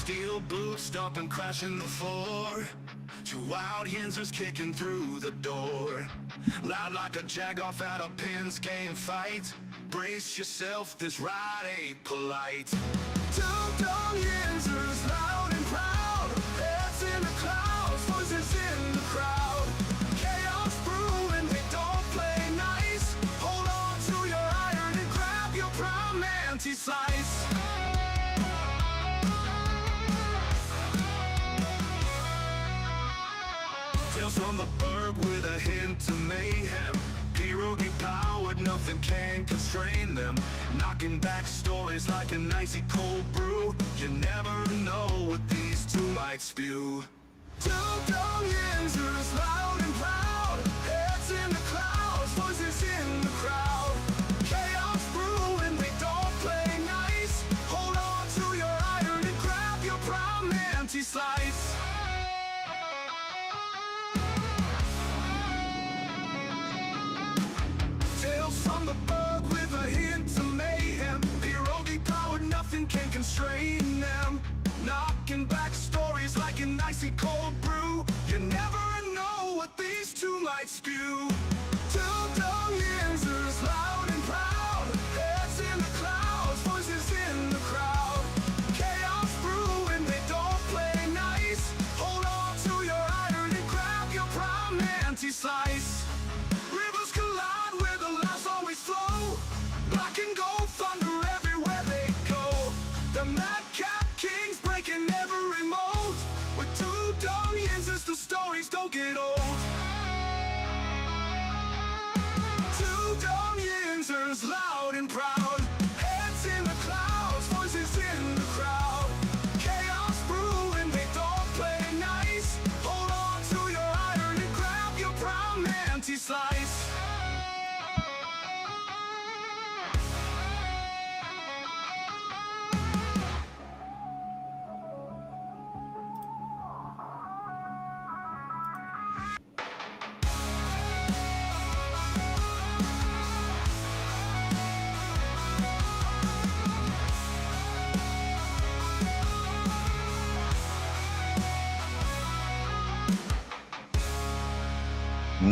Steel boots stomping, crashing the floor. Two wild Yinzers kicking through the door. Loud like a jag off at a pins game fight. Brace yourself, this ride ain't polite. Two dumb Yinzers, loud and proud. Heads in the clouds, voices in the crowd. Chaos brewing, they don't play nice. Hold on to your iron and grab your prime anti-slice. Tales from the burg with a hint of mayhem. Pierogi powered, nothing can constrain them. Knocking back stories like an icy cold brew. You never know what these two might spew. Two dumb Yinzers, loud and proud. Heads in the clouds, voices in the crowd. Chaos brewing, they don't play nice. Hold on to your iron and grab your prime anti-slice. Tales from the burg with a hint of mayhem. Pierogi powered, nothing can constrain them. Knocking back stories like an icy cold brew. You never know what these two might spew. Two dumb Yinzers, loud and proud. Heads in the clouds, voices in the crowd. Chaos brewing, they don't play nice. Hold on to your iron and grab your prime anti-slice. Rivers collide where the laughs always flow. Black and gold thunder everywhere they go. The madcap kings breaking every mold. With two dumb Yinzers, the stories don't get old. Two dumb Yinzers, loud and proud. Heads in the clouds, voices in the crowd. Chaos brewing, they don't play nice. Hold on to your iron and grab your prime anti-slice.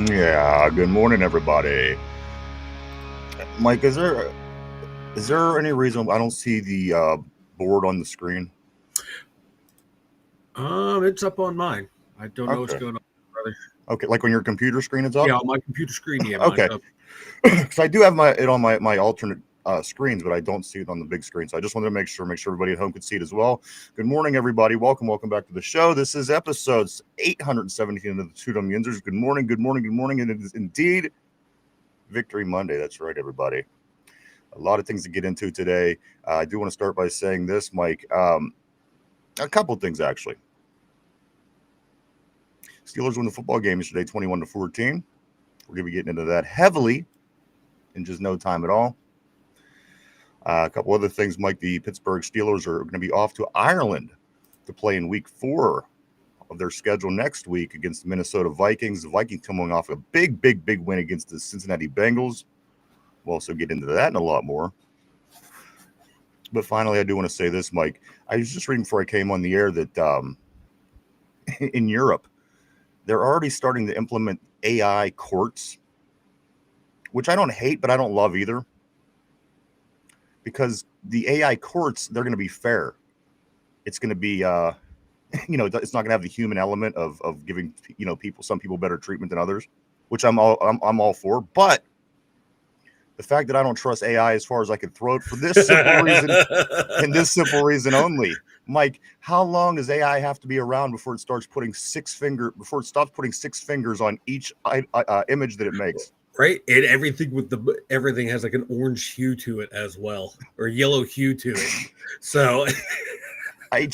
Yeah, good morning, everybody. Mike, is there any reason I don't see the board on the screen? It's up on mine. I don't know what's Okay. going on, brother. Okay, like on your computer screen, it's up? Yeah, on my computer screen. Yeah, Okay. mine's up. Because I do have it on my alternate screens, but I don't see it on the big screen. So I just wanted to make sure everybody at home could see it as well. Good morning, everybody. Welcome back to the show. This is episode 817 of the Two Dumb Yinzers. Good morning. And it is indeed Victory Monday. That's right, everybody. A lot of things to get into today. I do want to start by saying this, Mike. A couple things, actually. Steelers won the football game yesterday, 21-14. We're going to be getting into that heavily in just no time at all. A couple other things, Mike. The Pittsburgh Steelers are going to be off to Ireland to play in week 4 of their schedule next week against the Minnesota Vikings. The Vikings coming off a big win against the Cincinnati Bengals. We'll also get into that and a lot more. But finally, I do want to say this, Mike. I was just reading before I came on the air that in Europe, they're already starting to implement AI courts, which I don't hate, but I don't love either. Because the AI courts, they're going to be fair. It's going to be, it's not going to have the human element of giving, some people better treatment than others, which I'm all for. But the fact that I don't trust AI as far as I can throw it for this simple reason, and this simple reason only, Mike, how long does AI have to be around before it stops putting 6 fingers on each image that it makes? Right, and everything has like an orange hue to it as well, or yellow hue to it. So, I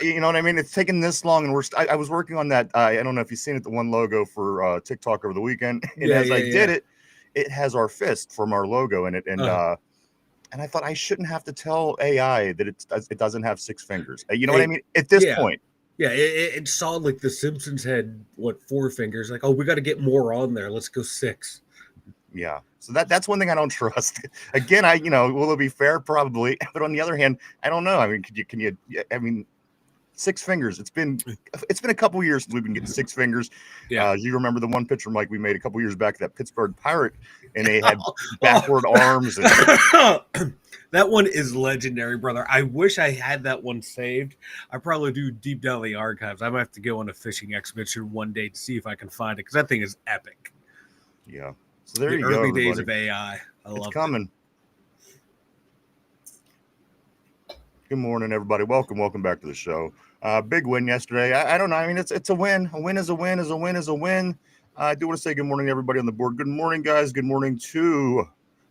you know what I mean? It's taken this long, and I was working on that. I don't know if you've seen it, the one logo for TikTok over the weekend. And I did it, it has our fist from our logo in it, and I thought I shouldn't have to tell AI that it doesn't have 6 fingers. You know what I mean? At this point. Yeah, it saw like The Simpsons had 4 fingers. Like, oh, we got to get more on there. Let's go 6. Yeah. So that's one thing I don't trust. Again, will it be fair? Probably. But on the other hand, I don't know. I mean, can you, 6 fingers. It's been a couple years since we've been getting 6 fingers. Yeah. You remember the one picture, Mike, we made a couple years back, that Pittsburgh Pirate, and they had backward arms. And that one is legendary, brother. I wish I had that one saved. I probably do deep down in the archives. I might have to go on a fishing expedition one day to see if I can find it, because that thing is epic. Yeah. So there the you go. Early days everybody. of AI. It's coming. Good morning, everybody. Welcome back to the show. Big win yesterday. I don't know. I mean, it's a win. A win is a win. Is a win is a win. I do want to say good morning to everybody on the board. Good morning, guys. Good morning to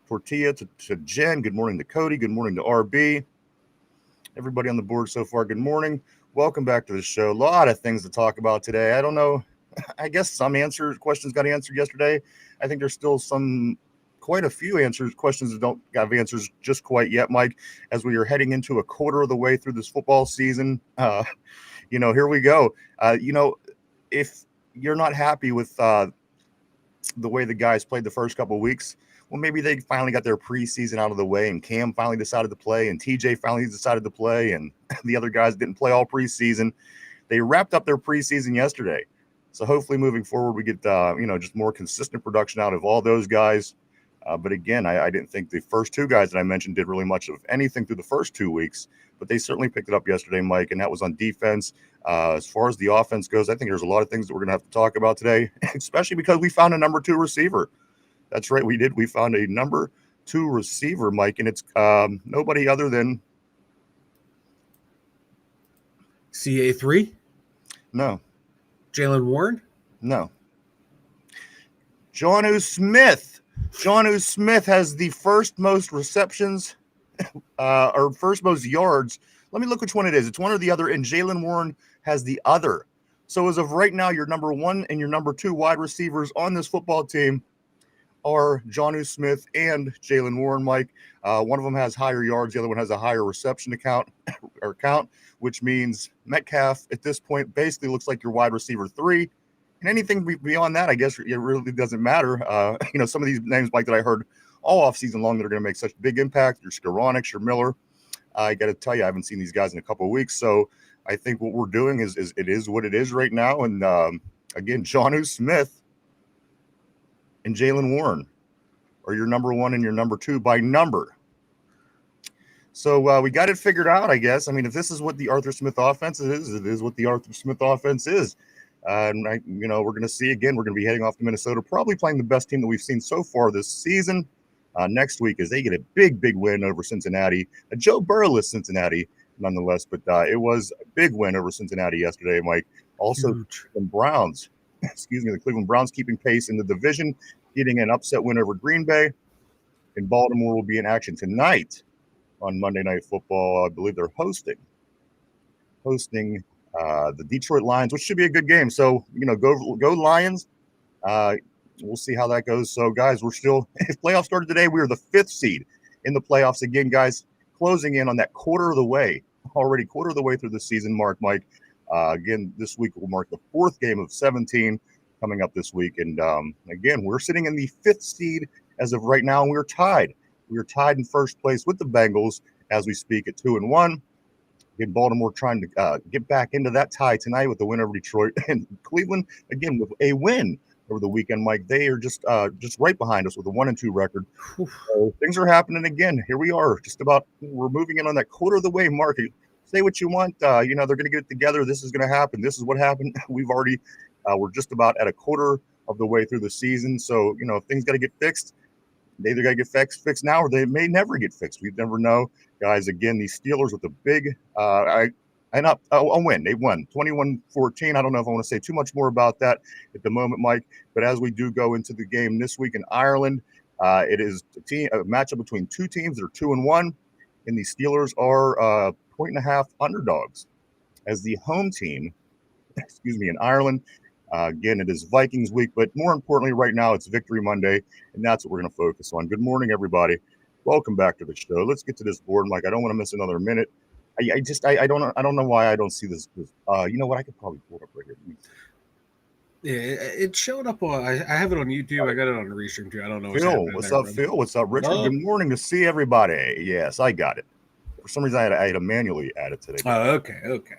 Tortilla, to Jen. Good morning to Cody. Good morning to RB. Everybody on the board so far, good morning. Welcome back to the show. A lot of things to talk about today. I don't know. I guess some questions got answered yesterday. I think there's still quite a few questions that don't have answers just quite yet, Mike, as we are heading into a quarter of the way through this football season. Here we go. If you're not happy with the way the guys played the first couple of weeks, well, maybe they finally got their preseason out of the way, and Cam finally decided to play, and TJ finally decided to play, and the other guys didn't play all preseason. They wrapped up their preseason yesterday. So hopefully moving forward, we get, just more consistent production out of all those guys. But again, I didn't think the first 2 guys that I mentioned did really much of anything through the first 2 weeks, but they certainly picked it up yesterday, Mike, and that was on defense. As far as the offense goes, I think there's a lot of things that we're going to have to talk about today, especially because we found a number 2 receiver. That's right, we did. We found a number 2 receiver, Mike, and it's nobody other than CA3? No. Jalen Warren? No. Jonnu Smith. Jonnu Smith has the first most receptions or first most yards. Let me look which one it is. It's one or the other, and Jalen Warren has the other. So as of right now, your number 1 and your number 2 wide receivers on this football team are Jonnu Smith and Jalen Warren, Mike. One of them has higher yards. The other one has a higher reception count, which means Metcalf at this point basically looks like your wide receiver 3. And anything beyond that, I guess it really doesn't matter. Some of these names, Mike, that I heard all offseason long that are going to make such big impact, your Skoronix, your Miller. I got to tell you, I haven't seen these guys in a couple of weeks. So I think what we're doing is it is what it is right now. And again, Jonnu Smith and Jalen Warren are your number 1 and your number 2 by number. So we got it figured out, I guess. I mean, if this is what the Arthur Smith offense is, it is what the Arthur Smith offense is. And we're going to see again. We're going to be heading off to Minnesota, probably playing the best team that we've seen so far this season. Next week, as they get a big win over Cincinnati, a Joe Burrow-less Cincinnati, nonetheless. But it was a big win over Cincinnati yesterday, Mike. Also, the Browns, the Cleveland Browns keeping pace in the division, getting an upset win over Green Bay. And Baltimore will be in action tonight on Monday Night Football. I believe they're hosting the Detroit Lions, which should be a good game. So, go Lions. We'll see how that goes. So, guys, we're still – if playoffs started today, we are the 5th seed in the playoffs. Again, guys, closing in on that quarter of the way through the season mark, Mike. Again, this week will mark the 4th game of 17 coming up this week. And, again, we're sitting in the 5th seed as of right now, and we're tied. We are tied in first place with the Bengals as we speak at 2-1. Again, Baltimore trying to get back into that tie tonight with the win over Detroit, and Cleveland again with a win over the weekend. Mike, they are just right behind us with a 1-2 record. So things are happening again. Here we are, we're moving in on that quarter of the way mark. Say what you want, they're going to get it together. This is going to happen. This is what happened. We're just about at a quarter of the way through the season. So if things got to get fixed, they either got to get fixed now, or they may never get fixed. We never know. Guys, again, these Steelers with a big a win. They won 21-14. I don't know if I want to say too much more about that at the moment, Mike. But as we do go into the game this week in Ireland, it is a matchup between 2 teams that are 2-1, and the Steelers are 1.5 underdogs as the home team. In Ireland. Again, it is Vikings week, but more importantly, right now it's Victory Monday, and that's what we're going to focus on. Good morning, everybody. Welcome back to the show. Let's get to this board, Mike. I don't want to miss another minute. I don't know why I don't see this. You know what? I could probably pull it up right here. Yeah, it showed up on. I have it on YouTube. I got it on Restream too. I don't know. What's up, Phil? What's up, Richard? Good morning to see everybody. Yes, I got it. For some reason, I had to manually add it today. Oh, okay.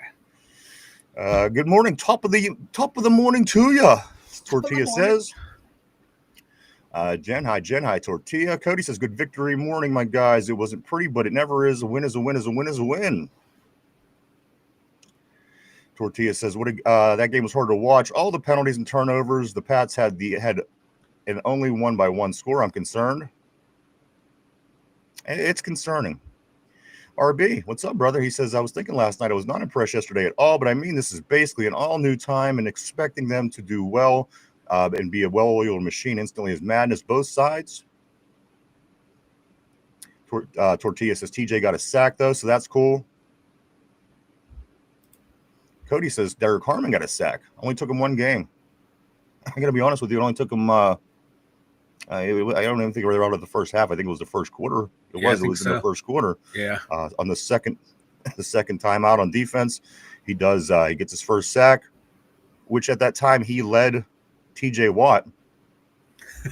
Good morning, top of the morning to ya. Tortilla says. Jen, hi, Tortilla. Cody says, good victory morning, my guys. It wasn't pretty, but it never is. A win is a win is a win is a win. Tortilla says, that game was hard to watch. All the penalties and turnovers. The Pats had and only won by one score. I'm concerned. It's concerning. RB, what's up, brother? He says, I was thinking last night I was not impressed yesterday at all, but I mean, this is basically an all-new time and expecting them to do well and be a well-oiled machine instantly is madness. Both sides. Tortilla says, TJ got a sack, though, so that's cool. Cody says, Derek Harmon got a sack. Only took him one game. I got to be honest with you, it only took him I don't even think we were out of the first half. I think it was the first quarter. It was in the first quarter. Yeah. On the second time out on defense, he gets his first sack, which at that time he led TJ Watt.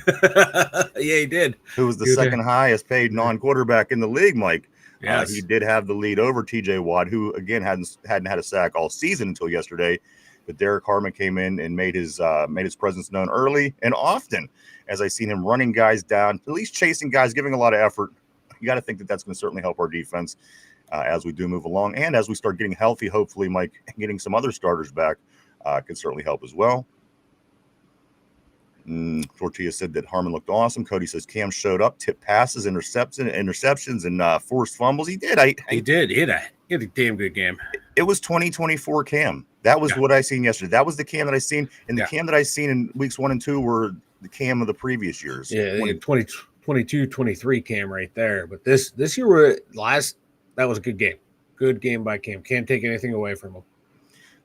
Yeah, he did. Who was the second highest paid non-quarterback in the league, Mike. Yes. He did have the lead over TJ Watt, who again hadn't had a sack all season until yesterday. But Derek Harmon came in and made his presence known early and often, as I seen him running guys down, at least chasing guys, giving a lot of effort. You got to think that that's going to certainly help our defense as we do move along, and as we start getting healthy. Hopefully, Mike, getting some other starters back can certainly help as well. Tortilla said that Harmon looked awesome. Cody says Cam showed up, tipped passes, interceptions, and forced fumbles. He did. He did. He had a damn good game. It was 2024 Cam. That was what I seen yesterday. That was the Cam that I seen, and the Cam that I seen in weeks 1 and 2 were the Cam of the previous years. Yeah, 2022, 23 Cam right there. But this year that was a good game. Good game by Cam. Can't take anything away from him.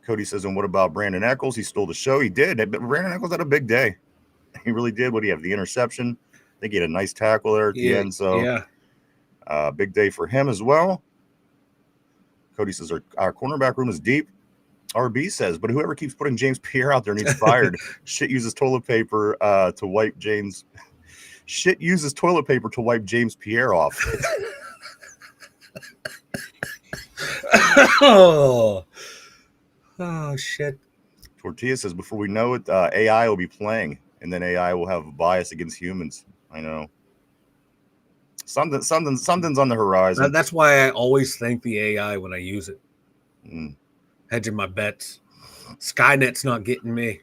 Cody says, and what about Brandon Eccles? He stole the show. He did. But Brandon Eccles had a big day. He really did. What do you have? The interception. I think he had a nice tackle there at the end. So big day for him as well. Cody says our cornerback room is deep. RB says, but whoever keeps putting James Pierre out there needs fired. Shit uses toilet paper to wipe James. Shit uses toilet paper to wipe James Pierre off. Oh shit. Tortilla says, before we know it, AI will be playing, and then AI will have a bias against humans. I know. Something's on the horizon. That's why I always thank the AI when I use it. Hedging my bets. Skynet's not getting me.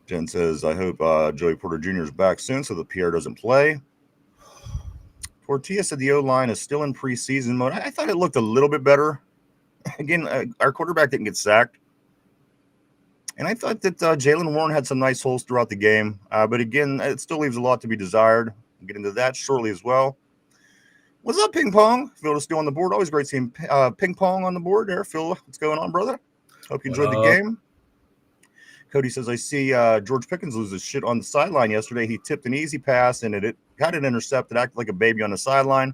Jen says, I hope Joey Porter Jr. is back soon so that Pierre doesn't play. Tortilla said the O-line is still in preseason mode. I thought it looked a little bit better. Again, our quarterback didn't get sacked. And I thought that Jalen Warren had some nice holes throughout the game. But again, it still leaves a lot to be desired. We'll get into that shortly as well. What's up, Ping Pong? Phil is still on the board. Always great seeing Ping Pong on the board there. Phil, what's going on, brother? Hope you enjoyed the game. Cody says, I see George Pickens lose his shit on the sideline yesterday. He tipped an easy pass, and it got it intercepted, acted like a baby on the sideline.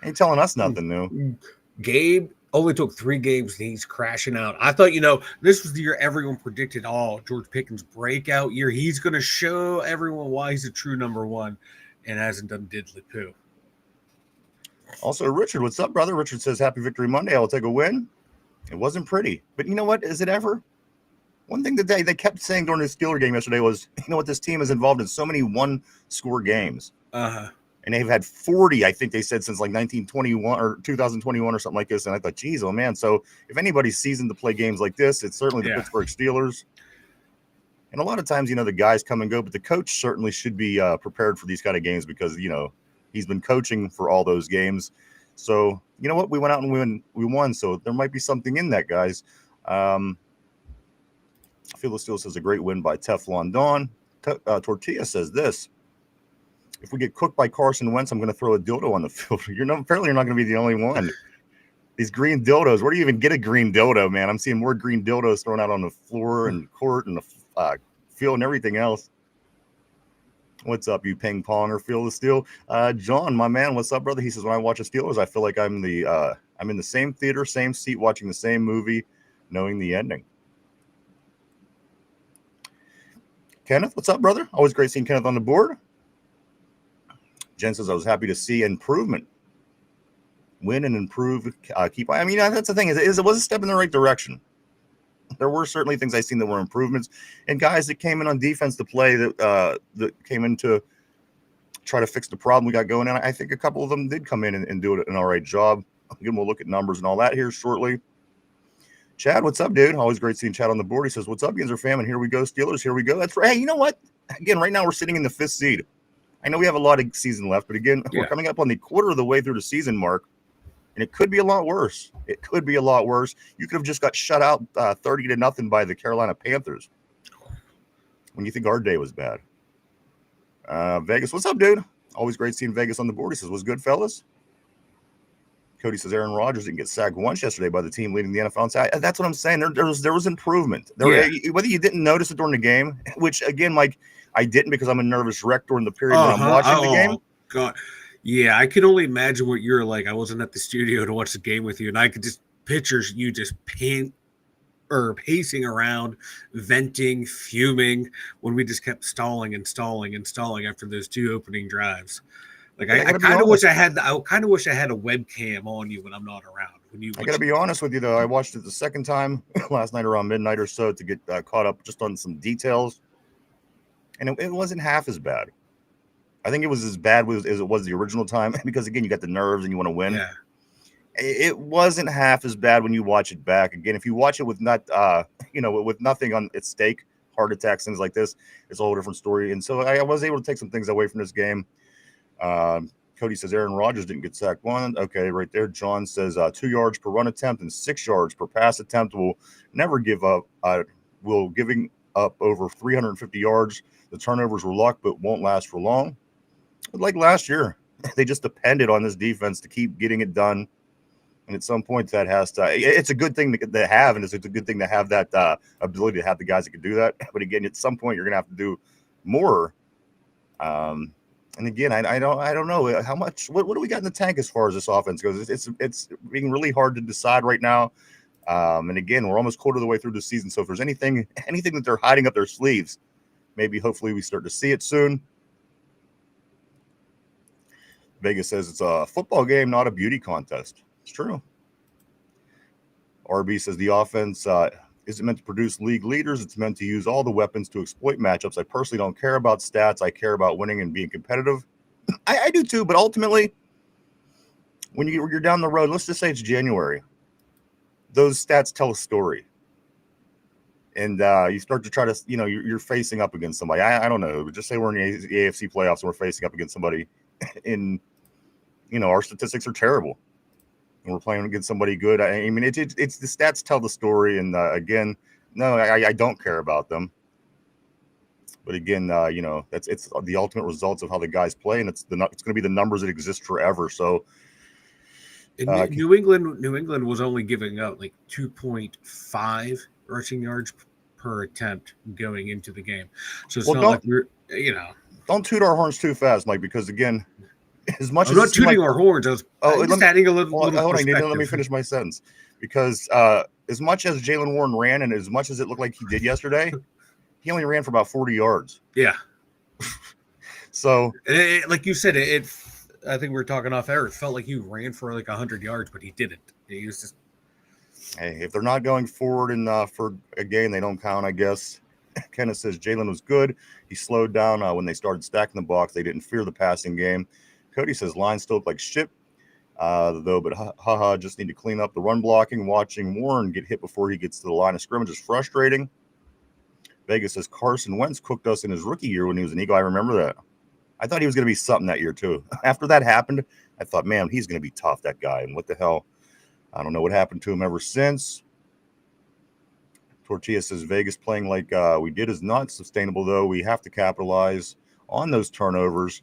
Ain't telling us nothing new. Gabe only took 3 games, and he's crashing out. I thought, this was the year everyone predicted, George Pickens' breakout year. He's going to show everyone why he's a true number one, and hasn't done diddly poo. Also, Richard, what's up, brother? Richard says, happy Victory Monday. I'll take a win. It wasn't pretty. But you know what? Is it ever? One thing that they kept saying during the Steeler game yesterday was, this team is involved in so many one-score games. Uh-huh. And they've had 40, I think they said, since like 1921 or 2021 or something like this. And I thought, geez, oh, man. So if anybody's seasoned to play games like this, it's certainly the Pittsburgh Steelers. And a lot of times, the guys come and go, but the coach certainly should be prepared for these kind of games because, he's been coaching for all those games. So, you know what? We went out and we won. So there might be something in that, guys. Phyllis Steele says a great win by Teflon Dawn. Tortilla says this. If we get cooked by Carson Wentz, I'm going to throw a dildo on the field. Apparently you're not going to be the only one. These green dildos. Where do you even get a green dildo, man? I'm seeing more green dildos thrown out on the floor and court and the field and everything else. What's up, you ping ponger, Phil the Steel? John, my man, what's up, brother? He says, when I watch the Steelers, I feel like I'm in the same theater, same seat, watching the same movie, knowing the ending. Kenneth, what's up, brother? Always great seeing Kenneth on the board. Jen says, I was happy to see improvement. win and improve. Keep. I mean, that's the thing. It was a step in the right direction. There were certainly things I seen that were improvements, and guys that came in on defense to play that came in to try to fix the problem we got going on. I think a couple of them did come in and do an all right job. Again, we'll look at numbers and all that here shortly. Chad, what's up, dude? Always great seeing Chad on the board. He says, "What's up, Yinzer fam?" And here we go, Steelers. Here we go. That's right. Hey, you know what? Again, right now we're sitting in the 5th seed. I know we have a lot of season left, but again, we're coming up on the quarter of the way through the season mark, and it could be a lot worse. It could be a lot worse. You could have just got shut out 30-0 by the Carolina Panthers when you think our day was bad. Vegas, what's up, dude? Always great seeing Vegas on the board. He says, "What's good, fellas?" Cody says Aaron Rodgers didn't get sacked once yesterday by the team leading the NFL. That's what I'm saying. There was improvement. Whether you didn't notice it during the game, which again, Mike, I didn't because I'm a nervous wreck during the period when I'm watching the game. God. Yeah, I can only imagine what you're like. I wasn't at the studio to watch the game with you, and I could just picture you just pacing around, venting, fuming when we just kept stalling after those 2 opening drives. Like I kind of wish I had a webcam on you when I'm not around. I got to be honest with you though. I watched it the second time last night around midnight or so to get caught up just on some details, and it wasn't half as bad. I think it was as bad as it was the original time because again, you got the nerves and you want to win. Yeah. It wasn't half as bad when you watch it back. Again, if you watch it with with nothing on its stake, heart attacks, things like this, it's a whole different story. And so I was able to take some things away from this game. Cody says Aaron Rodgers didn't get sacked one. Okay, right there. John says 2 yards per run attempt and 6 yards per pass attempt will never give up. Will giving up over 350 yards. The turnovers were luck, but won't last for long. Like last year, they just depended on this defense to keep getting it done. And at some point, that has to. It's a good thing to have, and it's a good thing to have that ability to have the guys that can do that. But again, at some point, you're going to have to do more. And again, I don't know how much. What do we got in the tank as far as this offense goes? It's being really hard to decide right now. And again, we're almost quarter of the way through the season. So if there's anything that they're hiding up their sleeves, hopefully we start to see it soon. Vegas says it's a football game, not a beauty contest. It's true. RB says the offense isn't meant to produce league leaders. It's meant to use all the weapons to exploit matchups. I personally don't care about stats. I care about winning and being competitive. I do too, but ultimately, when you're down the road, let's just say it's January, those stats tell a story. And you start to try to, you're facing up against somebody. I don't know. Just say we're in the AFC playoffs and we're facing up against somebody in, our statistics are terrible. And we're playing against somebody good. I mean, it's the stats tell the story. And again, no, I don't care about them. But again, it's the ultimate results of how the guys play, and it's going to be the numbers that exist forever. So, New England was only giving up like 2.5 rushing yards per attempt going into the game. So it's not like we're, don't toot our horns too fast, Mike, because again, as much I'm not tooting our horns. I was just adding a little. Hold on, let me finish my sentence. Because as much as Jaylen Warren ran, and as much as it looked like he did yesterday, he only ran for about 40 yards. Yeah. So, like you said, I think we were talking off air. It felt like he ran for like 100 yards, but he didn't. He was just. Hey, if they're not going forward for a game, they don't count, I guess. Kenneth says Jaylen was good. He slowed down when they started stacking the box. They didn't fear the passing game. Cody says line still looked like shit, though, but just need to clean up the run blocking. Watching Warren get hit before he gets to the line of scrimmage is frustrating. Vegas says Carson Wentz cooked us in his rookie year when he was an Eagle. I remember that. I thought he was going to be something that year, too. After that happened, I thought, man, he's going to be tough, that guy. And what the hell? I don't know what happened to him ever since. Tortilla says Vegas playing like we did is not sustainable, though. We have to capitalize on those turnovers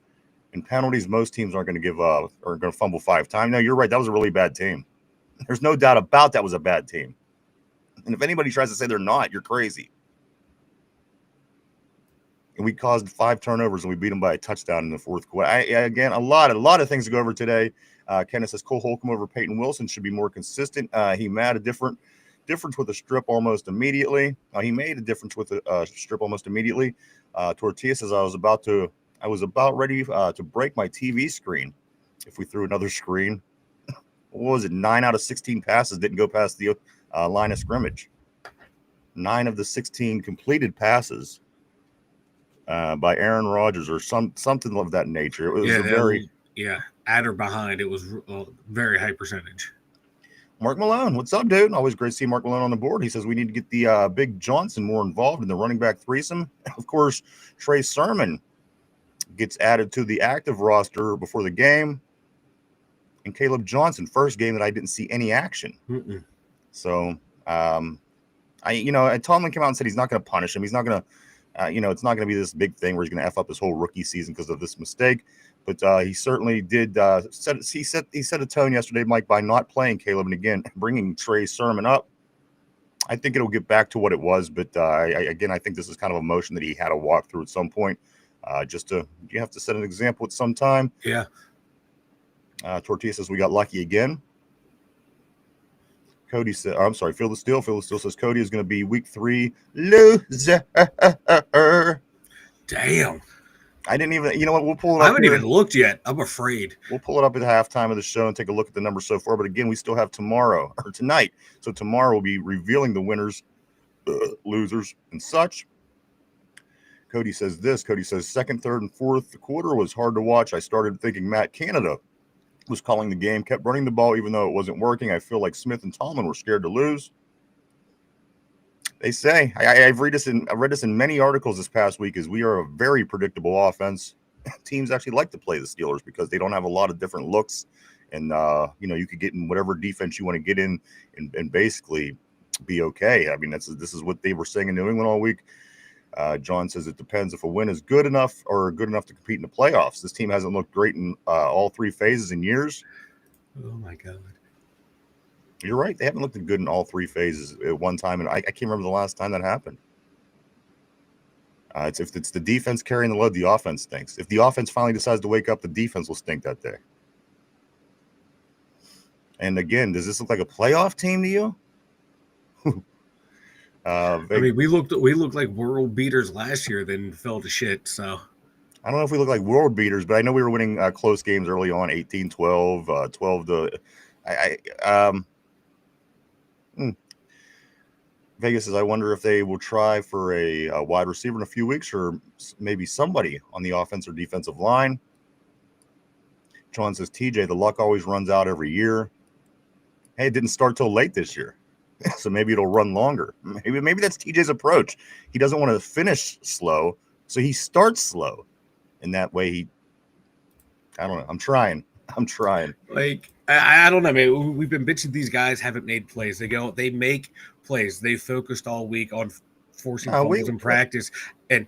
and penalties. Most teams aren't going to give up or going to fumble 5 times. No, you're right. That was a really bad team. There's no doubt about that was a bad team. And if anybody tries to say they're not, you're crazy. And we caused 5 turnovers and we beat them by a touchdown in the fourth quarter. Again, a lot of things to go over today. Kenneth says Cole Holcomb over Peyton Wilson should be more consistent. He made a difference with a strip almost immediately. He made a difference with a strip almost immediately. Tortilla says I was about ready to break my TV screen if we threw another screen. what was it? 9 out of 16 passes didn't go past the line of scrimmage. 9 of the 16 completed passes by Aaron Rodgers or something of that nature. It was at or behind. It was a very high percentage. Mark Malone, what's up, dude? Always great to see Mark Malone on the board. He says we need to get the Big Johnson more involved in the running back threesome. Of course, Trey Sermon gets added to the active roster before the game. And Caleb Johnson, first game that I didn't see any action. Mm-mm. So, and Tomlin came out and said he's not going to punish him. He's not going to, it's not going to be this big thing where he's going to F up his whole rookie season because of this mistake. But he certainly did he set a tone yesterday, Mike, by not playing Caleb and again bringing Trey Sermon up. I think it'll get back to what it was, but I think this is kind of a motion that he had to walk through at some point. You have to set an example at some time. Yeah. Tortilla says we got lucky again. Cody said, I'm sorry, Phil the Steel. Phil the Steel says Cody is going to be week 3 loser. Damn. I didn't even, you know what? We'll pull it up. I haven't even looked yet. I'm afraid. We'll pull it up at halftime of the show and take a look at the numbers so far. But again, we still have tonight. So tomorrow we'll be revealing the winners, losers, and such. Cody says this. Cody says second, third, and fourth quarter was hard to watch. I started thinking Matt Canada was calling the game, kept running the ball even though it wasn't working. I feel like Smith and Tomlin were scared to lose. They say, I've read this in many articles this past week, is we are a very predictable offense. Teams actually like to play the Steelers because they don't have a lot of different looks, and you could get in whatever defense you want to get in and basically be okay. I mean, this is what they were saying in New England all week. John says it depends if a win is good enough to compete in the playoffs. This team hasn't looked great in all 3 phases in years. Oh my God. You're right. They haven't looked good in all 3 phases at one time, and I can't remember the last time that happened. If it's the defense carrying the load, the offense stinks. If the offense finally decides to wake up, the defense will stink that day. And again, does this look like a playoff team to you? We looked like world beaters last year, then fell to shit. So I don't know if we look like world beaters, but I know we were winning close games early on, 18-12, 12 to. Vegas says, I wonder if they will try for a wide receiver in a few weeks or maybe somebody on the offense or defensive line. John says, TJ, the luck always runs out every year. Hey, it didn't start till late this year. So maybe it'll run longer. Maybe that's TJ's approach. He doesn't want to finish slow, so he starts slow. And that way I don't know. I'm trying. Like, I don't know, man. We've been bitching these guys haven't made plays. They make plays. They focused all week on forcing fumbles in practice. And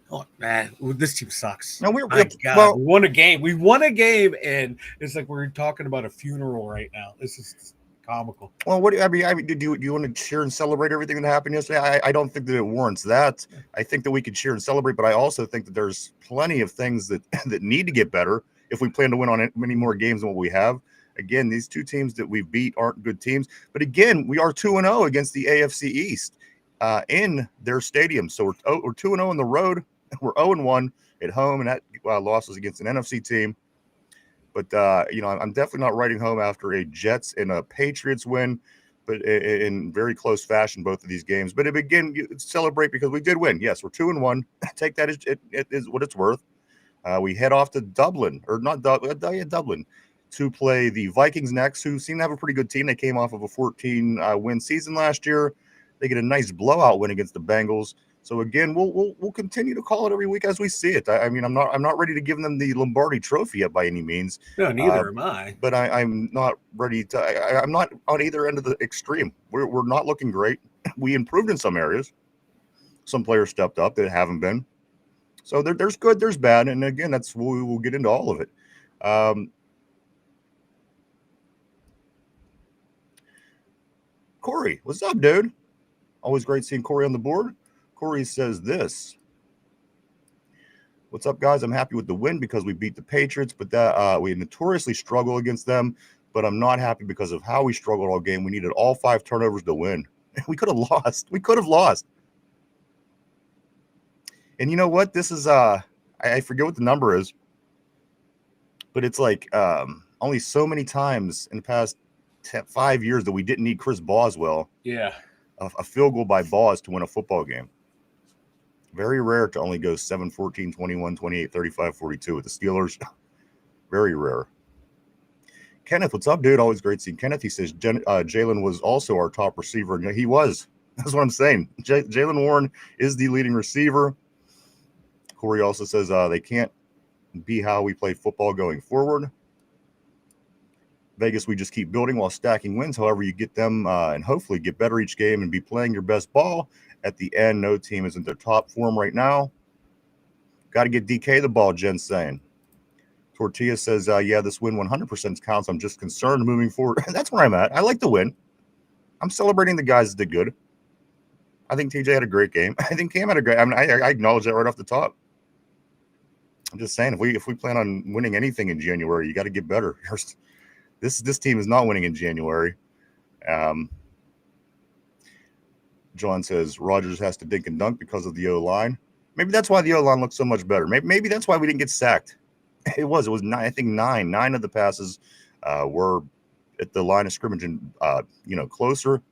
this team sucks. No, we won a game. We won a game, and it's like we're talking about a funeral right now. This is comical. Well, do you want to cheer and celebrate everything that happened yesterday? I don't think that it warrants that. I think that we could cheer and celebrate, but I also think that there's plenty of things that need to get better if we plan to win on many more games than what we have. Again, these 2 teams that we beat aren't good teams, but again, we are 2-0 against the AFC East in their stadium. So we're 2-0 on the road. We're 0-1 at home, and that loss was against an NFC team. But, I'm definitely not writing home after a Jets and a Patriots win, but in very close fashion, both of these games. But again, you celebrate because we did win. Yes, we're 2-1. Take that as it is what it's worth. We head off to Dublin, to play the Vikings next, who seem to have a pretty good team. They came off of a 14-win season last year. They get a nice blowout win against the Bengals. So again, we'll continue to call it every week as we see it. I mean, I'm not ready to give them the Lombardi Trophy yet by any means. No, neither am I. But I'm not ready to. I'm not on either end of the extreme. We're not looking great. We improved in some areas. Some players stepped up that haven't been. So there's good, there's bad, and again, we'll get into all of it. Corey, what's up, dude? Always great seeing Corey on the board. Corey says this. What's up, guys? I'm happy with the win because we beat the Patriots, but that we notoriously struggle against them. But I'm not happy because of how we struggled all game. We needed all 5 turnovers to win. We could have lost. And you know what? This is I forget what the number is, but it's like only so many times in the past 5 years that we didn't need Chris Boswell. Yeah. A field goal by Boz to win a football game. Very rare to only go 7, 14, 21, 28, 35, 42 with the Steelers. Very rare. Kenneth, what's up, dude? Always great seeing Kenneth. He says Jalen was also our top receiver. And he was. That's what I'm saying. Jalen Warren is the leading receiver. Corey also says they can't be how we play football going forward. Vegas, we just keep building while stacking wins. However, you get them and hopefully get better each game and be playing your best ball. At the end, no team is in their top form right now. Got to get DK the ball, Jen's saying. Tortilla says, yeah, this win 100% counts. I'm just concerned moving forward. That's where I'm at. I like the win. I'm celebrating the guys that did good. I think TJ had a great game. I think Cam had a great. I mean, I acknowledge that right off the top. I'm just saying, if we plan on winning anything in January, you got to get better. This team is not winning in January. John says Rodgers has to dink and dunk because of the O-line. Maybe that's why the O-line looks so much better. Maybe that's why we didn't get sacked. It was nine. I think nine of the passes were at the line of scrimmage and closer.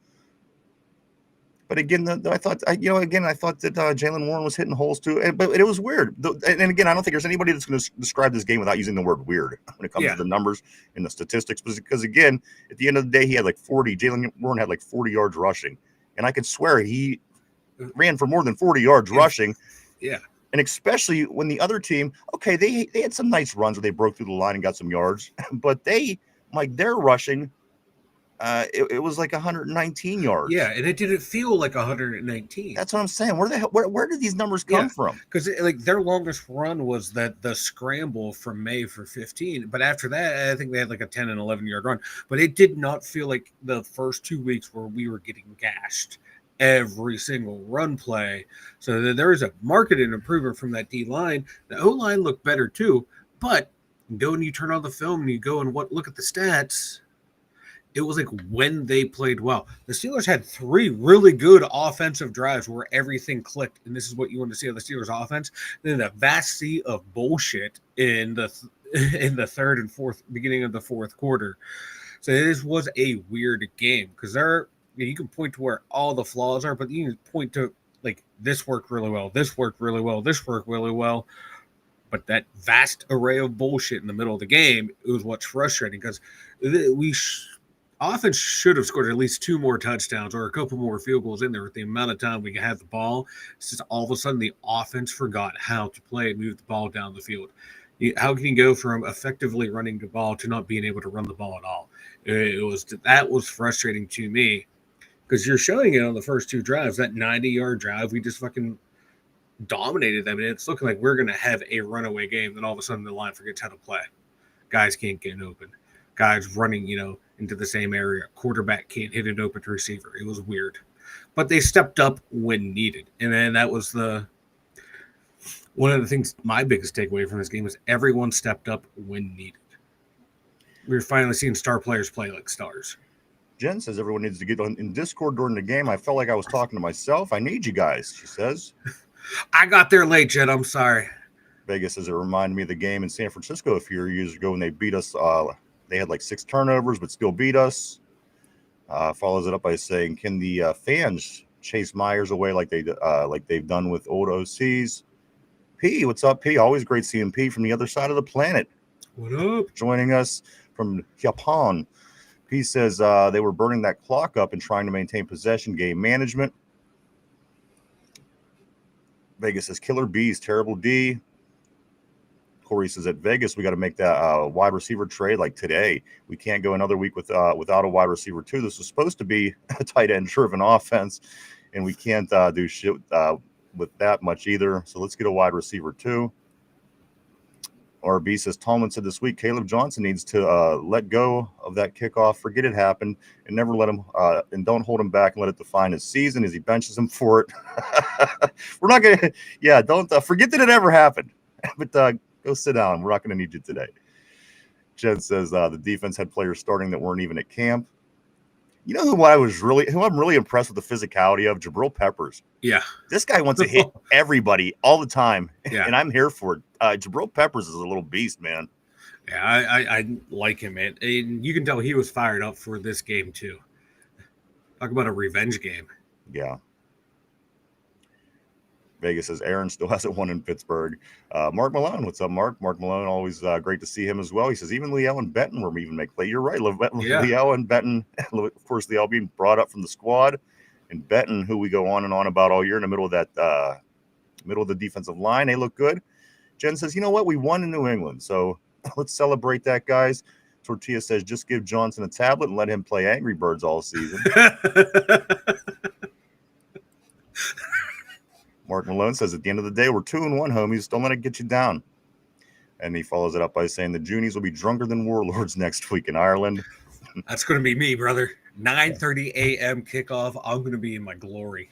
But again, I thought that Jalen Warren was hitting holes too. But it was weird. And again, I don't think there's anybody that's going to describe this game without using the word weird when it comes to the numbers and the statistics. Because again, at the end of the day, he had like 40. Jalen Warren had like 40 yards rushing, and I could swear he ran for more than 40 yards rushing. Yeah. And especially when the other team, okay, they had some nice runs where they broke through the line and got some yards, but their rushing, it was like 119 yards. Yeah, and it didn't feel like 119. That's what I'm saying. Where did these numbers come from? Because like their longest run was the scramble from May for 15, but after that, I think they had like a 10 and 11 yard run. But it did not feel like the first 2 weeks where we were getting gashed every single run play. So there is a marked improvement from that D line. The O line looked better too, but go and you turn on the film and you go and look at the stats. It was like when they played well. The Steelers had 3 really good offensive drives where everything clicked, and this is what you want to see of the Steelers offense. Then the vast sea of bullshit in the third and fourth, beginning of the fourth quarter. So this was a weird game because you can point to where all the flaws are, but you can point to like this worked really well, this worked really well, this worked really well. But that vast array of bullshit in the middle of the game was what's frustrating because offense should have scored at least 2 more touchdowns or a couple more field goals in there with the amount of time we can have the ball. It's just all of a sudden the offense forgot how to play and move the ball down the field. How can you go from effectively running the ball to not being able to run the ball at all? That was frustrating to me. Because you're showing it on the first 2 drives, that 90-yard drive, we just fucking dominated them. And it's looking like we're going to have a runaway game. Then all of a sudden the line forgets how to play. Guys can't get open. Guys running, into the same area. Quarterback can't hit an open receiver. It was weird. But they stepped up when needed. And then that was one of the things, my biggest takeaway from this game is everyone stepped up when needed. We're finally seeing star players play like stars. Jen says everyone needs to get in Discord during the game. I felt like I was talking to myself. I need you guys, she says. I got there late, Jen. I'm sorry. Vegas says it reminded me of the game in San Francisco a few years ago when they beat us. They had like 6 turnovers, but still beat us. Follows it up by saying, can the fans chase Myers away like they've done with old OCs? P, what's up, P? Always great seeing P from the other side of the planet. What up? Joining us from Japan. He says they were burning that clock up and trying to maintain possession, game management. Vegas says killer B's, terrible D. Corey says at Vegas we got to make that wide receiver trade like today. We can't go another week without a wide receiver too. This was supposed to be a tight end driven offense, and we can't do shit with that much either. So let's get a wide receiver too. RB says Tomlin said this week Caleb Johnson needs to let go of that kickoff, forget it happened, and never let him and don't hold him back and let it define his season as he benches him for it. We're not gonna, don't forget that it ever happened. But go sit down. We're not gonna need you today. Jen says the defense had players starting that weren't even at camp. You know who I'm really impressed with the physicality of? Jabril Peppers. Yeah. This guy wants to hit everybody all the time, yeah. and I'm here for it. Jabril Peppers is a little beast, man. Yeah, I like him, man. And you can tell he was fired up for this game too. Talk about a revenge game. Yeah. Vegas says Aaron still hasn't won in Pittsburgh. Mark Malone, what's up, Mark? Mark Malone, always great to see him as well. He says even Liel and Benton were even make play. You're right, Yeah. Liel and Benton. Of course, Liel being brought up from the squad, and Benton, who we go on and on about all year, in the middle of that middle of the defensive line, they look good. Jen says, you know what? We won in New England, so let's celebrate that, guys. Tortilla says, just give Johnson a tablet and let him play Angry Birds all season. Mark Malone says, at the end of the day, we're 2-1, homies. Don't let it get you down. And he follows it up by saying the Junies will be drunker than warlords next week in Ireland. That's going to be me, brother. 9:30 a.m. kickoff. I'm going to be in my glory.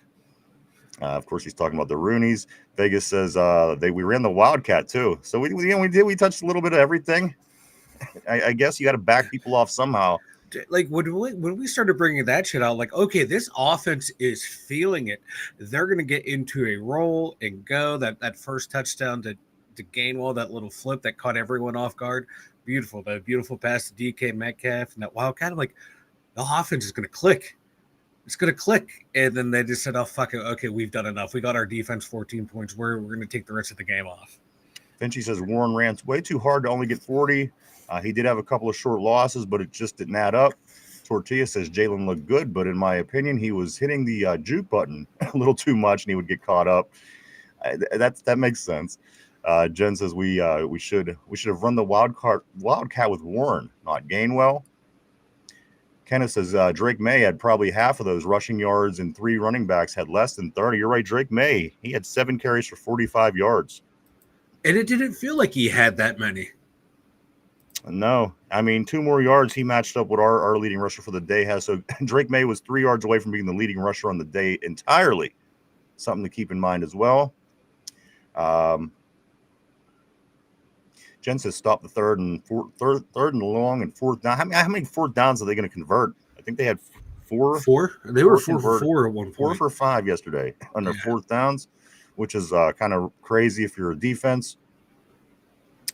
Of course, he's talking about the Roonies. Vegas says we ran the Wildcat too. So we touched a little bit of everything. I guess you got to back people off somehow. Like when we started bringing that shit out, like, okay, this offense is feeling it. They're going to get into a roll and go. That first touchdown to Gainwell, that little flip that caught everyone off guard. Beautiful. That beautiful pass to DK Metcalf and that Wildcat. I'm like, the offense is going to click. It's going to click. And then they just said, oh, fuck it. Okay, we've done enough. We got our defense 14 points. We're going to take the rest of the game off. Finchie says Warren ran way too hard to only get 40. He did have a couple of short losses, but it just didn't add up. Tortilla says Jalen looked good, but in my opinion, he was hitting the juke button a little too much, and he would get caught up. That makes sense. Jen says we should have run the Wildcat with Warren, not Gainwell. Kenneth says Drake May had probably half of those rushing yards, and 3 running backs had less than 30. You're right, Drake May. He had 7 carries for 45 yards. And it didn't feel like he had that many. No, I mean, 2 more yards he matched up what our leading rusher for the day has. So Drake May was 3 yards away from being the leading rusher on the day entirely. Something to keep in mind as well. Jen says stop the third and long and fourth down. How many fourth downs are they going to convert? I think they had 4. 4? They were 4 for 4 at one point. 4 for 5 yesterday on their fourth downs, which is kind of crazy if you're a defense.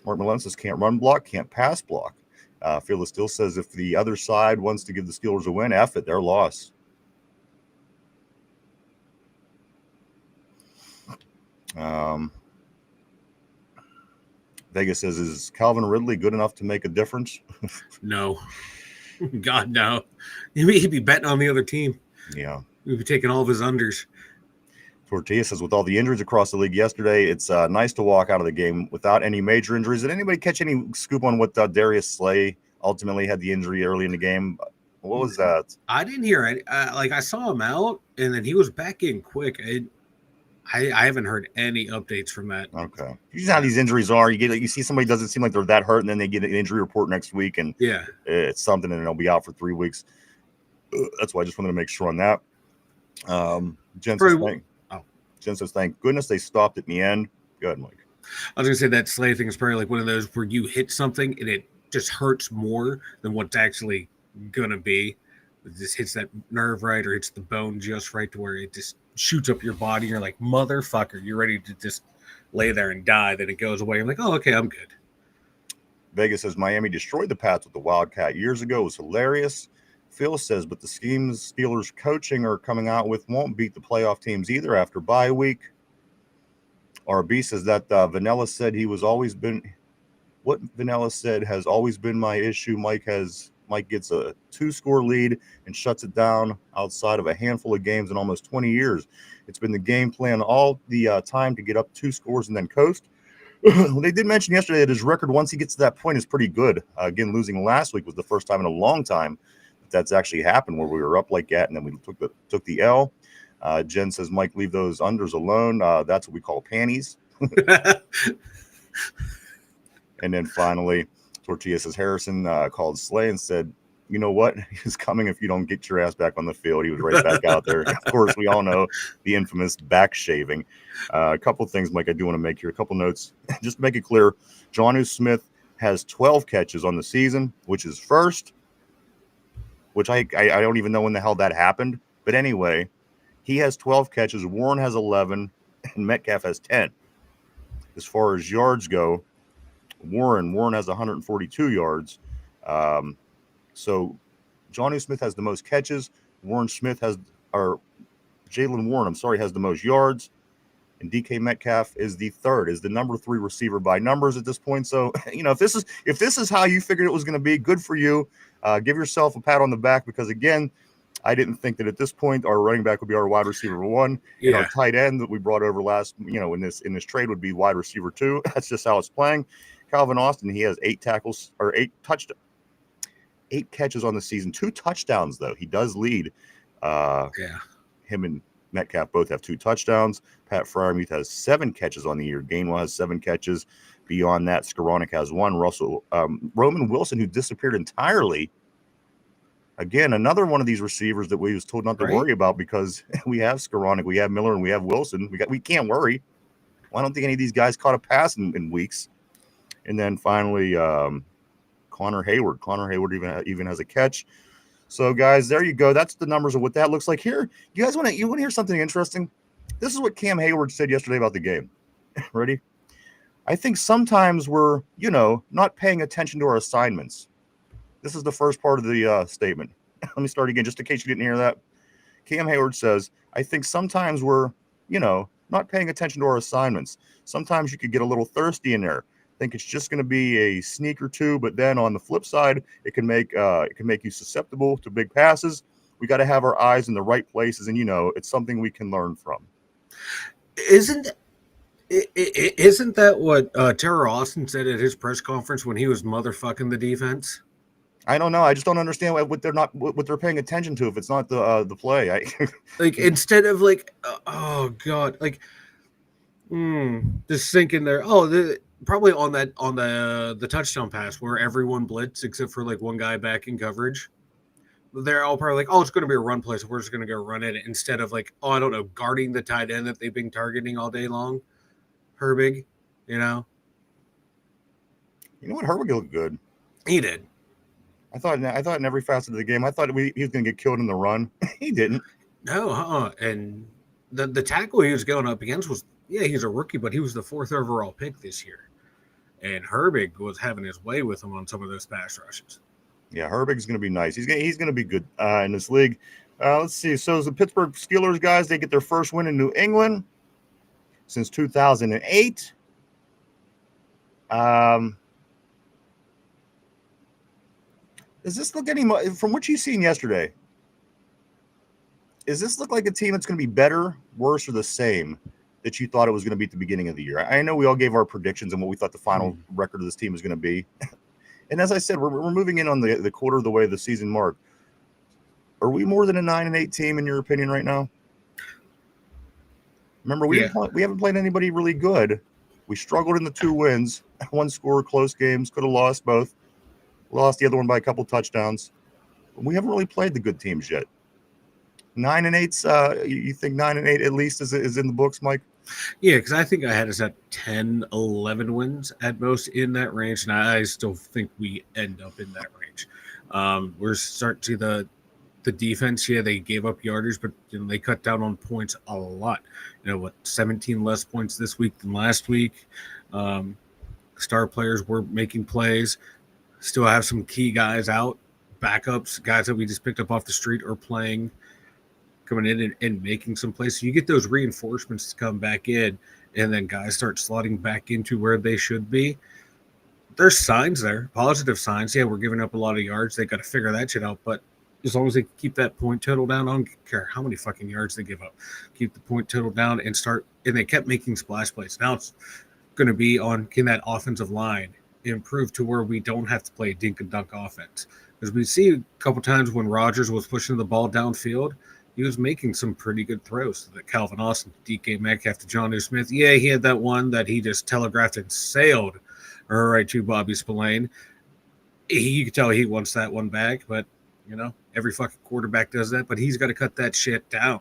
Mark Malone says can't run block, can't pass block. Fearless still says if the other side wants to give the Steelers a win, F it, their loss. Vegas says, is Calvin Ridley good enough to make a difference? No. God, no. He'd be betting on the other team. Yeah. He'd be taking all of his unders. Tortilla says, with all the injuries across the league yesterday, it's nice to walk out of the game without any major injuries. Did anybody catch any scoop on what Darius Slay ultimately had the injury early in the game? What was that? I didn't hear it. I saw him out, and then he was back in quick. I haven't heard any updates from that. Okay. You know how these injuries are. You see somebody doesn't seem like they're that hurt, and then they get an injury report next week, and it's something, and they'll be out for 3 weeks. That's why I just wanted to make sure on that. Jen says, thank goodness they stopped at the end. Go ahead, Mike. I was going to say that Slay thing is probably like one of those where you hit something and it just hurts more than what's actually going to be. It just hits that nerve right or hits the bone just right to where it just shoots up your body. You're like, motherfucker, you're ready to just lay there and die. Then it goes away. I'm like, oh, okay, I'm good. Vegas says Miami destroyed the Pats with the Wildcat years ago. It was hilarious. Phil says, but the schemes Steelers coaching are coming out with won't beat the playoff teams either after bye week. RB says that Vanilla said what Vanilla said has always been my issue. Mike gets a 2-score lead and shuts it down outside of a handful of games in almost 20 years. It's been the game plan all the time to get up 2 scores and then coast. They did mention yesterday that his record, once he gets to that point, is pretty good. Again, losing last week was the first time in a long time that's actually happened where we were up like that and then we took the L. Jen says, Mike, leave those unders alone. That's what we call panties. And then finally, Tortilla says Harrison called Slay and said, you know what? He's coming if you don't get your ass back on the field. He was right back out there. Of course, we all know the infamous back shaving. A couple of things, Mike, I do want to make here. A couple notes. Just to make it clear, Jonnu Smith has 12 catches on the season, which is first, which I don't even know when the hell that happened. But anyway, he has 12 catches. Warren has 11, and Metcalf has 10. As far as yards go, Warren has 142 yards. So Johnny Smith has the most catches. Jalen Warren, I'm sorry, has the most yards. And DK Metcalf is the number 3 receiver by numbers at this point. So, if this is how you figured it was going to be, good for you. Give yourself a pat on the back, because again, I didn't think that at this point our running back would be our wide reciver 1, and our tight end that we brought over in this trade would be wide receiver 2. That's just how it's playing. Calvin Austin, he has 8 catches on the season, 2 touchdowns though. He does lead. Him and Metcalf both have 2 touchdowns. Pat Freiermuth has 7 catches on the year. Gainwell has 7 catches. Beyond that, Skoranek has 1. Roman Wilson, who disappeared entirely. Again, another one of these receivers that we was told not to worry about, because we have Skoranek, we have Miller, and we have Wilson. We can't worry. Well, I don't think any of these guys caught a pass in weeks. And then finally, Connor Hayward. Connor Hayward even has a catch. So, guys, there you go. That's the numbers of what that looks like. Here, you guys want to hear something interesting? This is what Cam Hayward said yesterday about the game. Ready? I think sometimes we're, not paying attention to our assignments. This is the first part of the statement. Let me start again, just in case you didn't hear that. Cam Hayward says, I think sometimes we're, not paying attention to our assignments. Sometimes you could get a little thirsty in there. Think it's just going to be a sneak or 2, but then on the flip side, it can make you susceptible to big passes. We got to have our eyes in the right places, and it's something we can learn from. Isn't that what Terror Austin said at his press conference when he was motherfucking the defense? I don't know. I just don't understand what they're paying attention to if it's not the play. Instead of oh god, just thinking there. Probably on the touchdown pass where everyone blitzed except for one guy back in coverage. They're all probably it's going to be a run play, so we're just going to go run it instead of I don't know, guarding the tight end that they've been targeting all day long. Herbig, You know what? Herbig looked good. He did. I thought in every facet of the game, I thought he was going to get killed in the run. He didn't. No, and the tackle he was going up against was, he's a rookie, but he was the 4th overall pick this year. And Herbig was having his way with him on some of those pass rushes. Yeah, Herbig's going to be nice. He's going to be good in this league. Let's see. So the Pittsburgh Steelers, guys, they get their first win in New England since 2008. Does this look from what you've seen yesterday? Does this look like a team that's going to be better, worse, or the same that you thought it was going to be at the beginning of the year? I know we all gave our predictions on what we thought the final record of this team was going to be. And as I said, we're moving in on the quarter of the way of the season mark. Are we more than a 9-8 team in your opinion right now? Remember, we haven't played anybody really good. We struggled in the 2 wins, 1 score, close games, could have lost both. Lost the other one by a couple touchdowns. But we haven't really played the good teams yet. 9-8's. You think 9-8 at least is in the books, Mike? Yeah, because I think I had us at 10, 11 wins at most in that range, and I still think we end up in that range. We're starting to see the defense. Yeah, they gave up yardage, but they cut down on points a lot. 17 less points this week than last week. Star players were making plays. Still have some key guys out, backups, guys that we just picked up off the street are playing, coming in and making some plays. So you get those reinforcements to come back in, and then guys start slotting back into where they should be. There's signs there, positive signs. Yeah, we're giving up a lot of yards. They got to figure that shit out. But as long as they keep that point total down, I don't care how many fucking yards they give up. Keep the point total down and they kept making splash plays. Now it's going to be on, can that offensive line improve to where we don't have to play dink and dunk offense? Because we see a couple times when Rodgers was pushing the ball downfield, he was making some pretty good throws. That Calvin Austin, DK Metcalf to Jonnu Smith. Yeah, he had that one that he just telegraphed and sailed right to Bobby Spillane. You could tell he wants that one back, but every fucking quarterback does that. But he's got to cut that shit down.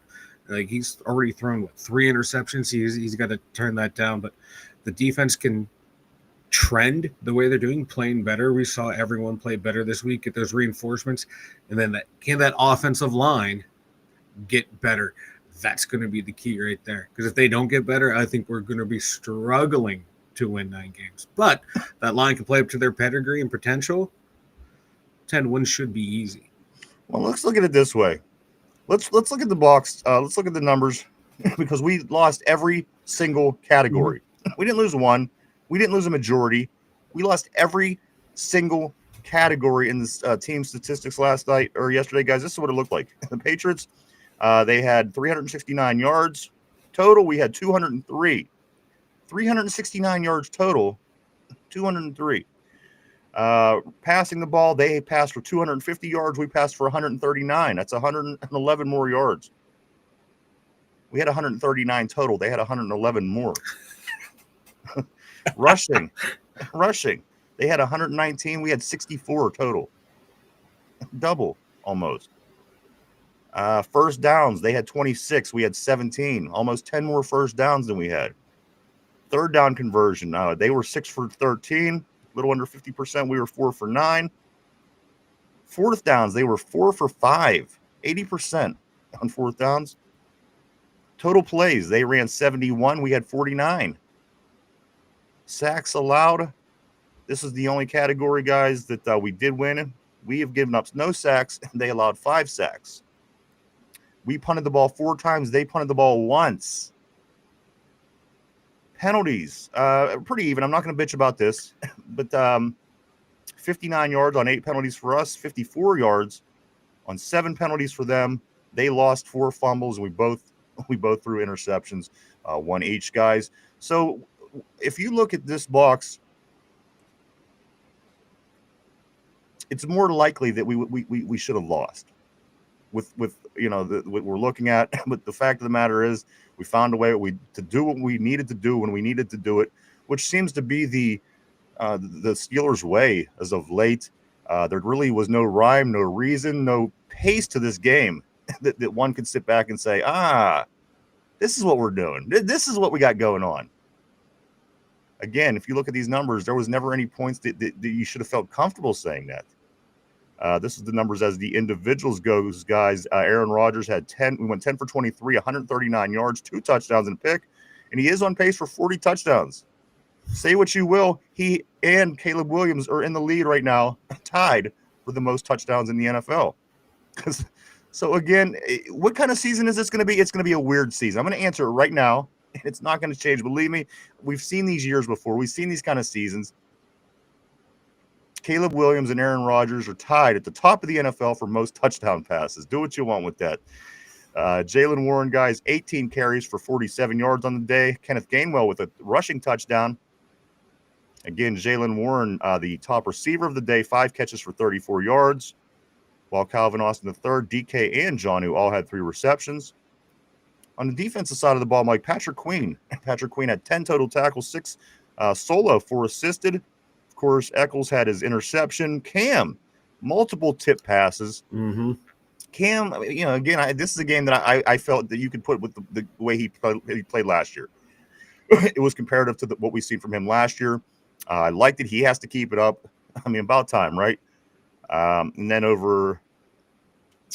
He's already thrown 3 interceptions. He's got to turn that down. But the defense can trend the way they're doing, playing better. We saw everyone play better this week, get those reinforcements, and then that offensive line get better? That's going to be the key right there. Because if they don't get better, I think we're going to be struggling to win 9 games. But that line can play up to their pedigree and potential. 10 wins should be easy. Well, let's look at it this way. Let's look at the box. Let's look at the numbers because we lost every single category. We didn't lose one. We didn't lose a majority. We lost every single category in this team statistics last night or yesterday, guys. This is what it looked like. The Patriots, they had 369 yards total. We had 203. 369 yards total, 203. Passing the ball, they passed for 250 yards. We passed for 139. That's 111 more yards. We had 139 total. They had 111 more. Rushing. They had 119. We had 64 total. Double almost. First downs, they had 26. We had 17. Almost 10 more first downs than we had. Third down conversion. They were 6 for 13, a little under 50%. We were 4 for 9. Fourth downs, they were 4 for 5, 80% on fourth downs. Total plays, they ran 71. We had 49. Sacks allowed. This is the only category, guys, that we did win. We have given up no sacks, and they allowed 5 sacks. We punted the ball 4 times. They punted the ball once. Penalties, pretty even. I'm not going to bitch about this, but 59 yards on 8 penalties for us, 54 yards on 7 penalties for them. They lost 4 fumbles, and we both threw interceptions, 1 each, guys. So if you look at this box, it's more likely that we should have lost. With what we're looking at, but the fact of the matter is, we found a way to do what we needed to do when we needed to do it, which seems to be the Steelers' way as of late. There really was no rhyme, no reason, no pace to this game that one could sit back and say, this is what we're doing. This is what we got going on. Again, if you look at these numbers, there was never any points that you should have felt comfortable saying that. This is the numbers as the individuals goes, guys. Aaron Rodgers had 10. We went 10 for 23, 139 yards, 2 touchdowns and a pick, and he is on pace for 40 touchdowns. Say what you will, he and Caleb Williams are in the lead right now, tied for the most touchdowns in the NFL. So again, what kind of season is this going to be? It's going to be a weird season. I'm going to answer it right now, and it's not going to change. Believe me, we've seen these years before. We've seen these kind of seasons. Caleb Williams and Aaron Rodgers are tied at the top of the NFL for most touchdown passes. Do what you want with that. Jaylen Warren, guys, 18 carries for 47 yards on the day. Kenneth Gainwell with a rushing touchdown. Again, Jaylen Warren, the top receiver of the day, 5 catches for 34 yards. While Calvin Austin III, DK, and Jonnu all had 3 receptions. On the defensive side of the ball, Mike, Patrick Queen. Patrick Queen had 10 total tackles, 6 solo, 4 assisted. Of course, Eccles had his interception. Cam, multiple tip passes. Mm-hmm. Cam, again, this is a game that I felt that you could put with the way he played last year. It was comparative to what we've seen from him last year. I liked it. He has to keep it up. I mean, about time, right? And then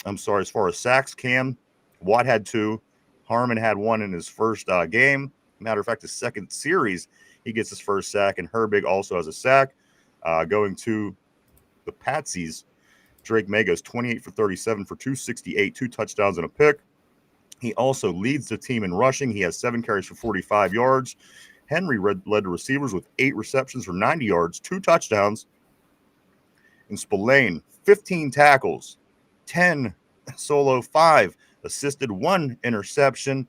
as far as sacks, Cam, Watt had 2. Harmon had 1 in his first game. Matter of fact, his second series, he gets his first sack, and Herbig also has a sack. Going to the Patsies, Drake May goes 28 for 37 for 268, 2 touchdowns and a pick. He also leads the team in rushing. He has 7 carries for 45 yards. Henry led the receivers with 8 receptions for 90 yards, 2 touchdowns. And Spillane, 15 tackles, 10 solo, 5 assisted, 1 interception,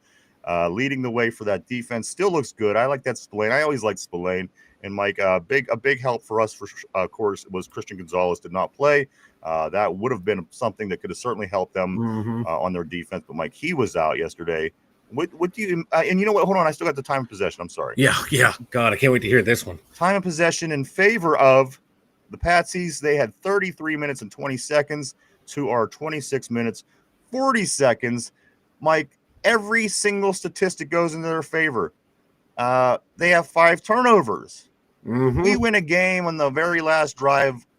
leading the way for that defense. Still looks good. I like that Spillane. I always like Spillane. And Mike, a big help for us, of course, was Christian Gonzalez did not play. That would have been something that could have certainly helped them on their defense. But Mike, he was out yesterday. What do you? And you know what? Hold on, I still got the time of possession. I'm sorry. Yeah. God, I can't wait to hear this one. Time of possession in favor of the Patsies. They had 33 minutes and 20 seconds to our 26 minutes 40 seconds. Mike, every single statistic goes in their favor. They have 5 turnovers. Mm-hmm. We win a game on the very last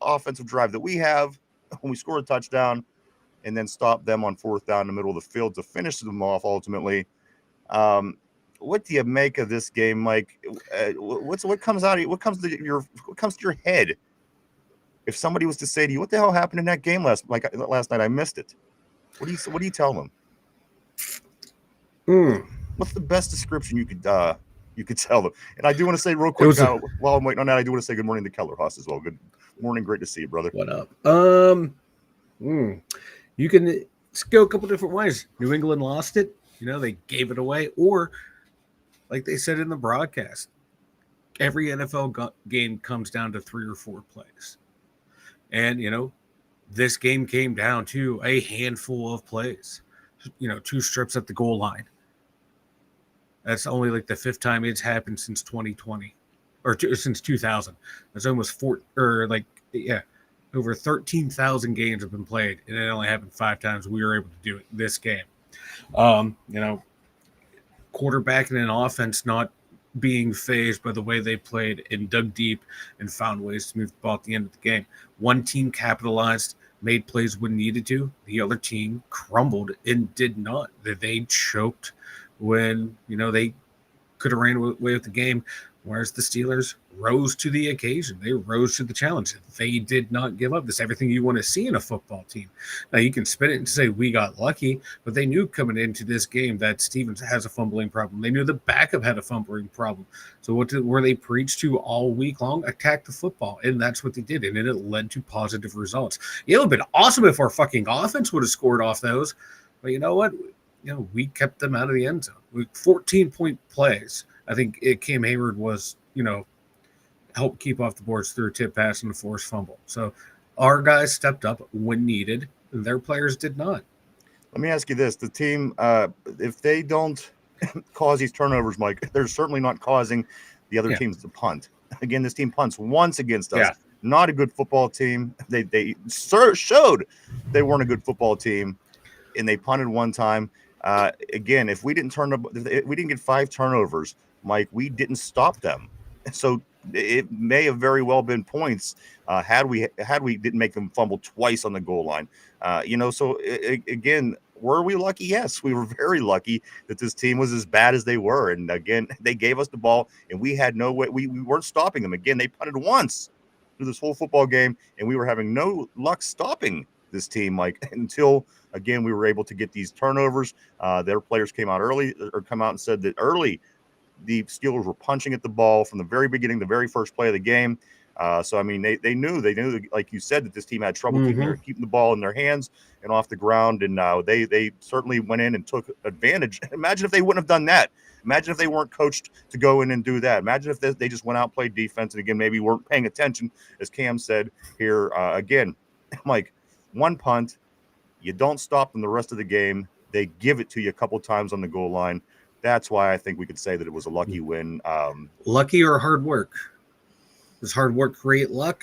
offensive drive that we have, when we score a touchdown and then stop them on 4th down in the middle of the field to finish them off ultimately. what do you make of this game, Mike? What comes out of what comes to your head if somebody was to say to you, "What the hell happened in that game last night? I missed it." What do you tell them? What's the best description you could tell them? And I do want to say real quick while I'm waiting on that, I do want to say good morning to Keller Haas as well. Good morning, great to see you, brother. What up? You can go a couple different ways. New England lost it. They gave it away, or like they said in the broadcast, every NFL game comes down to 3 or 4 plays. And, this game came down to a handful of plays, 2 strips at the goal line. That's only like the 5th time it's happened since 2020 or since 2000. That's almost over 13,000 games have been played, and it only happened 5 times. We were able to do it this game. Quarterback and an offense not being phased by the way they played and dug deep and found ways to move the ball at the end of the game. One team capitalized, made plays when needed to. The other team crumbled and did not. They choked when, they could have ran away with the game, whereas the Steelers rose to the occasion. They rose to the challenge. They did not give up. This everything you want to see in a football team. Now, you can spin it and say we got lucky, but they knew coming into this game that Stevens has a fumbling problem. They knew the backup had a fumbling problem. So what were they preached to all week long? Attack the football, and that's what they did, and it led to positive results. It would have been awesome if our fucking offense would have scored off those, but you know what? We kept them out of the end zone. 14-point plays. I think Cam Hayward was, helped keep off the boards through a tip pass and a forced fumble. So our guys stepped up when needed. Their players did not. Let me ask you this. The team, if they don't cause these turnovers, Mike, they're certainly not causing the other teams to punt. Again, this team punts once against us. Yeah. Not a good football team. They showed they weren't a good football team, and they punted one time. Again, if we didn't get 5 turnovers, Mike, we didn't stop them. So it may have very well been points had we didn't make them fumble twice on the goal line. So again, were we lucky? Yes, we were very lucky that this team was as bad as they were. And again, they gave us the ball, and we had no way. We weren't stopping them. Again, they punted once through this whole football game, and we were having no luck stopping this team, Mike, until again we were able to get these turnovers. Their players come out and said that early the Steelers were punching at the ball from the very beginning, the very first play of the game. So I mean, they knew, like you said, that this team had trouble keeping the ball in their hands and off the ground, and they certainly went in and took advantage. Imagine if they wouldn't have done that. Imagine if they weren't coached to go in and do that. Imagine if they just went out and played defense, and again maybe weren't paying attention, as Cam said here. Again, Mike, one punt, you don't stop them the rest of the game. They give it to you a couple times on the goal line. That's why I think we could say that it was a lucky win. Lucky or hard work? Does hard work create luck?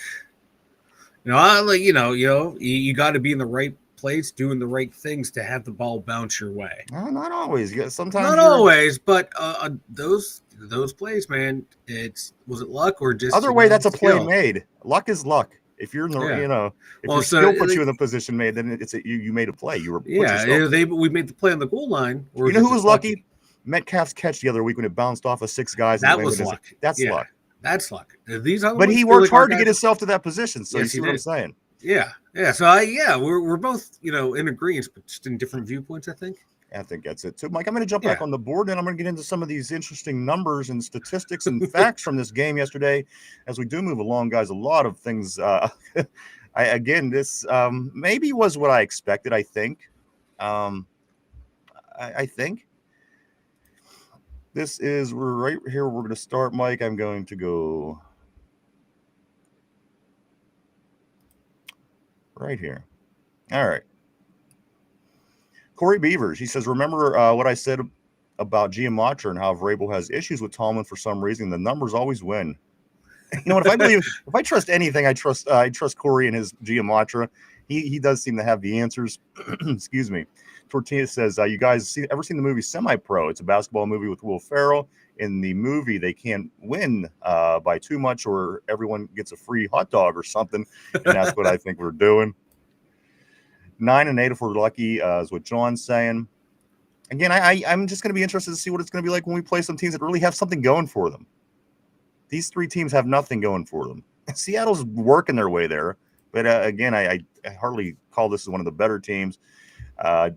You got to be in the right place, doing the right things to have the ball bounce your way. No, not always. Sometimes not always, but those plays, man. Was it luck or just other way? That's a play made. Luck is luck. If you're in the, if your skill puts you in the position made, then it's you made a play. You were we made the play on the goal line. Or you know who was lucky? Metcalf's catch the other week when it bounced off of 6 guys. That was luck. That's luck. That's luck. But he worked hard to get himself to that position. So you see what I'm saying? Yeah. So we're both in agreement, but just in different viewpoints. I think that's it too, Mike. I'm going to jump back on the board, and I'm going to get into some of these interesting numbers and statistics and facts from this game yesterday. As we do move along, guys, a lot of things. This maybe was what I expected. I think. I think. We're right here. We're going to start, Mike. I'm going to go right here. All right. Corey Beavers, he says, remember what I said about Giamatra and how Vrabel has issues with Tallman for some reason. The numbers always win. You know what? If I trust anything, I trust Corey and his Giamatra. He does seem to have the answers. Excuse me. Tortilla says, you guys ever seen the movie Semi-Pro? It's a basketball movie with Will Ferrell. In the movie, they can't win by too much, or everyone gets a free hot dog or something. And that's what I think we're doing. 9 and 8 if we're lucky, is what John's saying. Again, I'm just going to be interested to see what it's going to be like when we play some teams that really have something going for them. These three teams have nothing going for them. Seattle's working their way there. But again, I hardly call this one of the better teams.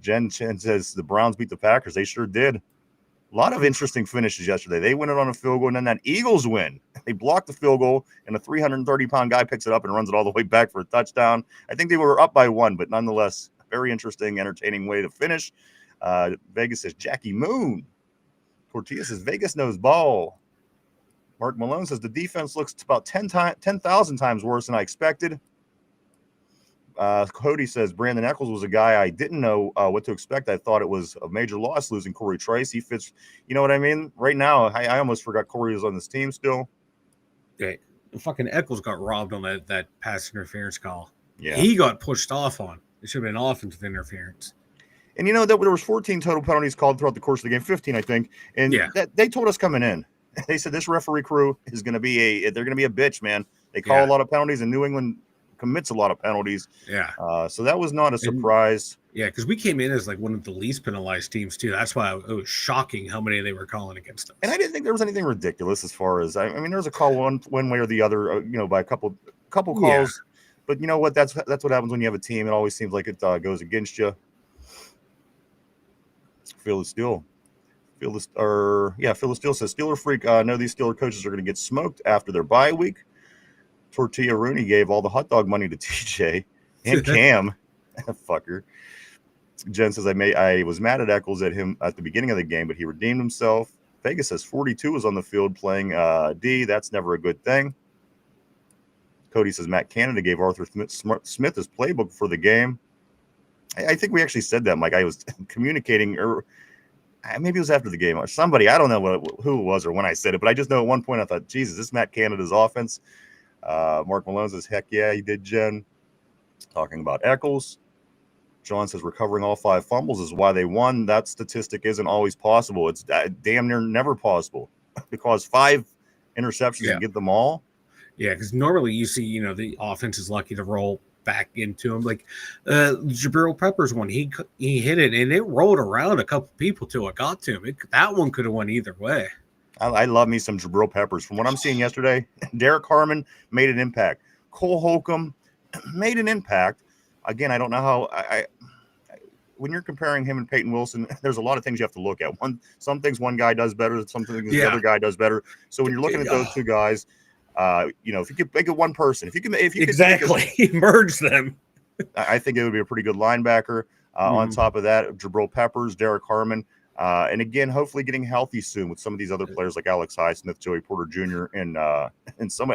Jen Chen says the Browns beat the Packers. They sure did. A lot of interesting finishes yesterday. They win it on a field goal, and then that Eagles win. They block the field goal, and a 330-pound guy picks it up and runs it all the way back for a touchdown. I think they were up by 1, but nonetheless, very interesting, entertaining way to finish. Vegas says Jackie Moon. Tortilla says Vegas knows ball. Mark Malone says the defense looks about 10,000 times worse than I expected. Cody says Brandon Eccles was a guy I didn't know what to expect. I thought it was a major loss losing Corey Trice. He fits, you know what I mean? Right now, I almost forgot Corey was on this team still. Yeah, fucking Eccles got robbed on that pass interference call. Yeah, he got pushed off on. It should have been offensive interference. And you know that there was 14 total penalties called throughout the course of the game, 15 I think. And that they told us coming in. They said this referee crew is going to be they're going to be a bitch, man. They call a lot of penalties, and New England commits a lot of penalties. Yeah. So that was not a surprise. Because we came in as like one of the least penalized teams too. That's why it was shocking how many they were calling against us. And I didn't think there was anything ridiculous as far as I mean, there was a call one way or the other, by a couple calls. Yeah. But you know what? That's what happens when you have a team. It always seems like it goes against you. Phil is Steel says Steeler Freak. No, these Steeler coaches are going to get smoked after their bye week. Tortilla Rooney gave all the hot dog money to TJ and Cam. Fucker. Jen says I was mad at Eccles at him at the beginning of the game, but he redeemed himself. Vegas says 42 was on the field playing D. That's never a good thing. Cody says Matt Canada gave Arthur Smith his playbook for the game. I think we actually said that, Mike. I was communicating, or maybe it was after the game or somebody. I don't know who it was or when I said it, but I just know at one point I thought, Jesus, this is Matt Canada's offense. Mark Malone says, heck yeah, he did, Jen. Talking about Eccles. John says recovering all 5 fumbles is why they won. That statistic isn't always possible. It's damn near never possible because 5 interceptions and get them all. Yeah, because normally you see, the offense is lucky to roll back into him. Like Jabril Peppers one, he hit it and it rolled around a couple people till it got to him. That one could have went either way. I love me some Jabril Peppers. From what I'm seeing yesterday, Derek Harmon made an impact. Cole Holcomb made an impact. Again, I don't know how when you're comparing him and Peyton Wilson, there's a lot of things you have to look at. Some things one guy does better, some things the other guy does better. So when you're looking at those two guys, if you could make it one person, if you could merge them, I think it would be a pretty good linebacker. On top of that, Jabril Peppers, Derek Harmon, and again, hopefully getting healthy soon with some of these other players like Alex Highsmith, Joey Porter Jr., and some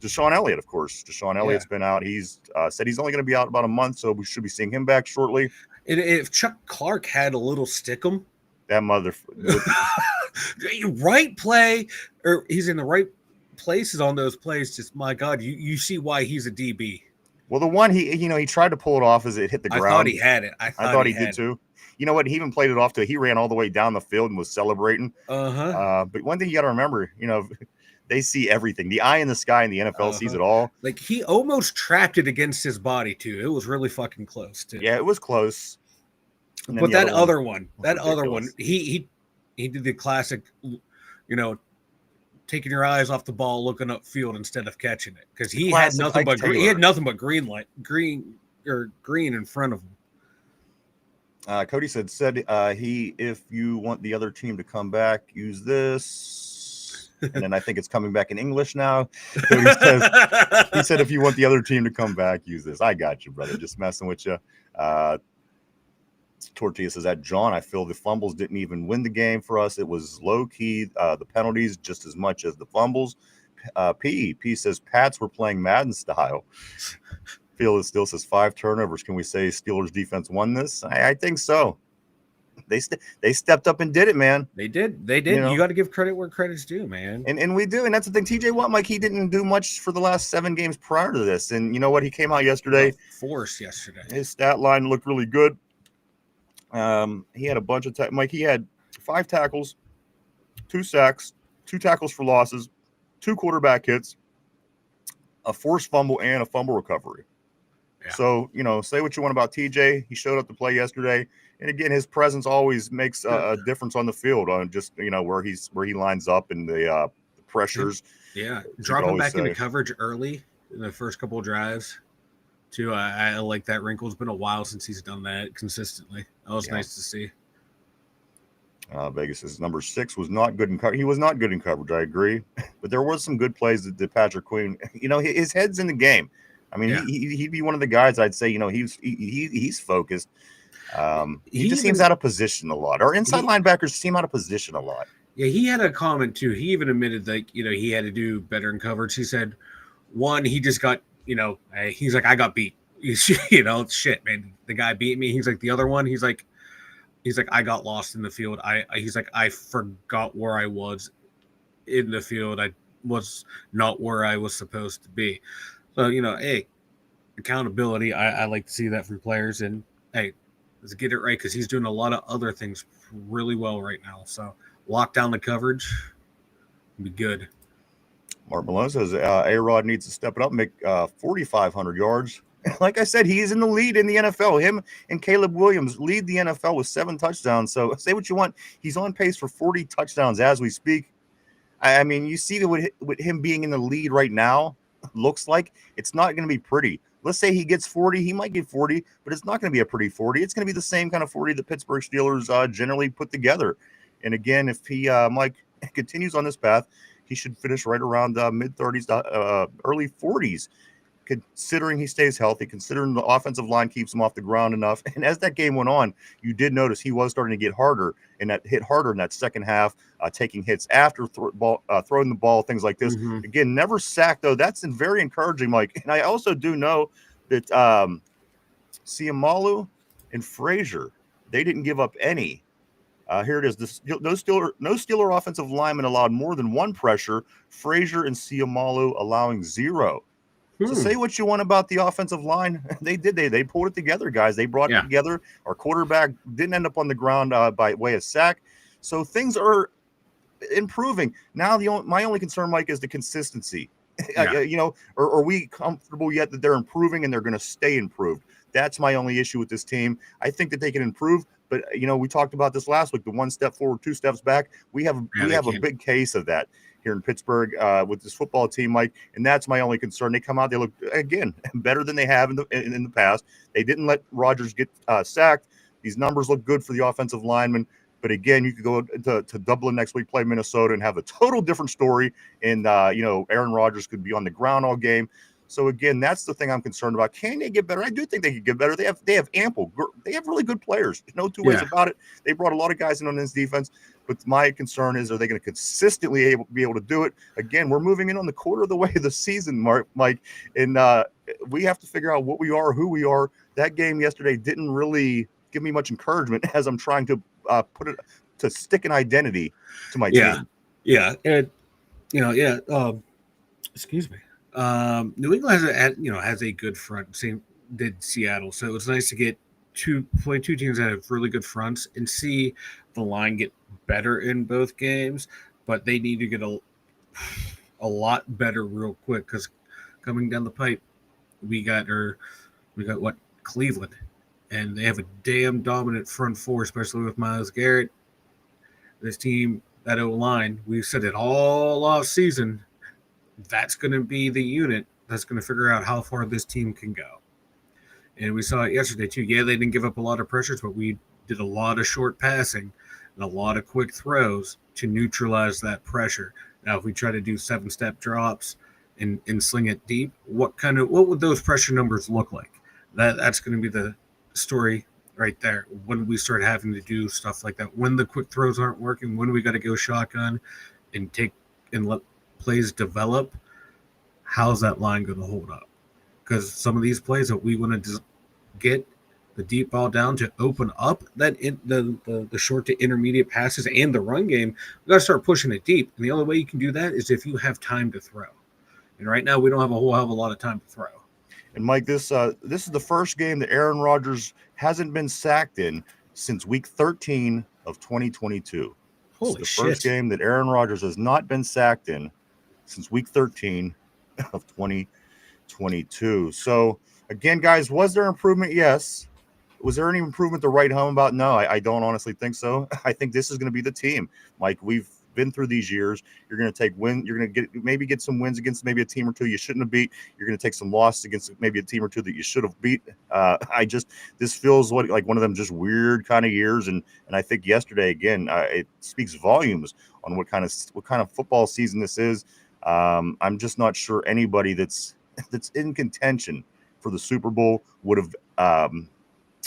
Deshaun Elliott, of course. Deshaun Elliott's been out. He's said he's only going to be out about a month, so we should be seeing him back shortly. And if Chuck Clark had a little stickum, that mother right play, or he's in the right places on those plays. Just my God, you see why he's a DB. Well, the one he tried to pull it off as it hit the ground. I thought he had it. I thought he did too. You know what? He even played it off to. He ran all the way down the field and was celebrating. But one thing you got to remember, they see everything. The eye in the sky in the NFL sees it all. Like he almost trapped it against his body too. It was really fucking close too. Yeah, it was close. But that other one, he did the classic, taking your eyes off the ball, looking upfield instead of catching it, because he had nothing but green in front of him. Cody said if you want the other team to come back, use this. And then I think it's coming back in English now. Cody he said if you want the other team to come back, use this. I got you, brother. Just messing with you. Tortilla says that John, I feel the fumbles didn't even win the game for us. It was low key. The penalties just as much as the fumbles. P says Pats were playing Madden style. Phil still says 5 turnovers. Can we say Steelers defense won this? I think so. They stepped up and did it, man. They did. You got to give credit where credit's due, man. And we do. And that's the thing. TJ Watt, Mike, he didn't do much for the last 7 games prior to this. And you know what? He came out yesterday. Force yesterday. His stat line looked really good. He had a bunch of Mike. He had 5 tackles, 2 sacks, 2 tackles for losses, 2 quarterback hits, a forced fumble, and a fumble recovery. Yeah. So, say what you want about TJ. He showed up to play yesterday. And again, his presence always makes a difference on the field on just, where he lines up and the pressures. Yeah. As you could Dropping always back into say. coverage early in the first couple of drives, too. I like that wrinkle. It's been a while since he's done that consistently. That was nice to see. Vegas' number 6 was not good in coverage. He was not good in coverage, I agree. But there was some good plays that Patrick Queen, his head's in the game. I mean, he'd be one of the guys I'd say, he's focused. He just seems out of position a lot. Our inside linebackers seem out of position a lot. Yeah, he had a comment too. He even admitted that, he had to do better in coverage. He said, one, he just got, he's like, I got beat. Shit, man. The guy beat me. He's like, the other one, he's like, I got lost in the field. He's like, I forgot where I was in the field. I was not where I was supposed to be. So, hey, accountability. I like to see that for players. And hey, let's get it right, because he's doing a lot of other things really well right now. So lock down the coverage. Be good. Mark Malone says A-Rod needs to step it up and make 4,500 yards. Like I said, he's in the lead in the NFL. Him and Caleb Williams lead the NFL with 7 touchdowns. So say what you want. He's on pace for 40 touchdowns as we speak. I mean, you see that with him being in the lead right now, looks like it's not going to be pretty. Let's say he gets 40. He might get 40, but it's not going to be a pretty 40. It's going to be the same kind of 40 the Pittsburgh Steelers generally put together. And again, if he, Mike, continues on this path, he should finish right around mid-30s to early 40s. Considering he stays healthy, considering the offensive line keeps him off the ground enough. And as that game went on, you did notice he was starting to get harder and hit harder in that second half, taking hits after throwing the ball, things like this. Mm-hmm. Again, never sacked, though. That's very encouraging, Mike. And I also do know that Siamalu and Frazier, they didn't give up any. Here it is. No Steeler offensive lineman allowed more than 1 pressure. Frazier and Siamalu allowing 0. So say what you want about the offensive line. They did. They pulled it together, guys. They brought it together. Our quarterback didn't end up on the ground by way of sack. So things are improving. Now, my only concern, Mike, is the consistency. Are we comfortable yet that they're improving and they're going to stay improved? That's my only issue with this team. I think that they can improve. But, we talked about this last week, the 1 step forward, 2 steps back. We have a big case of that here in Pittsburgh with this football team, Mike, and that's my only concern. They come out, they look, again, better than they have in the past. They didn't let Rodgers get sacked. These numbers look good for the offensive linemen. But again, you could go to Dublin next week, play Minnesota, and have a total different story. And, Aaron Rodgers could be on the ground all game. So again, that's the thing I'm concerned about. Can they get better? I do think they could get better. They have they have really good players. No two ways about it. They brought a lot of guys in on this defense. But my concern is, are they going to consistently be able to do it? Again, we're moving in on the quarter of the way of the season, Mike, and we have to figure out what we are, who we are. That game yesterday didn't really give me much encouragement as I'm trying to stick an identity to my team. Yeah, and excuse me. New England has a good front. Same did Seattle, so it was nice to get two teams that have really good fronts and see the line get better in both games. But they need to get a lot better real quick, because coming down the pipe, we got Cleveland, and they have a damn dominant front four, especially with Myles Garrett. This team, that O-line, we said it all off season. That's going to be the unit that's going to figure out how far this team can go. And we saw it yesterday, too. Yeah, they didn't give up a lot of pressures, but we did a lot of short passing and a lot of quick throws to neutralize that pressure. Now, if we try to do 7-step drops and sling it deep, what would those pressure numbers look like? That's going to be the story right there. When we start having to do stuff like that, when the quick throws aren't working, when we got to go shotgun and let plays develop, how's that line going to hold up? Because some of these plays that we want to get the deep ball down to open up the short to intermediate passes and the run game, we got to start pushing it deep. And the only way you can do that is if you have time to throw. And right now we don't have a whole hell of a lot of time to throw. And Mike, this is the first game that Aaron Rodgers hasn't been sacked in since week 13 of 2022. Holy the shit. First game that Aaron Rodgers has not been sacked in since week 13 of 2022. So Again, guys, was there improvement? Yes. Was there any improvement to write home about? No, I don't honestly think so. I think this is going to be the team. Mike, we've been through these years. You're going to take win. You're going to get some wins against maybe a team or two you shouldn't have beat. You're going to take some losses against maybe a team or two that you should have beat. This feels like one of them just weird kind of years. And I think yesterday again, it speaks volumes on what kind of football season this is. I'm just not sure anybody that's in contention for the Super Bowl would have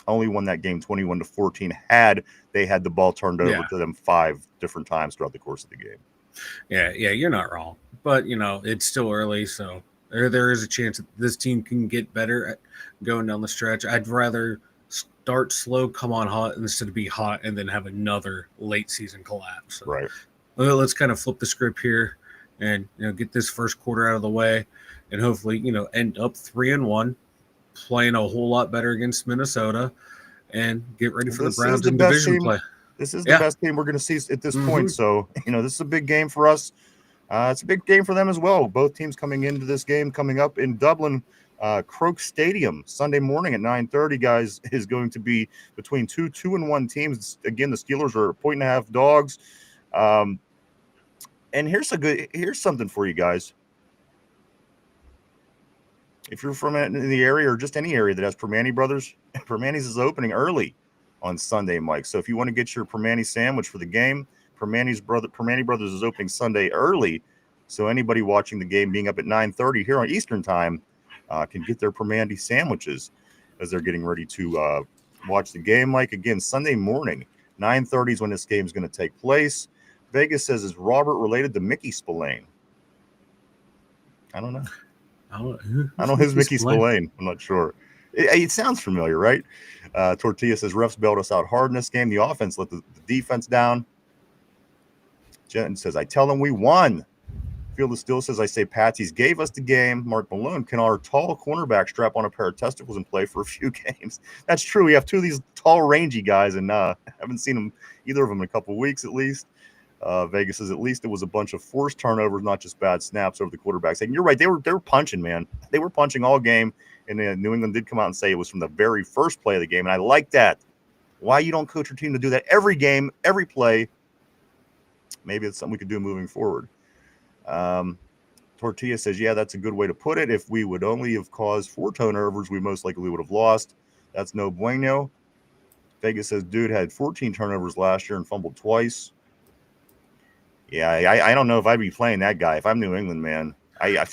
only won that game 21-14 had they had the ball turned over to them 5 different times throughout the course of the game. Yeah, you're not wrong. But, it's still early, so there is a chance that this team can get better at going down the stretch. I'd rather start slow, come on hot, instead of be hot and then have another late season collapse. So, right. Let's kind of flip the script here and get this first quarter out of the way and hopefully, end up 3-1. Playing a whole lot better against Minnesota and get ready for the Browns in division play. This is the best team we're going to see at this point. So, this is a big game for us. It's a big game for them as well. Both teams coming into this game coming up in Dublin, Croke Stadium, Sunday morning at 9:30, guys, is going to be between 2-1 teams. Again, the Steelers are 1.5 dogs. And here's something for you guys. If you're from in the area or just any area that has Permane Brothers, Permane's is opening early on Sunday, Mike. So if you want to get your Permane sandwich for the game, Permane Brothers is opening Sunday early. So anybody watching the game being up at 9:30 here on Eastern time can get their Permane sandwiches as they're getting ready to watch the game. Mike, again, Sunday morning, 9:30 is when this game is going to take place. Vegas says, is Robert related to Mickey Spillane? I don't know. I don't know who's Mickey Spillane. I'm not sure. It sounds familiar, right? Tortilla says refs bailed us out hard in this game. The offense let the defense down. Jen says, I tell them we won. Field of Steel says, I say Patsy's gave us the game. Mark Malone, can our tall cornerback strap on a pair of testicles and play for a few games? That's true. We have 2 of these tall, rangy guys, and haven't seen either of them in a couple of weeks at least. Vegas says at least it was a bunch of forced turnovers, not just bad snaps over the quarterbacks. And you're right, they were punching, man. They were punching all game. And New England did come out and say it was from the very first play of the game. And I like that. Why you don't coach your team to do that every game, every play? Maybe it's something we could do moving forward. Tortilla says, yeah, that's a good way to put it. If we would only have caused 4 turnovers, we most likely would have lost. That's no bueno. Vegas says, dude had 14 turnovers last year and fumbled twice. Yeah, I don't know if I'd be playing that guy if I'm New England, man.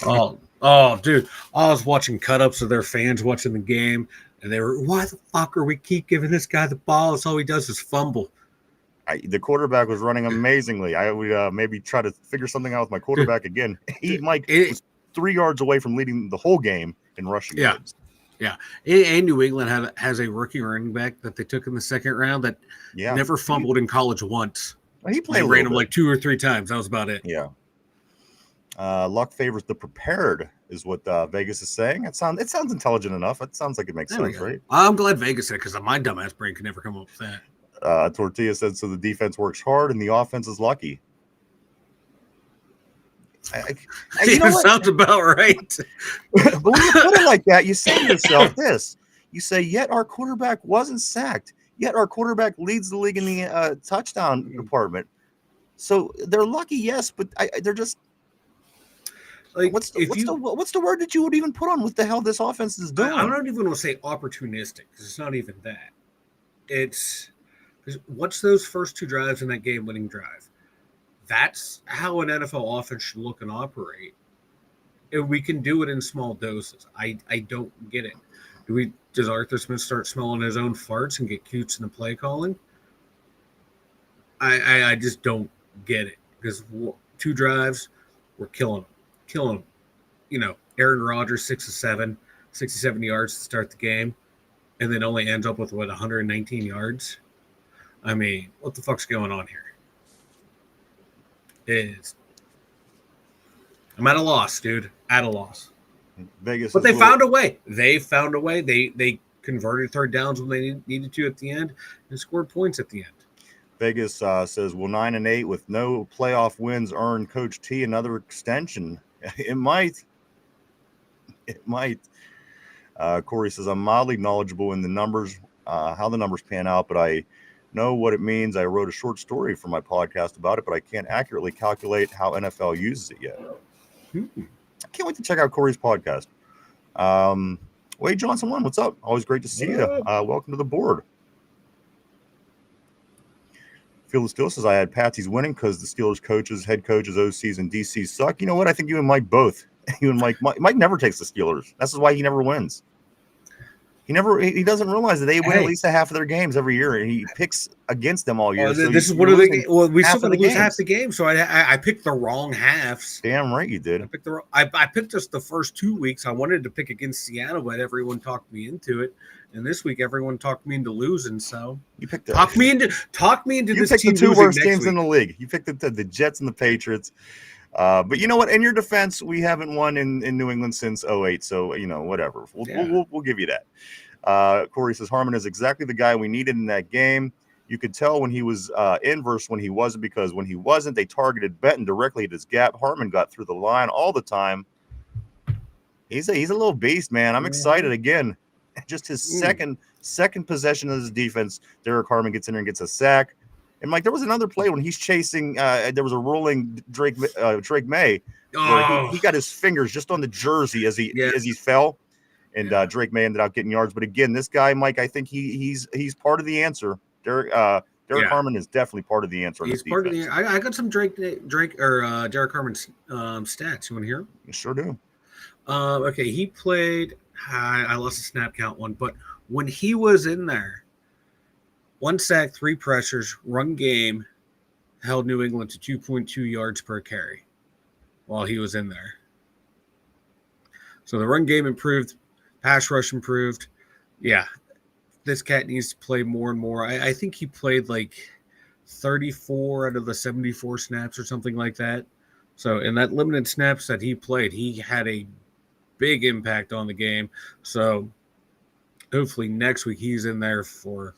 Oh, dude. I was watching cut-ups of their fans watching the game, and they were, why the fuck are we keep giving this guy the ball? It's all he does is fumble. The quarterback was running amazingly. I would maybe try to figure something out with my quarterback again. Mike was 3 yards away from leading the whole game in rushing yards. Yeah, and New England has a rookie running back that they took in the second round that never fumbled in college once. He played. They ran him like 2 or 3 times. That was about it. Yeah. Luck favors the prepared, is what Vegas is saying. It sounds intelligent enough. It sounds like it makes sense, right? I'm glad Vegas said, because my dumbass brain could never come up with that. Tortilla said, so the defense works hard and the offense is lucky. Sounds about right. But when you put it like that, you say to yourself this. You say, yet our quarterback wasn't sacked. Yet our quarterback leads the league in the touchdown department. So they're lucky, yes, but they're just like, what's the word that you would even put on what the hell this offense is doing? I don't even want to say opportunistic, because it's not even that. It's what's those first 2 drives in that game-winning drive? That's how an NFL offense should look and operate. And we can do it in small doses. I don't get it. Does Arthur Smith start smelling his own farts and get cutes in the play calling? I just don't get it, because 2 drives, we're killing them. Aaron Rodgers 6 of 7, 67 yards to start the game, and then only ends up with 119 yards. I mean, what the fuck's going on here? I'm at a loss, dude. At a loss. Vegas, but they found a way. They found a way. They converted third downs when they needed to at the end and scored points at the end. Vegas says, will 9-8 with no playoff wins earn Coach T another extension? It might. Corey says, I'm mildly knowledgeable in the numbers, how the numbers pan out, but I know what it means. I wrote a short story for my podcast about it, but I can't accurately calculate how NFL uses it yet. I can't wait to check out Corey's podcast. Wade Johnson 1, what's up? Always great to see you. Welcome to the board. Phil the Steel says, I had Patsy's winning because the Steelers coaches, head coaches, OCs, and DCs suck. You know what? I think you and Mike both. You and Mike never takes the Steelers. That's why he never wins. He doesn't realize that they win at least a half of their games every year, and he picks against them all year. So this is one of the well, we still going to lose half the game, so I picked the wrong halves. Damn right you did. I picked just the first 2 weeks. I wanted to pick against Seattle, but everyone talked me into it. And this week, everyone talked me into losing. So you picked talk me into you this picked team the two worst teams week. in the league. You picked the Jets and the Patriots. But you know what? In your defense, we haven't won in New England since 2008. So whatever. We'll give you that. Corey says Harmon is exactly the guy we needed in that game. You could tell when he was in versus when he wasn't, because when he wasn't, they targeted Benton directly at his gap. Harmon got through the line all the time. He's a little beast, man. I'm excited again. Just his second possession of his defense, Derek Harmon gets in there and gets a sack. And Mike, there was another play when he's chasing. There was a rolling Drake May. Where he got his fingers just on the jersey as he fell, and Drake May ended up getting yards. But again, this guy, Mike, I think he's part of the answer. Derek Harmon is definitely part of the answer. He's part of the. I got some Drake or Derek Harmon's stats. You want to hear? You sure do. Okay, he played. I lost the snap count one, but when he was in there, 1 sack, 3 pressures, run game, held New England to 2.2 yards per carry while he was in there. So the run game improved, pass rush improved. Yeah, this cat needs to play more and more. I think he played like 34 out of the 74 snaps or something like that. So in that limited snaps that he played, he had a big impact on the game. So hopefully next week he's in there for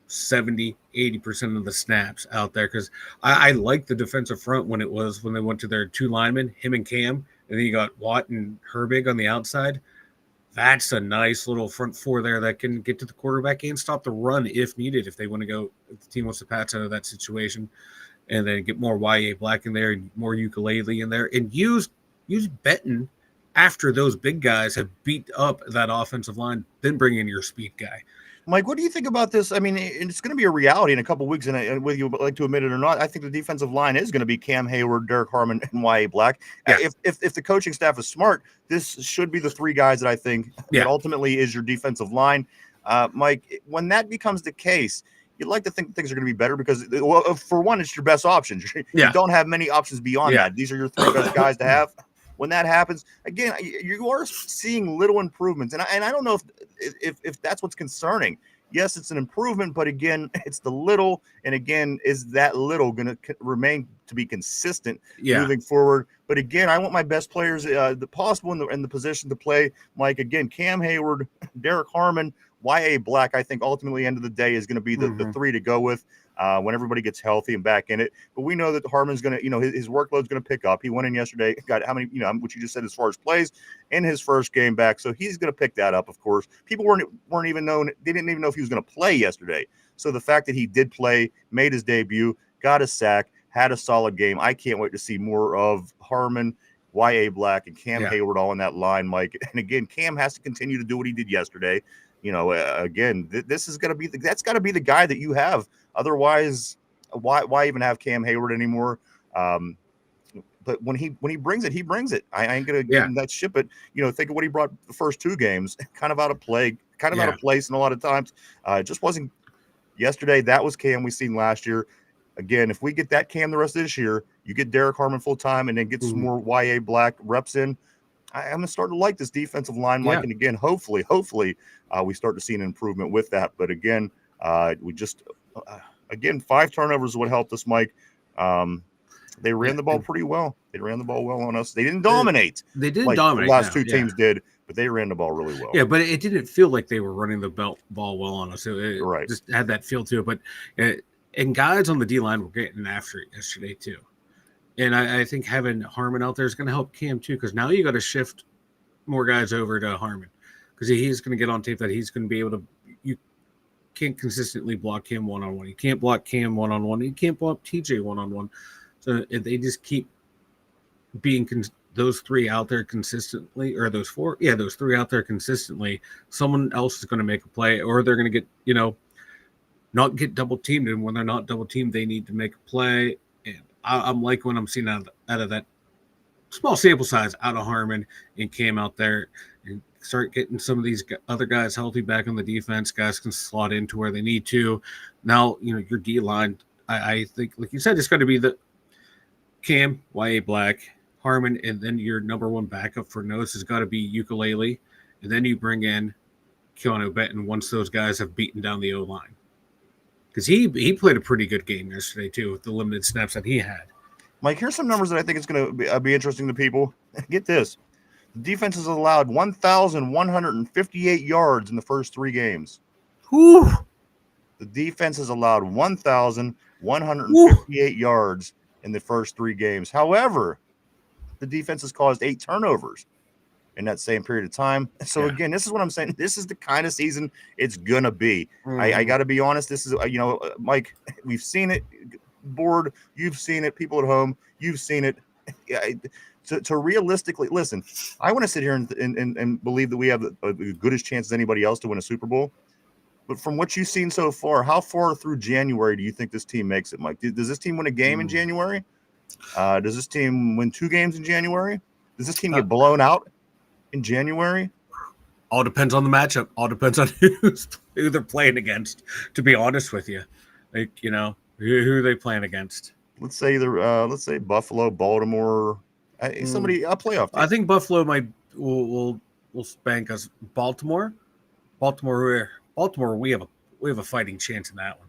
70-80% of the snaps out there, because I like the defensive front when they went to their 2 linemen, him and Cam, and then you got Watt and Herbig on the outside. That's a nice little front 4 there that can get to the quarterback and stop the run if needed, if the team wants to pass out of that situation, and then get more YA Black in there and more Ukulele in there, and use Benton after those big guys have beat up that offensive line, then bring in your speed guy. Mike, what do you think about this? I mean, it's going to be a reality in a couple of weeks, and whether you would like to admit it or not, I think the defensive line is going to be Cam Hayward, Derek Harmon, and YA Black. Yeah. If the coaching staff is smart, this should be the 3 guys that I think that ultimately is your defensive line. Mike, when that becomes the case, you'd like to think things are going to be better because, well, for one, it's your best options. You don't have many options beyond that. These are your 3 best guys to have. When that happens, again, you are seeing little improvements, and I don't know if that's what's concerning. Yes, it's an improvement, but again, it's the little, and again, is that little going to remain to be consistent moving forward? But again, I want my best players, the possible in the position to play. Mike, again, Cam Hayward, Derek Harmon, YA Black. I think ultimately, end of the day, is going to be the 3 to go with. When everybody gets healthy and back in it. But we know that Harmon's going to, his workload's going to pick up. He went in yesterday, got how many, what you just said as far as plays in his first game back. So he's going to pick that up, of course. People weren't even known. They didn't even know if he was going to play yesterday. So the fact that he did play, made his debut, got a sack, had a solid game. I can't wait to see more of Harmon, YA Black, and Cam Hayward all in that line, Mike. And again, Cam has to continue to do what he did yesterday. Again, this is going to be that's got to be the guy that you have. Otherwise, why even have Cam Hayward anymore? But when he brings it, he brings it. I ain't gonna give him that shit. But think of what he brought the first 2 games, kind of out of play, kind of out of place, and a lot of times, it just wasn't. Yesterday, that was Cam we seen last year. Again, if we get that Cam the rest of this year, you get Derek Harmon full time, and then get some more YA Black reps in. I'm going to start to like this defensive line, Mike. And again, hopefully, we start to see an improvement with that. But again, we just, 5 turnovers is what helped us, Mike. They ran the ball pretty well. They ran the ball well on us. They didn't dominate. They didn't dominate. The last 2 teams did, but they ran the ball really well. Yeah, but it didn't feel like they were running the ball well on us. It just had that feel to it. But and guys on the D-line were getting after it yesterday too. And I think having Harmon out there is going to help Cam too, because now you got to shift more guys over to Harmon. because he's going to get on tape that he's going to be able to. You can't consistently block him one-on-one. You can't block Cam one-on-one. You can't block TJ one-on-one. So if they just keep being those three out there consistently, or those four, those three out there consistently, someone else is going to make a play, or they're going to get, not get double teamed. And when they're not double teamed, they need to make a play. And I'm like when I'm seeing out of that small sample size out of Harmon and Cam out there, and start getting some of these other guys healthy back on the defense. Guys can slot into where they need to. Now, your D line, I think, like you said, it's going to be the Cam, Y.A. Black, Harmon, and then your number one backup for nose has got to be Ukulele. And then you bring in Keanu Benton once those guys have beaten down the O-line. Because he played a pretty good game yesterday, too, with the limited snaps that he had. Mike, here's some numbers that I think is going to be interesting to people. Get this. The defense has allowed 1,158 yards in the first 3 games. Whew. The defense has allowed 1,158 yards in the first 3 games. However, the defense has caused 8 turnovers in that same period of time. So, again, this is what I'm saying. This is the kind of season it's going to be. I got to be honest. This is, Mike, we've seen it. Board, you've seen it. People at home, you've seen it. To realistically listen, I want to sit here and believe that we have the goodest chance as anybody else to win a Super Bowl. But from what you've seen so far, how far through January do you think this team makes it, Mike? Does this team win a game in January? Does this team win 2 games in January? Does this team get blown out in January? All depends on the matchup. All depends on who they're playing against, to be honest with you. Like, who are they playing against? Let's say let's say Buffalo, Baltimore, somebody, a playoff team. I think Buffalo will spank us. Baltimore, we have a fighting chance in that one.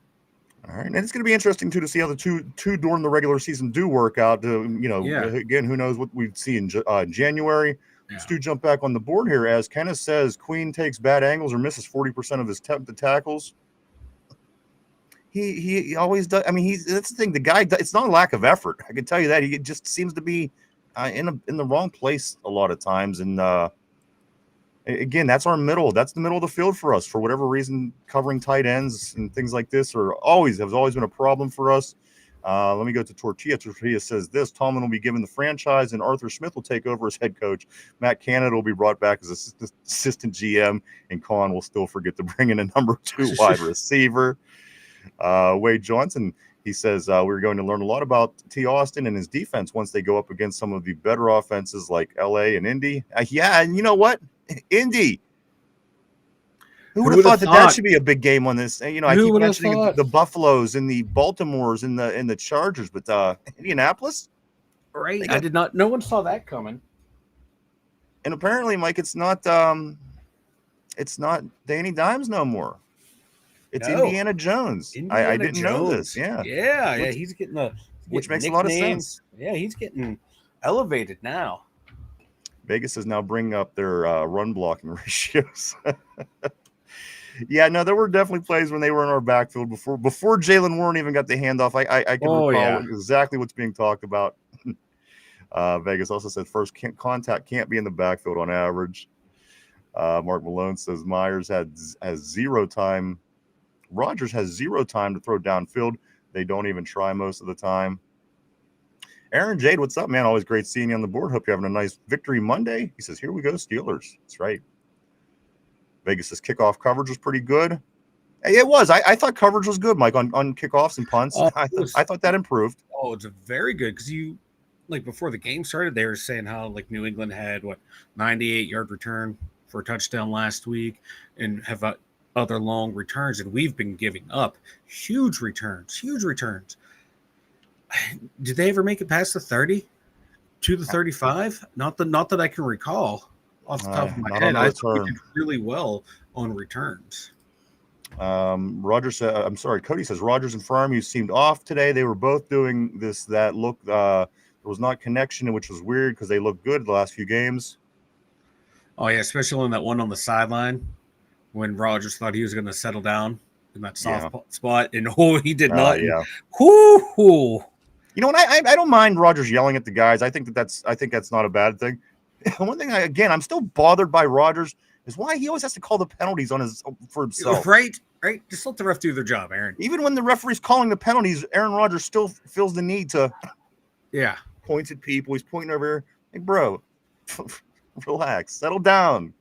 All right, and it's going to be interesting too to see how the two during the regular season do work out. Again, who knows what we'd see in January. Yeah. Stu, jump back on the board here as Kenneth says Queen takes bad angles or misses 40% of his attempted tackles. He always does. I mean, that's the thing. The guy, it's not a lack of effort. I can tell you that. He just seems to be in the wrong place a lot of times. And again, that's our middle. That's the middle of the field for us. For whatever reason, covering tight ends and things like this has always been a problem for us. Let me go to Tortilla. Tortilla says this: Tomlin will be given the franchise, and Arthur Smith will take over as head coach. Matt Canada will be brought back as assistant GM, and Khan will still forget to bring in a number 2 wide receiver. Wade Johnson, he says, we're going to learn a lot about T. Austin and his defense once they go up against some of the better offenses like LA and Indy. And you know what? Indy. Who would have thought that should be a big game on this? I keep mentioning the Buffaloes and the Baltimores and the Chargers, but Indianapolis? Right. I did not. No one saw that coming. And apparently, Mike, it's not Danny Dimes no more. It's Indiana Jones. I didn't know this. Yeah. He's getting which makes a lot of sense. Yeah, he's getting elevated now. Vegas is now bringing up their run blocking ratios. Yeah, no, there were definitely plays when they were in our backfield before Jalen Warren even got the handoff. I can recall exactly what's being talked about. Vegas also said first contact can't be in the backfield on average. Mark Malone says Myers has 0 time. Rodgers has 0 time to throw downfield. They don't even try most of the time. Aaron Jade, what's up, man? Always great seeing you on the board. Hope you're having a nice victory Monday. He says, here we go, Steelers. That's right. Vegas' kickoff coverage was pretty good. Hey, it was. I thought coverage was good, Mike, on kickoffs and punts. I thought that improved. Oh, it's very good because before the game started, they were saying how New England had 98-yard return for a touchdown last week and have other long returns, and we've been giving up huge returns. Did they ever make it past the 30 to the 35? Not that I can recall off the top of my head. I thought we did really well on returns. Rogers said, I'm sorry, Cody says Rogers and Farmu seemed off today. They were both doing that look. There was not connection, which was weird because they looked good the last few games. Oh yeah, especially on that one on the sideline when Rogers thought he was going to settle down in that soft spot, and he did not. Yeah. Whoo. You know what? I don't mind Rogers yelling at the guys. I think that's not a bad thing. One thing, I'm still bothered by Rogers is why he always has to call the penalties for himself. Right. Just let the ref do their job, Aaron. Even when the referee's calling the penalties, Aaron Rodgers still feels the need to point at people. He's pointing over here. Like, bro, relax, settle down.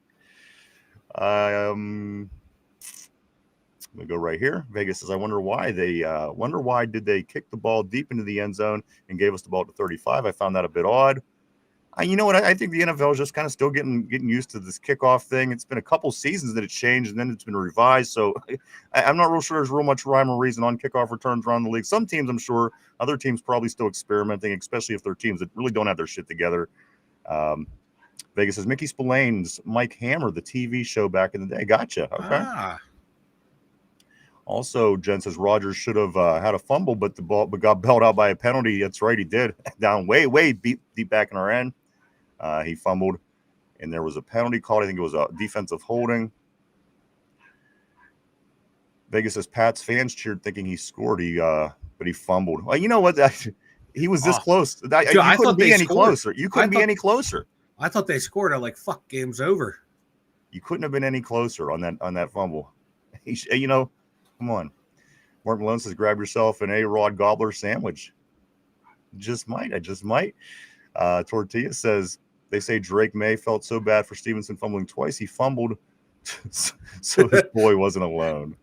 Let me go right here. Vegas says, I wonder why did they kick the ball deep into the end zone and gave us the ball at the 35. I found that a bit odd. You know what? I think the NFL is just kind of still getting used to this kickoff thing. It's been a couple seasons that it's changed, and then it's been revised. So I'm not real sure there's real much rhyme or reason on kickoff returns around the league. Some teams, I'm sure. Other teams probably still experimenting, especially if they're teams that really don't have their shit together. Vegas says, Mickey Spillane's Mike Hammer, the TV show back in the day. Gotcha. Okay. Also, Jen says Rodgers should have had a fumble, but got bailed out by a penalty. That's right, he did. Down way deep back in our end. He fumbled, and there was a penalty called. I think it was a defensive holding. Vegas says Pat's fans cheered thinking he scored. But he fumbled. Well, you know what? He was this close. You couldn't be any closer. You couldn't be any closer. I thought they scored. I'm like, fuck, game's over. You couldn't have been any closer on that fumble. Come on. Mark Malone says, grab yourself an A-Rod Gobbler sandwich. I just might. Tortilla says, they say Drake May felt so bad for Stevenson fumbling twice. He fumbled, so his boy wasn't alone.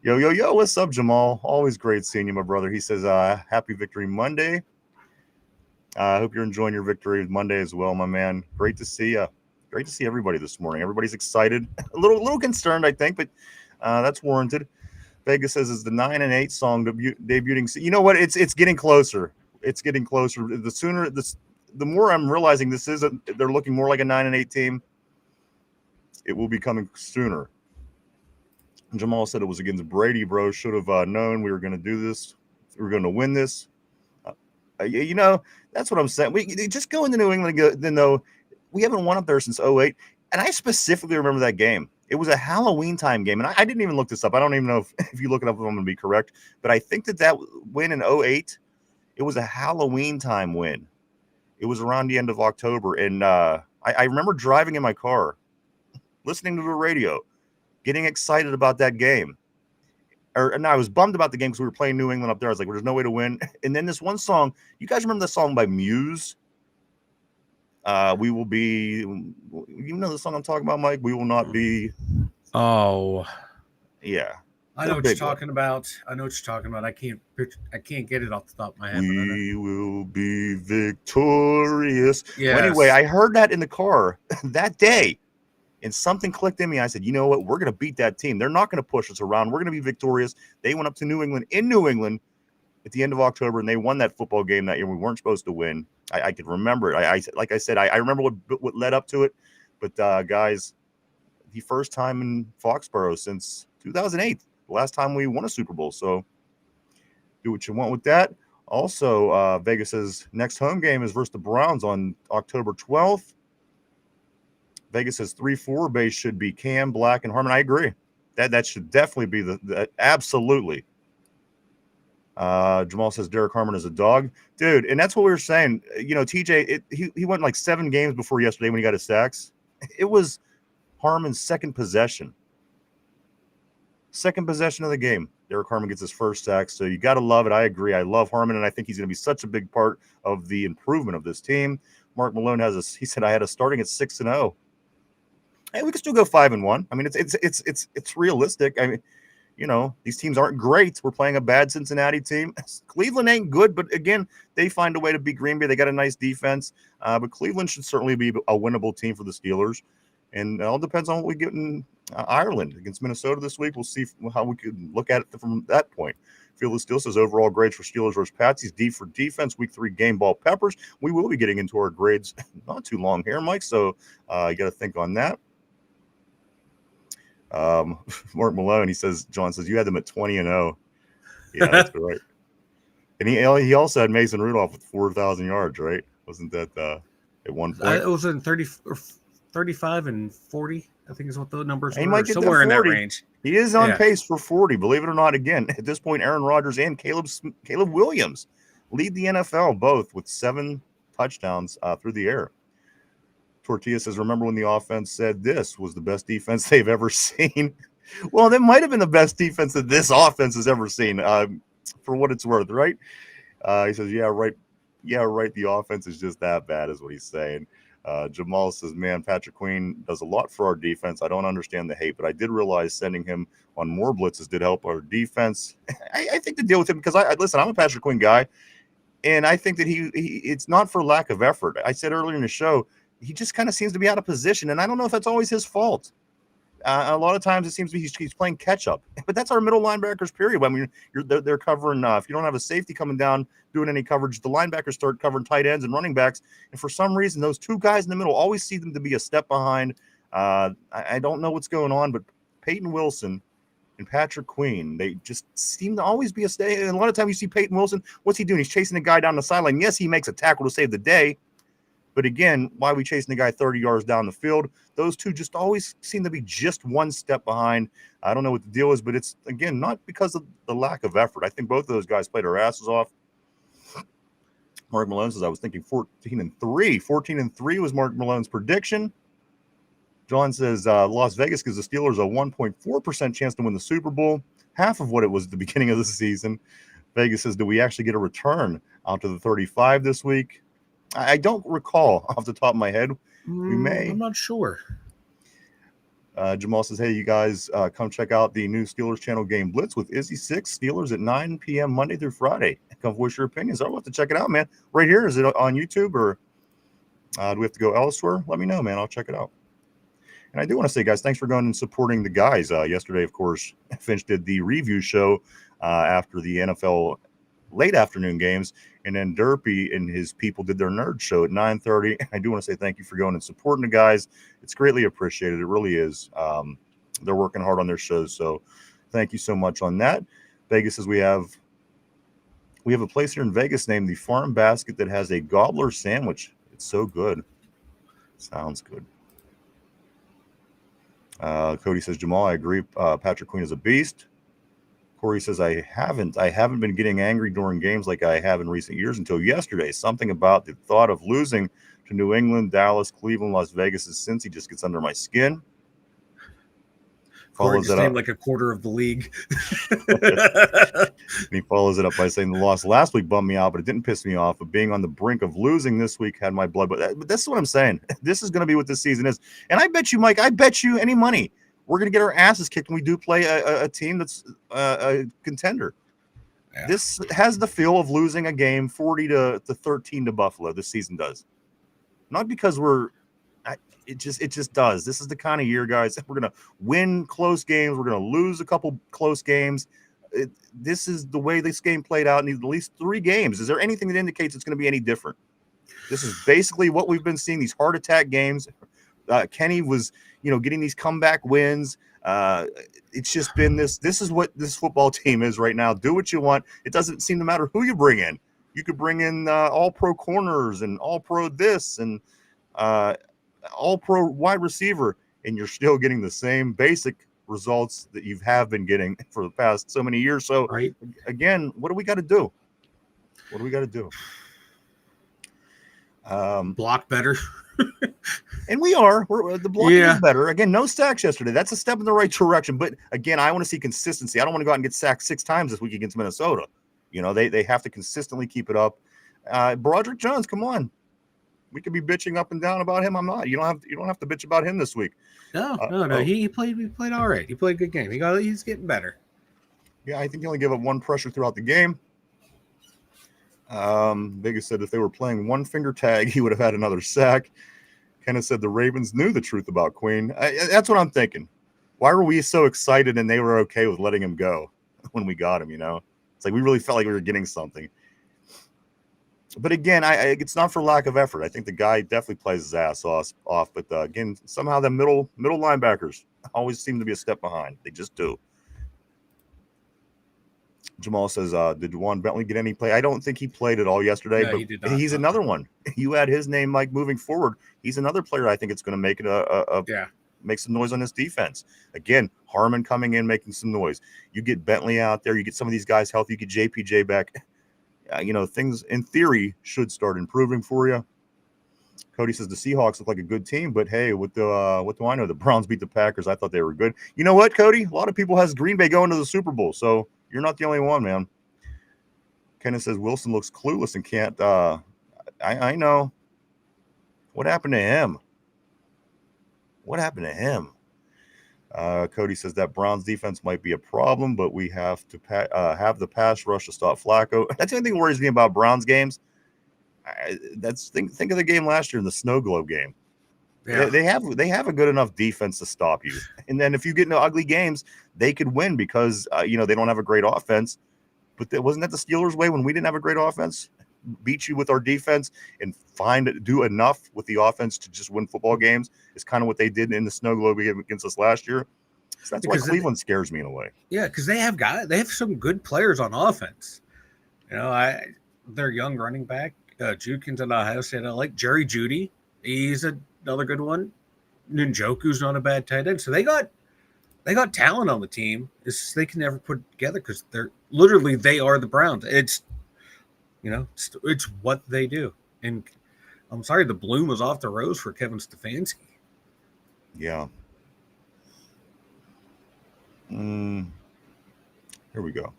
Yo, what's up, Jamal? Always great seeing you, my brother. He says, happy Victory Monday. I hope you're enjoying your Victory Monday as well, my man. Great to see you. Great to see everybody this morning. Everybody's excited. A little concerned, I think, but that's warranted. Vegas says, is the 9 and 8 song debuting? You know what? It's getting closer. It's getting closer. The more I'm realizing they're looking more like a 9 and 8 team. It will be coming sooner. Jamal said it was against Brady, bro. Should have known we were going to do this. We were going to win this. That's what I'm saying. We just go into New England, then though we haven't won up there since 2008. And I specifically remember that game. It was a Halloween time game. And I didn't even look this up. I don't even know if you look it up, if I'm going to be correct. But I think that win in 2008, it was a Halloween time win. It was around the end of October. And I remember driving in my car, listening to the radio, getting excited about that game. And I was bummed about the game because we were playing New England up there. I was like, well, there's no way to win. And then this one song, you guys remember the song by Muse? We will be, you know the song I'm talking about, Mike? We will not be. Oh. Yeah. I know what you're talking about. I can't get it off the top of my head. We will be victorious. Yes. Well, anyway, I heard that in the car that day, and something clicked in me. I said, you know what? We're going to beat that team. They're not going to push us around. We're going to be victorious. They went up to New England at the end of October, and they won that football game that year. We weren't supposed to win. I could remember it. Like I said, I remember what led up to it. But, guys, the first time in Foxborough since 2008. Last time we won a Super Bowl, so do what you want with that. Also, Vegas's next home game is versus the Browns on October 12th. Vegas says 3-4 base should be Cam, Black, and Harmon. I agree. That should definitely be the absolutely. Jamal says Derek Harmon is a dog, dude, and that's what we were saying. TJ, he went like 7 games before yesterday when he got his sacks. It was Harmon's second possession of the game. Derek Harmon gets his first sack, so you got to love it. I agree. I love Harmon, and I think he's going to be such a big part of the improvement of this team. Mark Malone he said I had us starting at 6-0. Hey, we can still go 5-1. I mean, it's realistic. I mean, these teams aren't great. We're playing a bad Cincinnati team. Cleveland ain't good, but again, they find a way to beat Green Bay. They got a nice defense, but Cleveland should certainly be a winnable team for the Steelers. And it all depends on what we get in Ireland against Minnesota this week. We'll see how we can look at it from that point. Fearless Steel says overall grades for Steelers versus Patsies. D for defense. Week 3 game ball peppers. We will be getting into our grades not too long here, Mike. So you got to think on that. Mark Malone, John says you had them at 20-0. Yeah, that's right. And he also had Mason Rudolph with 4,000 yards, right? Wasn't that at one point? It was in 35 and 40, I think is what the numbers were. Might get somewhere in that range. He is on pace for 40. Believe it or not, again, at this point, Aaron Rodgers and Caleb Williams lead the NFL both with 7 touchdowns through the air. Tortilla says, remember when the offense said this was the best defense they've ever seen? Well, that might have been the best defense that this offense has ever seen, for what it's worth, right? He says, yeah, right. Yeah, right. The offense is just that bad, is what he's saying. Jamal says, man, Patrick Queen does a lot for our defense. I don't understand the hate, but I did realize sending him on more blitzes did help our defense. I think to deal with him, because listen, I'm a Patrick Queen guy, and I think that he it's not for lack of effort. I said earlier in the show, he just kind of seems to be out of position, and I don't know if that's always his fault. A lot of times it seems to be he's playing catch up, but that's our middle linebackers. Period. I mean, they're covering. If you don't have a safety coming down doing any coverage, the linebackers start covering tight ends and running backs. And for some reason, those two guys in the middle always see them to be a step behind. I don't know what's going on, but Peyton Wilson and Patrick Queen, they just seem to always be a stay. And a lot of times you see Peyton Wilson, what's he doing? He's chasing a guy down the sideline. Yes, he makes a tackle to save the day. But again, why are we chasing the guy 30 yards down the field? Those two just always seem to be just one step behind. I don't know what the deal is, but it's, again, not because of the lack of effort. I think both of those guys played their asses off. Mark Malone says, I was thinking 14-3. 14-3 was Mark Malone's prediction. John says, Las Vegas gives the Steelers a 1.4% chance to win the Super Bowl, half of what it was at the beginning of the season. Vegas says, do we actually get a return out to the 35 this week? I don't recall off the top of my head. We may. I'm not sure. Jamal says, hey, you guys, come check out the new Steelers channel game Blitz with Izzy 6, Steelers at 9 p.m. Monday through Friday. Come voice your opinions. I'll have to check it out, man. Right here. Is it on YouTube, or do we have to go elsewhere? Let me know, man. I'll check it out. And I do want to say, guys, thanks for going and supporting the guys. Yesterday, of course, Finch did the review show after the NFL late afternoon games, and then Derpy and his people did their nerd show at 9:30. I do want to say thank you for going and supporting the guys. It's greatly appreciated. It really is. They're working hard on their shows, so thank you so much on that. Vegas says we have a place here in Vegas named the Farm Basket that has a gobbler sandwich. It's so good. Sounds good. Cody says, Jamal, I agree. Patrick Queen is a beast. Corey says, I haven't been getting angry during games like I have in recent years until yesterday. Something about the thought of losing to New England, Dallas, Cleveland, Las Vegas, since he just gets under my skin. Corey just named like a quarter of the league. And he follows it up by saying the loss last week bummed me out, but it didn't piss me off. But being on the brink of losing this week had my blood. But that's what I'm saying. This is going to be what this season is. And I bet you, Mike, any money, we're going to get our asses kicked when we do play a team that's a contender. Yeah. This has the feel of losing a game 40-13 to Buffalo. This season does. Not because it just does. This is the kind of year, guys, we're going to win close games. We're going to lose a couple close games. This is the way this game played out in at least 3 games. Is there anything that indicates it's going to be any different? This is basically what we've been seeing, these heart attack games. Kenny was, getting these comeback wins. It's just been this is what this football team is right now. Do what you want. It doesn't seem to matter who you bring in. You could bring in all-pro corners and all-pro this and all-pro wide receiver, and you're still getting the same basic results that you have been getting for the past so many years. So, right. Again, what do we got to do? What do we got to do? Block better. And we're the blocking is better. Again, no sacks yesterday. That's a step in the right direction. But again, I want to see consistency. I don't want to go out and get sacked 6 times this week against Minnesota. They have to consistently keep it up. Broderick Jones, come on. We could be bitching up and down about him. I'm not. You don't have to bitch about him this week. No. He played all right. He played a good game. He's getting better. Yeah, I think he only gave up 1 pressure throughout the game. Vegas said if they were playing 1 finger tag, he would have had another sack. Kenneth said the Ravens knew the truth about Queen. That's what I'm thinking. Why were we so excited and they were okay with letting him go when we got him? It's like we really felt like we were getting something. But again, it's not for lack of effort. I think the guy definitely plays his ass off. But again, somehow the middle linebackers always seem to be a step behind. They just do. Jamal says, did Juwan Bentley get any play? I don't think he played at all yesterday, but he did not. He's another one. You add his name, Mike, moving forward. He's another player I think it's going to make it make some noise on this defense. Again, Harmon coming in, making some noise. You get Bentley out there. You get some of these guys healthy. You get JPJ back. Things in theory should start improving for you. Cody says the Seahawks look like a good team, but hey, what do I know? The Browns beat the Packers. I thought they were good. You know what, Cody? A lot of people has Green Bay going to the Super Bowl, so you're not the only one, man. Kenneth says Wilson looks clueless and can't. I know. What happened to him? Cody says that Browns defense might be a problem, but we have to have the pass rush to stop Flacco. That's the only thing that worries me about Browns games. Think of the game last year in the snow globe game. Yeah. They have a good enough defense to stop you, and then if you get into ugly games, they could win because they don't have a great offense. But wasn't that the Steelers' way when we didn't have a great offense? Beat you with our defense and do enough with the offense to just win football games is kind of what they did in the snow globe game against us last year. So that's why Cleveland scares me in a way. Yeah, because they have some good players on offense. Their young running back, Judkins at Ohio State. I like Jerry Jeudy. He's another good one. Njoku's not a bad tight end. So they got talent on the team. It's just they can never put it together because they are the Browns. It's what they do. And I'm sorry, the bloom was off the rose for Kevin Stefanski. Yeah. Here we go.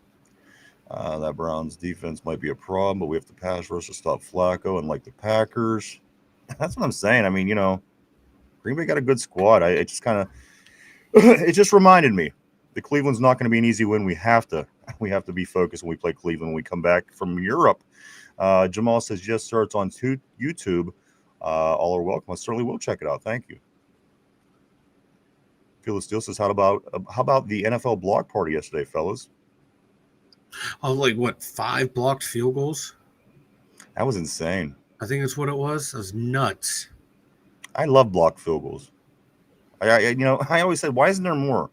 That Browns defense might be a problem, but we have to pass rush to stop Flacco, and like the Packers. That's what I'm saying. I mean, Green Bay got a good squad. It just reminded me that Cleveland's not going to be an easy win. We have to be focused when we play Cleveland when we come back from Europe. Jamal says, yes, sir, it's on YouTube. All are welcome. I certainly will check it out. Thank you. Feel the Steel says, how about the NFL block party yesterday, fellas? Oh, 5 blocked field goals? That was insane. I think that's what it was. That was nuts. I love blocked field goals. I always said, why isn't there more?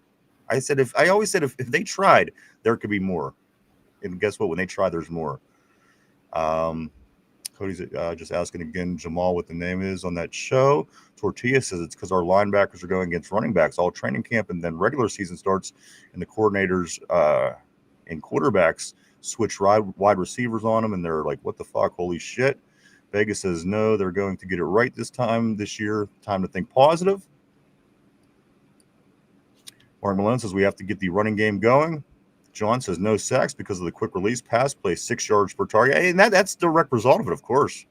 I always said if they tried, there could be more. And guess what? When they try, there's more. Cody's just asking again, Jamal, what the name is on that show. Tortilla says it's because our linebackers are going against running backs all training camp, and then regular season starts, and the coordinators and quarterbacks switch wide receivers on them, and they're like, what the fuck? Holy shit. Vegas says no, they're going to get it right this year. Time to think positive. Mark Malone says we have to get the running game going. John says no sacks because of the quick release pass play, 6 yards per target. And that's the direct result of it, of course.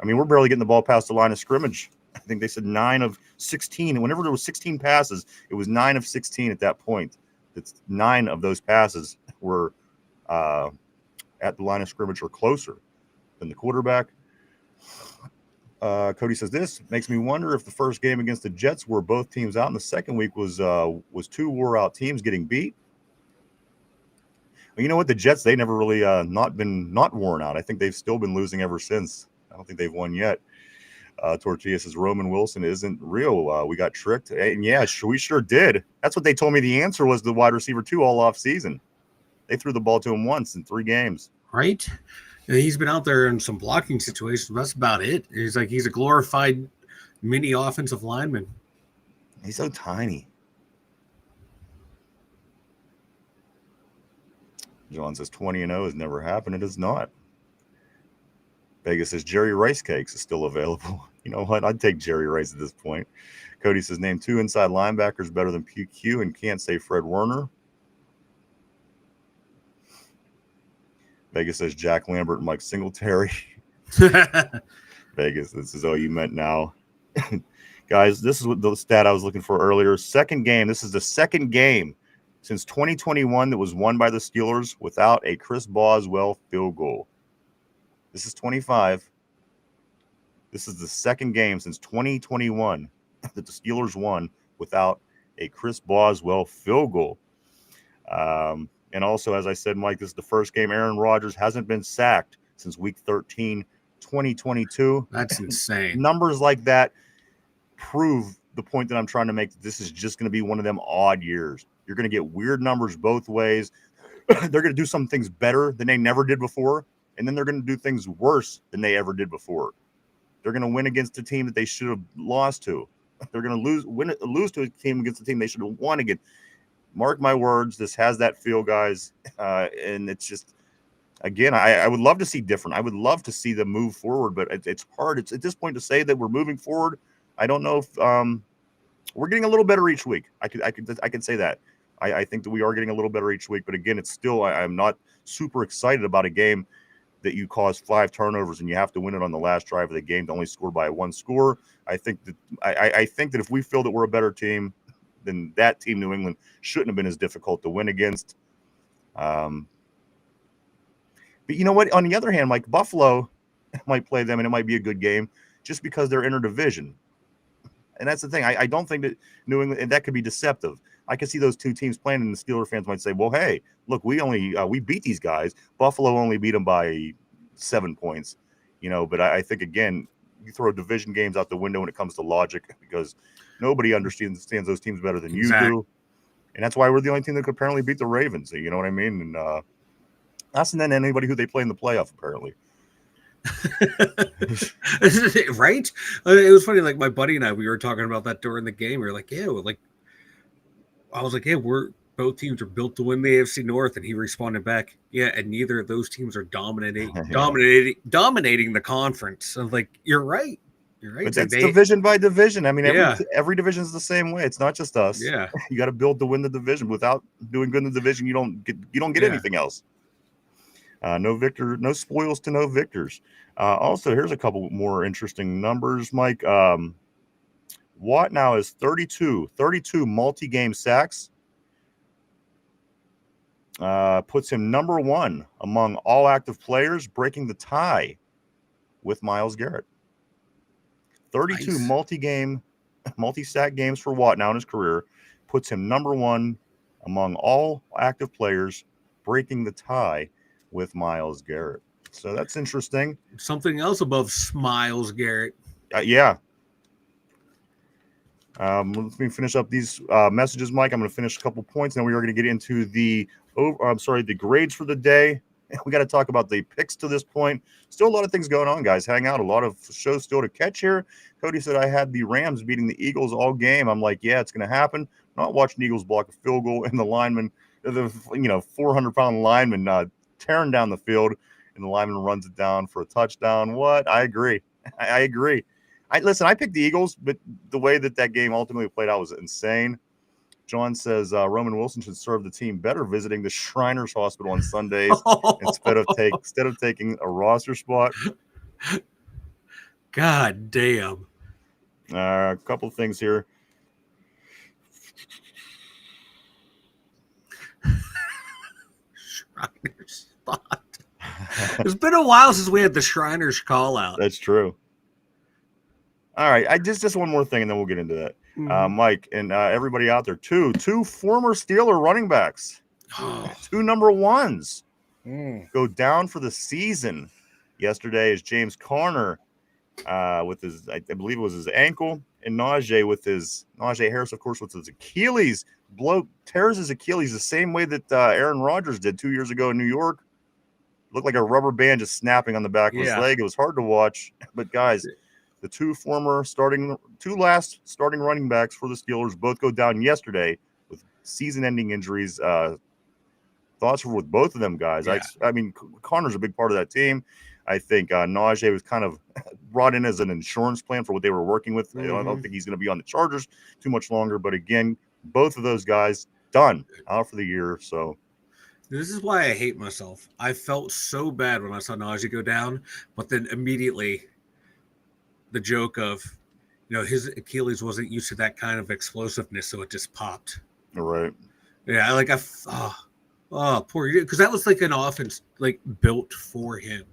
I mean, we're barely getting the ball past the line of scrimmage. I think they said 9 of 16. And whenever there was 16 passes, it was 9 of 16 at that point. It's 9 of those passes were at the line of scrimmage or closer than the quarterback. Cody says this makes me wonder if the first game against the Jets were both teams out, and the second week was 2 wore-out teams getting beat. Well, you know what? The Jets, they never really not worn out. I think they've still been losing ever since. I don't think they've won yet. Tortilla says Roman Wilson isn't real. We got tricked. And yeah, we sure did. That's what they told me the answer was, the wide receiver 2 all off season. They threw the ball to him once in 3 games. Right? And he's been out there in some blocking situations. That's about it. He's a glorified mini offensive lineman. He's so tiny. John says 20-0 has never happened. It has not. Vegas says Jerry Rice Cakes is still available. You know what? I'd take Jerry Rice at this point. Cody says name 2 inside linebackers better than PQ and can't say Fred Warner. Vegas says Jack Lambert and Mike Singletary. Vegas, this is all you meant now. Guys, this is what the stat I was looking for earlier. Second game. This is the second game since 2021 that was won by the Steelers without a Chris Boswell field goal. This is 25. This is the second game since 2021 that the Steelers won without a Chris Boswell field goal. And also, as I said, Mike, this is the first game Aaron Rodgers hasn't been sacked since week 13, 2022. That's insane. Numbers like that prove the point that I'm trying to make. This is just going to be one of them odd years. You're going to get weird numbers both ways. They're going to do some things better than they never did before, and then they're going to do things worse than they ever did before. They're going to win against a team that they should have lost to. They're going to lose to a team against a team they should have won against. Mark my words, this has that feel, guys, and it's just again, I would love to see different. I would love to see them move forward, but it's hard. It's at this point to say that we're moving forward. I don't know if we're getting a little better each week. I could say that. I think that we are getting a little better each week, but again, it's still I'm not super excited about a game that you cause 5 turnovers and you have to win it on the last drive of the game to only score by 1 score. I think that I think that if we feel that we're a better team, then that team, New England, shouldn't have been as difficult to win against. But you know what? On the other hand, like Buffalo might play them and it might be a good game just because they're interdivision. And that's the thing. I don't think that New England, and that could be deceptive. I can see those two teams playing, and the Steeler fans might say, well, hey, look, we beat these guys. Buffalo only beat them by 7 points, but I think, again, you throw division games out the window when it comes to logic because nobody understands those teams better than you do. And that's why we're the only team that could apparently beat the Ravens. You know what I mean? And us and then anybody who they play in the playoff, apparently. Right? It was funny. Like my buddy and I, we were talking about that during the game. We were like, yeah, I was like, yeah, both teams are built to win the AFC North, and he responded back, yeah, and neither of those teams are dominating the conference. I was like, you're right. But that's division by division. I mean, every division is the same way. It's not just us. Yeah, you got to build to win the division. Without doing good in the division, you don't get anything else. No spoils to no victors. Also, here's a couple more interesting numbers, Mike. Watt now is 32 multi-game sacks. Puts him number 1 among all active players, breaking the tie with Myles Garrett. 32 nice. multi-sack games for Watt now in his career, puts him number 1 among all active players, breaking the tie with Myles Garrett. So that's interesting. Something else above Myles Garrett. Yeah. Let me finish up these messages, Mike. I'm going to finish a couple points, and then we are going to get into the grades for the day. We got to talk about the picks to this point. Still a lot of things going on, guys. Hang out. A lot of shows still to catch here. Cody said I had the Rams beating the Eagles all game. I'm like, yeah, it's going to happen. Not watching Eagles block a field goal and the lineman, the 400-pound lineman tearing down the field, and the lineman runs it down for a touchdown. What? I agree. I agree. Listen, I picked the Eagles, but the way that game ultimately played out was insane. John says Roman Wilson should serve the team better visiting the Shriners Hospital on Sundays instead of taking a roster spot. God damn. A couple things here. Shriners spot. It's been a while since we had the Shriners call out. That's true. All right, just one more thing, and then we'll get into that. Mike and everybody out there, two former Steeler running backs, 2 number 1s, go down for the season. Yesterday is James Conner with his, I believe it was his ankle, and Najee Harris, of course, with his Achilles. Tears his Achilles the same way that Aaron Rodgers did 2 years ago in New York. Looked like a rubber band just snapping on the back of his leg. It was hard to watch, but guys, the two last starting running backs for the Steelers both go down yesterday with season-ending injuries. Thoughts were with both of them guys. Yeah. I mean, Connor's a big part of that team. I think Najee was kind of brought in as an insurance plan for what they were working with. I don't think he's going to be on the Chargers too much longer. But again, both of those guys done out for the year. So this is why I hate myself. I felt so bad when I saw Najee go down, but then immediately the joke of, his Achilles wasn't used to that kind of explosiveness, so it just popped. Right. Yeah, poor, because that was like an offense like built for him,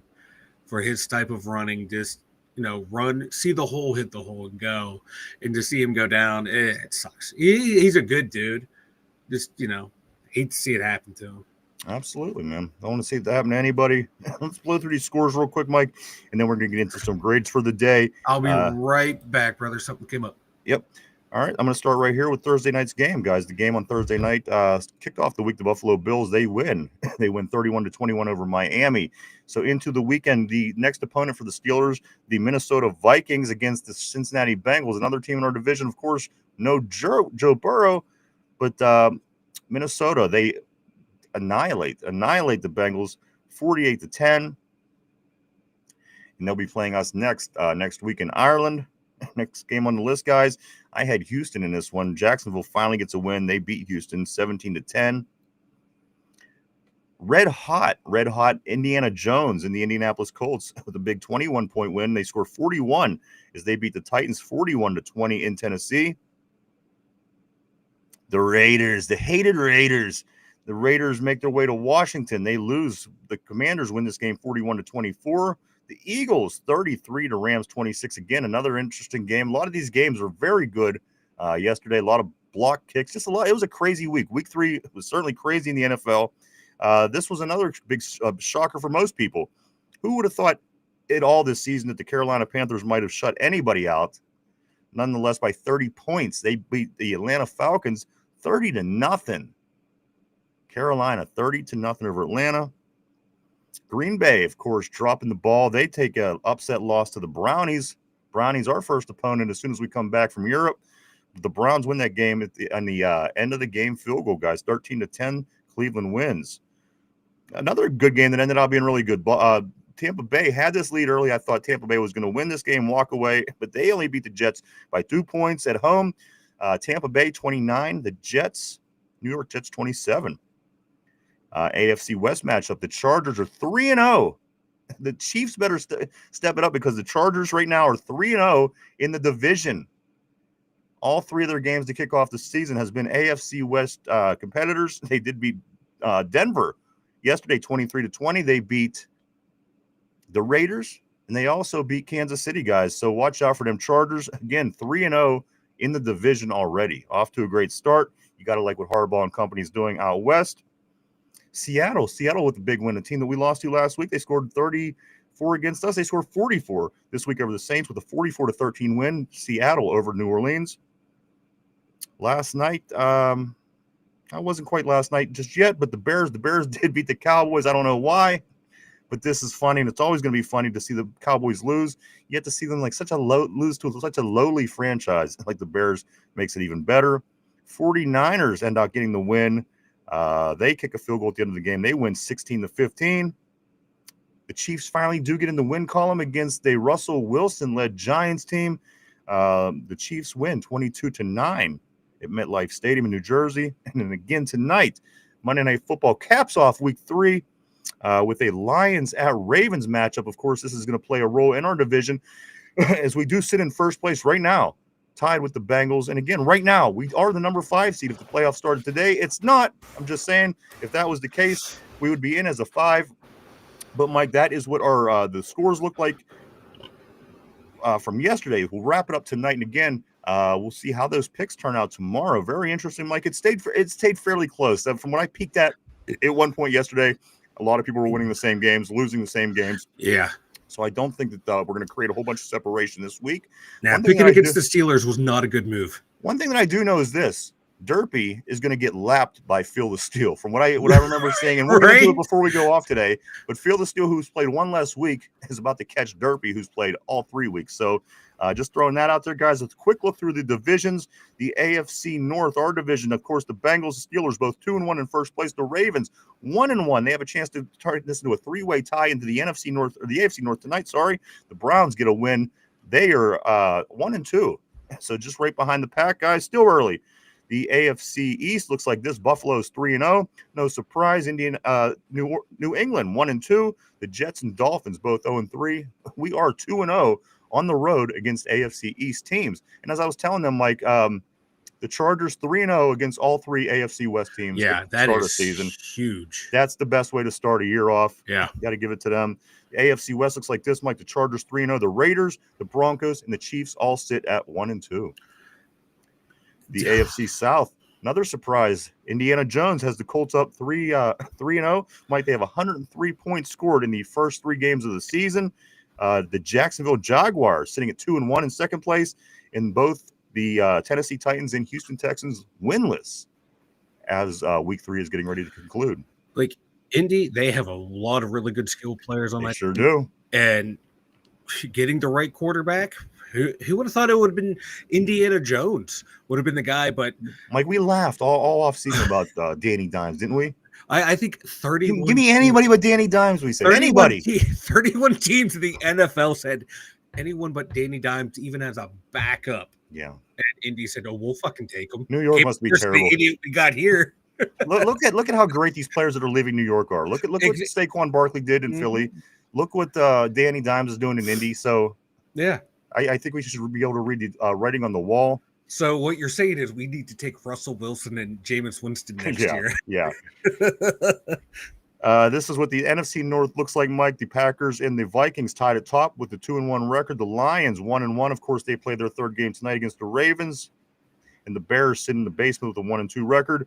for his type of running. Just run, see the hole, hit the hole, and go. And to see him go down, it sucks. He's a good dude. Just hate to see it happen to him. Absolutely, man. I want to see that happen to anybody. Let's blow through these scores real quick, Mike, and then we're going to get into some grades for the day. I'll be right back, brother. Something came up. Yep. All right. I'm going to start right here with Thursday night's game, guys. The game on Thursday night kicked off the week. The Buffalo Bills, they win. They win 31-21 over Miami. So into the weekend, the next opponent for the Steelers, the Minnesota Vikings against the Cincinnati Bengals, another team in our division. Of course, no Joe Burrow, but Minnesota, they annihilate the Bengals 48-10. And they'll be playing us next week in Ireland. Next game on the list, guys. I had Houston in this one. Jacksonville finally gets a win. They beat Houston 17-10. Red hot Indiana Jones and the Indianapolis Colts with a big 21-point win. They score 41 as they beat the Titans 41-20 in Tennessee. The Raiders, the hated Raiders. The Raiders make their way to Washington. They lose. The Commanders win this game 41-24. The Eagles 33 to Rams 26. Again, another interesting game. A lot of these games were very good yesterday. A lot of block kicks. Just a lot. It was a crazy week. Week 3 was certainly crazy in the NFL. This was another big shocker for most people. Who would have thought it all this season that the Carolina Panthers might have shut anybody out? Nonetheless, by 30 points, they beat the Atlanta Falcons 30-0. Carolina 30-0 over Atlanta. Green Bay, of course, dropping the ball. They take an upset loss to the Brownies. Brownies, our first opponent as soon as we come back from Europe. The Browns win that game on the end of the game field goal, guys. 13-10, Cleveland wins. Another good game that ended up being really good. Tampa Bay had this lead early. I thought Tampa Bay was going to win this game, walk away, but they only beat the Jets by 2 points at home. Tampa Bay 29, the New York Jets 27. AFC West matchup. The Chargers are 3-0. The Chiefs better step it up because the Chargers right now are 3-0 in the division. All 3 of their games to kick off the season has been AFC West competitors. They did beat Denver yesterday 23-20. They beat the Raiders, and they also beat Kansas City, guys. So watch out for them Chargers. Again, 3-0 in the division already. Off to a great start. You got to like what Harbaugh and company is doing out west. Seattle with the big win, a team that we lost to last week. They scored 34 against us. They scored 44 this week over the Saints with a 44-13 win. Seattle over New Orleans. Last night, I wasn't quite last night just yet, but the Bears did beat the Cowboys. I don't know why, but this is funny, and it's always going to be funny to see the Cowboys lose. You have to see them like lose to such a lowly franchise like the Bears makes it even better. 49ers end up getting the win. They kick a field goal at the end of the game. They win 16-15. The Chiefs finally do get in the win column against a Russell Wilson-led Giants team. The Chiefs win 22-9 at MetLife Stadium in New Jersey. And then again tonight, Monday Night Football caps off Week 3 with a Lions at Ravens matchup. Of course, this is going to play a role in our division as we do sit in first place right now, tied with the Bengals. And again, right now, we are the number 5 seed if the playoffs started today. It's not. I'm just saying, if that was the case, we would be in as a 5. But, Mike, that is what our the scores look like from yesterday. We'll wrap it up tonight. And again, we'll see how those picks turn out tomorrow. Very interesting, Mike. It stayed fairly close. From what I peeked at one point yesterday, a lot of people were winning the same games, losing the same games. Yeah. So I don't think that we're going to create a whole bunch of separation this week. Now, picking against the Steelers was not a good move. One thing that I do know is this. Derpy is going to get lapped by Feel the Steel from what I remember saying. And we're going to do it before we go off today. But Feel the Steel, who's played one less week, is about to catch Derpy, who's played all 3 weeks. So just throwing that out there, guys. A quick look through the divisions. The AFC North, our division, of course, the Bengals, the Steelers, both 2-1 in first place. The Ravens, 1-1. They have a chance to turn this into a 3-way tie into the NFC North or the AFC North tonight. Sorry, the Browns get a win. They are 1-2. So just right behind the pack, guys. Still early. The AFC East looks like this. Buffalo's 3-0. No surprise. New England 1-2. The Jets and Dolphins both 0-3. We are 2-0 on the road against AFC East teams. And as I was telling them, like the Chargers 3-0 against all 3 AFC West teams. Yeah, that start is a season. Huge. That's the best way to start a year off. Yeah, got to give it to them. The AFC West looks like this, Mike. The Chargers 3-0. The Raiders, the Broncos, and the Chiefs all sit at 1-2. The AFC South, another surprise. Indiana Jones has the Colts up 3-0. Mike, they have 103 points scored in the first 3 games of the season. The Jacksonville Jaguars sitting at 2-1 in second place, and both the Tennessee Titans and Houston Texans winless as Week 3 is getting ready to conclude. Like Indy, they have a lot of really good skilled players on that. They sure do. And getting the right quarterback. Who would have thought it would have been Indiana Jones would have been the guy? But Mike, we laughed all off season about Danny Dimes, didn't we? I think 31. Give me anybody but Danny Dimes. We said 31 anybody. 31 teams in the NFL said anyone but Danny Dimes, even as a backup. Yeah. And Indy said, "Oh, we'll fucking take him." New York must be terrible. The idiot we got here. look at how great these players that are leaving New York are. Look what Saquon Barkley did in Philly. Look what Danny Dimes is doing in Indy. So yeah, I think we should be able to read the writing on the wall. So what you're saying is we need to take Russell Wilson and Jameis Winston next year. Yeah. This is what the NFC North looks like, Mike. The Packers and the Vikings tied at top with the 2-1 record. The Lions 1-1. Of course, they play their third game tonight against the Ravens. And the Bears sit in the basement with a 1-2 record.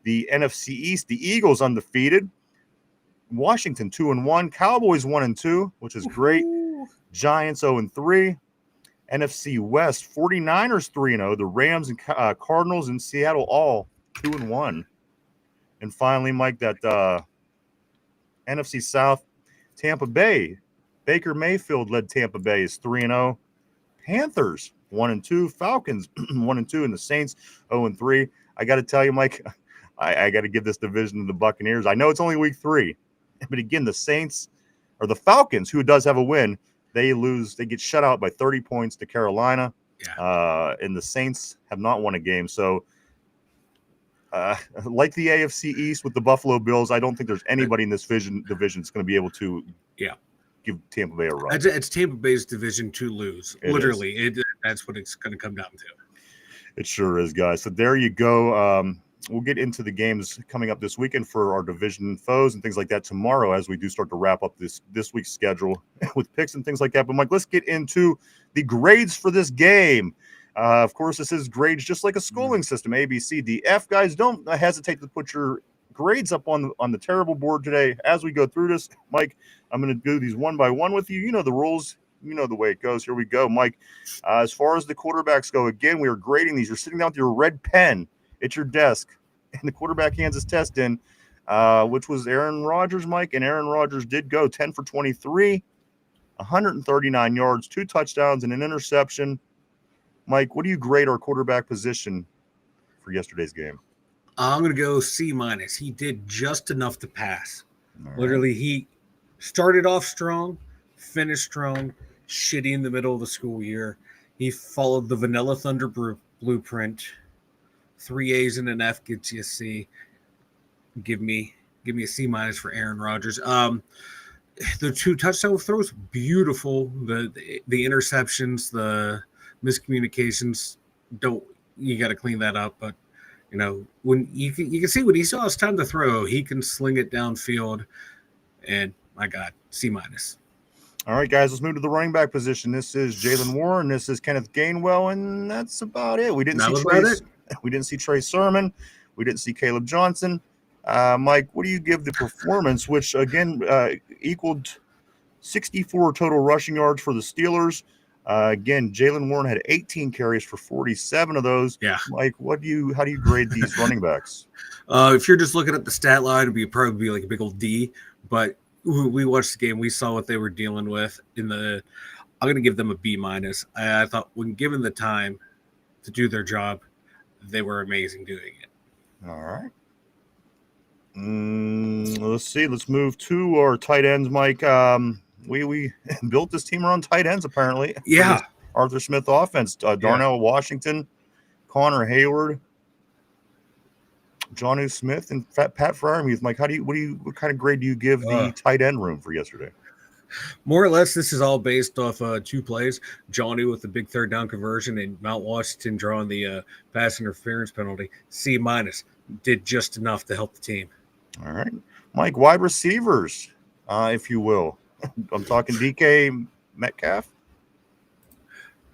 The NFC East, the Eagles undefeated. Washington 2-1. Cowboys 1-2, which is great. Giants 0-3. NFC West, 49ers 3-0. The Rams and Cardinals and Seattle all 2-1. And finally, Mike, that NFC South, Tampa Bay. Baker Mayfield led Tampa Bay is 3-0. Panthers 1-2. Falcons 1-2. And the Saints 0-3. I got to tell you, Mike, I got to give this division to the Buccaneers. I know it's only week 3. But again, the Saints or the Falcons, who does have a win, they lose. They get shut out by 30 points to Carolina. Yeah. And the Saints have not won a game. So, like the AFC East with the Buffalo Bills, I don't think there's anybody in this division that's going to be able to give Tampa Bay a run. It's Tampa Bay's division to lose. Literally, that's what it's going to come down to. It sure is, guys. So there you go. We'll get into the games coming up this weekend for our division foes and things like that tomorrow as we do start to wrap up this week's schedule with picks and things like that. But, Mike, let's get into the grades for this game. Of course, this is grades just like a schooling system, A, B, C, D, F. Guys, don't hesitate to put your grades up on the terrible board today. As we go through this, Mike, I'm going to do these one by one with you. You know the rules. You know the way it goes. Here we go, Mike. As far as the quarterbacks go, again, we are grading these. You're sitting down with your red pen at your desk, and the quarterback hands his test in, which was Aaron Rodgers, Mike. And Aaron Rodgers did go 10 for 23, 139 yards, 2 touchdowns, and an interception. Mike, what do you grade our quarterback position for yesterday's game? I'm going to go C-. He did just enough to pass. Right. Literally, he started off strong, finished strong, shitty in the middle of the school year. He followed the Vanilla Thunder blueprint. 3 A's and an F gets you a C. Give me a C- for Aaron Rodgers. The 2 touchdown throws, beautiful. The interceptions, the miscommunications, you got to clean that up. But when you can see when he saw his time to throw, he can sling it downfield. And my God, C-. All right, guys, let's move to the running back position. This is Jalen Warren. This is Kenneth Gainwell, and that's about it. We didn't see Trey Sermon. We didn't see Caleb Johnson. Mike, what do you give the performance, which, again, equaled 64 total rushing yards for the Steelers? Again, Jalen Warren had 18 carries for 47 of those. Yeah. Mike, how do you grade these running backs? If you're just looking at the stat line, it'd probably be like a big old D. But we watched the game. We saw what they were dealing with. I'm going to give them a B-. I thought when given the time to do their job, they were amazing doing it. All right. Let's see. Let's move to our tight ends, Mike. We built this team around tight ends, apparently. Yeah. Arthur Smith offense. Darnell Washington, Connor Hayward, Jonnu Smith, and Pat Freiermuth. Mike, what kind of grade do you give the tight end room for yesterday? More or less, this is all based off 2 plays. Jonnu with the big 3rd down conversion and Mount Washington drawing the pass interference penalty. C-. Did just enough to help the team. All right. Mike, wide receivers, if you will. I'm talking DK Metcalf.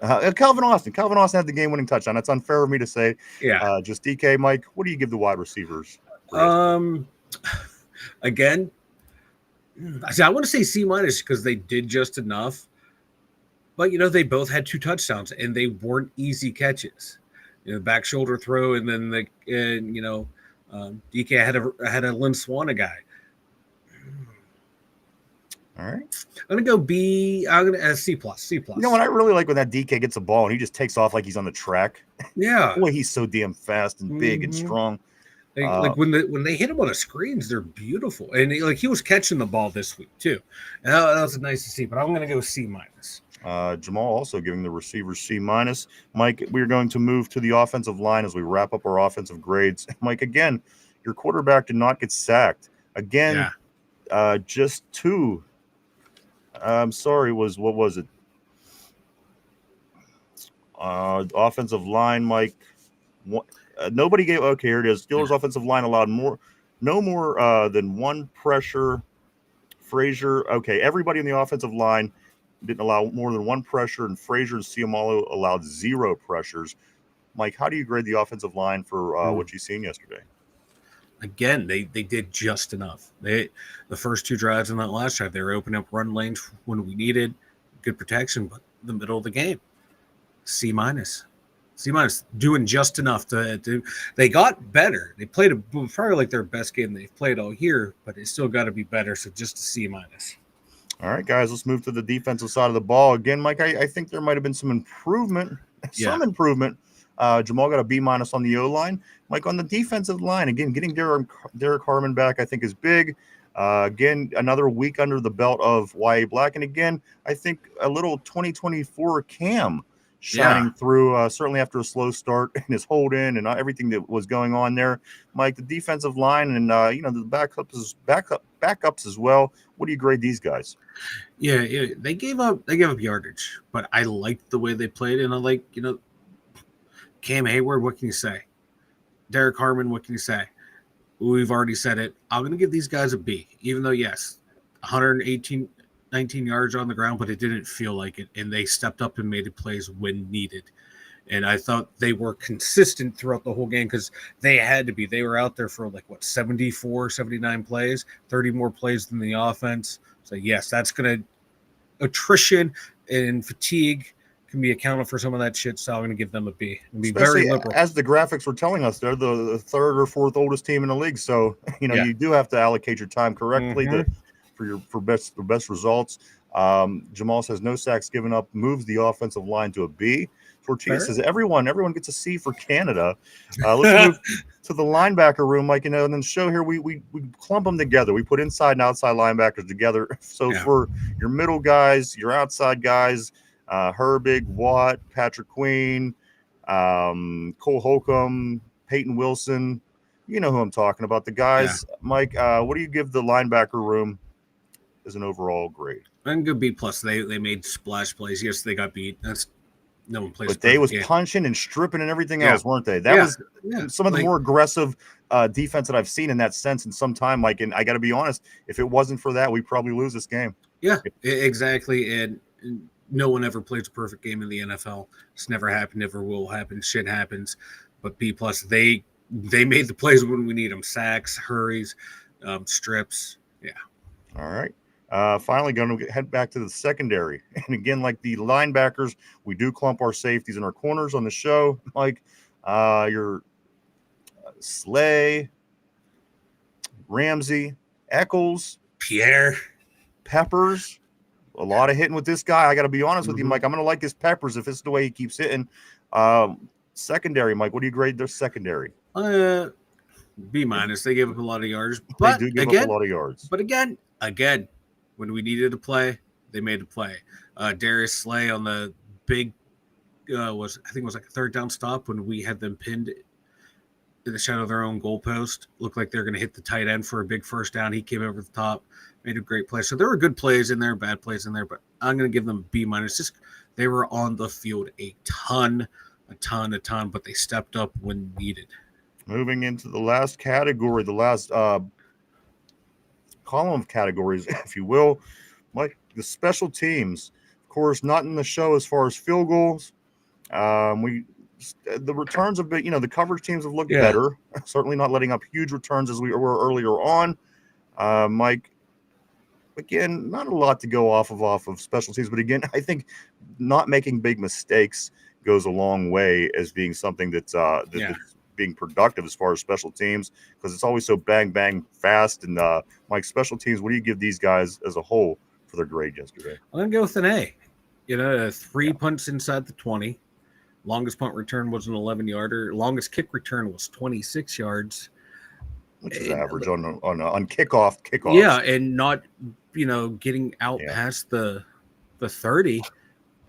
Calvin Austin. Calvin Austin had the game-winning touchdown. That's unfair of me to say. Yeah. Just DK. Mike, what do you give the wide receivers? Again, I want to say C- because they did just enough. But, they both had 2 touchdowns, and they weren't easy catches. Back shoulder throw, and then DK had a Lynn Swanna guy. All right. I'm going to go B. I'm going to C+. C+. You know what? I really like when that DK gets a ball and he just takes off like he's on the track. Yeah. Boy, he's so damn fast and big and strong. Like when they hit him on the screens, they're beautiful. And he was catching the ball this week too, and that was nice to see. But I'm going to go C-. Jamal also giving the receivers C-. Mike, we're going to move to the offensive line as we wrap up our offensive grades. Mike, again, your quarterback did not get sacked. Again, just 2. I'm sorry, what was it? Offensive line, Mike. Nobody gave. Okay, here it is. Steelers offensive line allowed no more than 1 pressure. Frazier. Okay, everybody in the offensive line didn't allow more than 1 pressure, and Frazier and Ciamalo allowed 0 pressures. Mike, how do you grade the offensive line for what you've seen yesterday? Again, they did just enough. The first 2 drives in that last drive, they were opening up run lanes when we needed good protection, but the middle of the game, C-. C-, doing just enough to they got better. They played probably like their best game they've played all year, but it still got to be better. So just a C-. All right, guys, let's move to the defensive side of the ball. Again, Mike, I think there might have been some improvement. Jamal got a B- on the O-line. Mike, on the defensive line, again, getting Derek Harmon back, I think, is big. Again, another week under the belt of Y.A. Black. And again, I think a little 2024 Cam shining through, certainly after a slow start and his hold in and everything that was going on there. Mike, the defensive line and, the backups as well. What do you grade these guys? Yeah, they gave up yardage, but I liked the way they played, and I like, Cam Hayward, what can you say? Derek Harmon, what can you say? We've already said it. I'm going to give these guys a B, even though, yes, 19 yards on the ground, but it didn't feel like it, and they stepped up and made plays when needed. And I thought they were consistent throughout the whole game because they had to be. They were out there for 74, 79 plays, 30 more plays than the offense. So, yes, that's going to – attrition and fatigue can be accounted for some of that shit, so I'm going to give them a B. And be very liberal. As the graphics were telling us, they're the 3rd or 4th oldest team in the league. So, you do have to allocate your time correctly for best results. Jamal says no sacks given up, moves the offensive line to a B. Tortilla says everyone gets a C for Canada. Let's move to the linebacker room, Mike. And then show here we clump them together. We put inside and outside linebackers together. So for your middle guys, your outside guys, Herbig, Watt, Patrick Queen, Cole Holcomb, Peyton Wilson. You know who I'm talking about. The guys, Mike. What do you give the linebacker room as an overall grade? I'm going to B+. They made splash plays. Yes, they got beat. That's no one plays. But they was punching and stripping and everything else, weren't they? That was some of the more aggressive defense that I've seen in that sense in some time, Mike. And I got to be honest, if it wasn't for that, we'd probably lose this game. Yeah, exactly. And no one ever plays a perfect game in the NFL. It's never happened, never will happen. Shit happens. But B+, they made the plays when we need them. Sacks, hurries, strips. Yeah. All right. Finally, going to head back to the secondary. And again, like the linebackers, we do clump our safeties and our corners on the show. Like your Slay, Ramsey, Eccles, Pierre, Peppers. A lot of hitting with this guy. I got to be honest with you, Mike. I'm going to like his Peppers if it's the way he keeps hitting. Secondary, Mike, what do you grade their secondary? B-. They gave up a lot of yards. But they do give up a lot of yards. But again, when we needed a play, they made a play. Darius Slay on the big was a 3rd down stop when we had them pinned in the shadow of their own goalpost. Looked like they're going to hit the tight end for a big first down. He came over the top, made a great play. So there were good plays in there, bad plays in there, but I'm going to give them B-. Just they were on the field a ton, but they stepped up when needed. Moving into the last category, the last column of categories, if you will, like the special teams. Of course, not in the show as far as field goals. The returns have been, the coverage teams have looked better. Certainly not letting up huge returns as we were earlier on. Mike, again, not a lot to go off of special teams, but again, I think not making big mistakes goes a long way as being something that's being productive as far as special teams, because it's always so bang fast. And Mike, special teams, what do you give these guys as a whole for their grade yesterday? I'm gonna go with an A. 3 punts inside the 20. Longest punt return was an 11-yarder. Longest kick return was 26 yards. which is average on kickoffs. Yeah, and not getting out Yeah. past the 30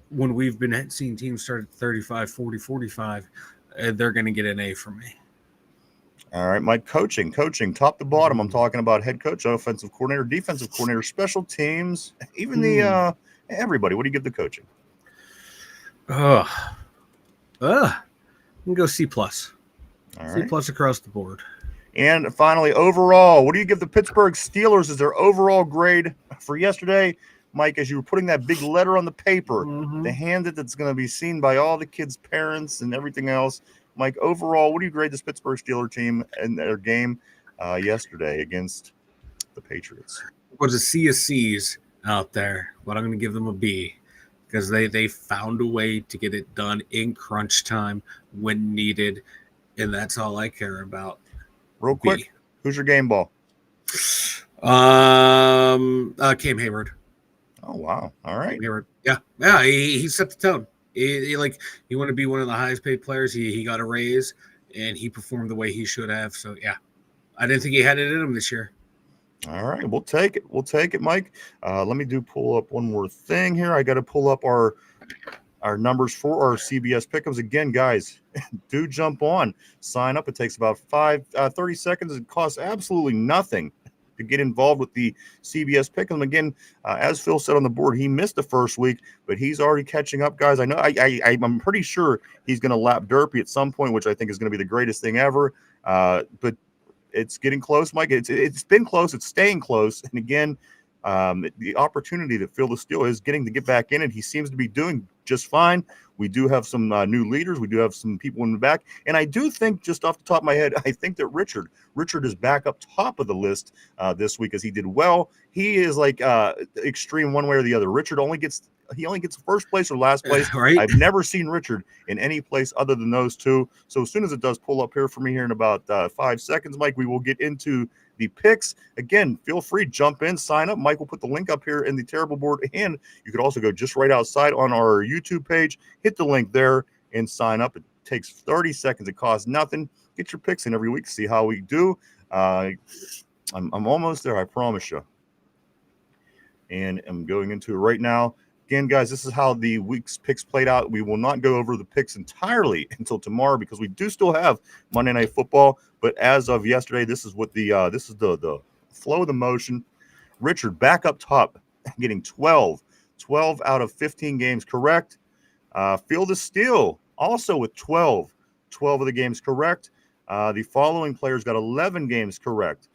when we've been seeing teams start at 35, 40, 45. They're going to get an A from me. All right, Mike, coaching, top to bottom. I'm talking about head coach, offensive coordinator, defensive coordinator, special teams, even the everybody. What do you give the coaching? I'm gonna go C+. All C+ right. across the board. And finally, overall, what do you give the Pittsburgh Steelers as their overall grade for yesterday, Mike? As you were putting that big letter on the paper, the hand that's going to be seen by all the kids' parents and everything else. Mike, overall, what do you grade this Pittsburgh Steelers team in their game yesterday against the Patriots? Was a sea of C's out there, but I'm going to give them a B because they found a way to get it done in crunch time when needed, and that's all I care about. Real quick, who's your game ball? Cam Hayward. Oh wow! All right. Cam Hayward. Yeah. He set the tone. He wanted to be one of the highest paid players. He got a raise, and he performed the way he should have. So yeah, I didn't think he had it in him this year. All right, we'll take it, Mike. Let me pull up one more thing here. I got to pull up our numbers for our CBS Pick'ems. Again, guys, do jump on. Sign up. It takes about 30 seconds. It costs absolutely nothing to get involved with the CBS Pick'em. Again, as Phil said on the board, he missed the first week, but he's already catching up, guys. I know I'm pretty sure he's going to lap Derpy at some point, which I think is going to be the greatest thing ever. But it's getting close, Mike. It's been close. It's staying close. And again, the opportunity that Phil the Steel is getting to get back in, and he seems to be doing just fine. We do have some new leaders. We do have some people in the back. And I do think, just off the top of my head, I think that Richard is back up top of the list this week as he did well. He is like extreme one way or the other. Richard only gets first place or last place. Right. I've never seen Richard in any place other than those two. So as soon as it does pull up here for me here in about 5 seconds, Mike, we will get into the picks. Again, feel free, jump in, sign up. Mike will put the link up here in the terrible board, and you could also go just right outside on our YouTube page, hit the link there and sign up. It takes 30 seconds. It costs nothing. Get your picks in every week. See how we do. I'm almost there, I promise you. And I'm going into it right now. Again, guys, this is how the week's picks played out. We will not go over the picks entirely until tomorrow because we do still have Monday Night Football. But as of yesterday, this is what the flow of the motion. Richard back up top, getting 12 out of 15 games correct. Field of Steel also with 12 of the games correct. The following players got 11 games correct.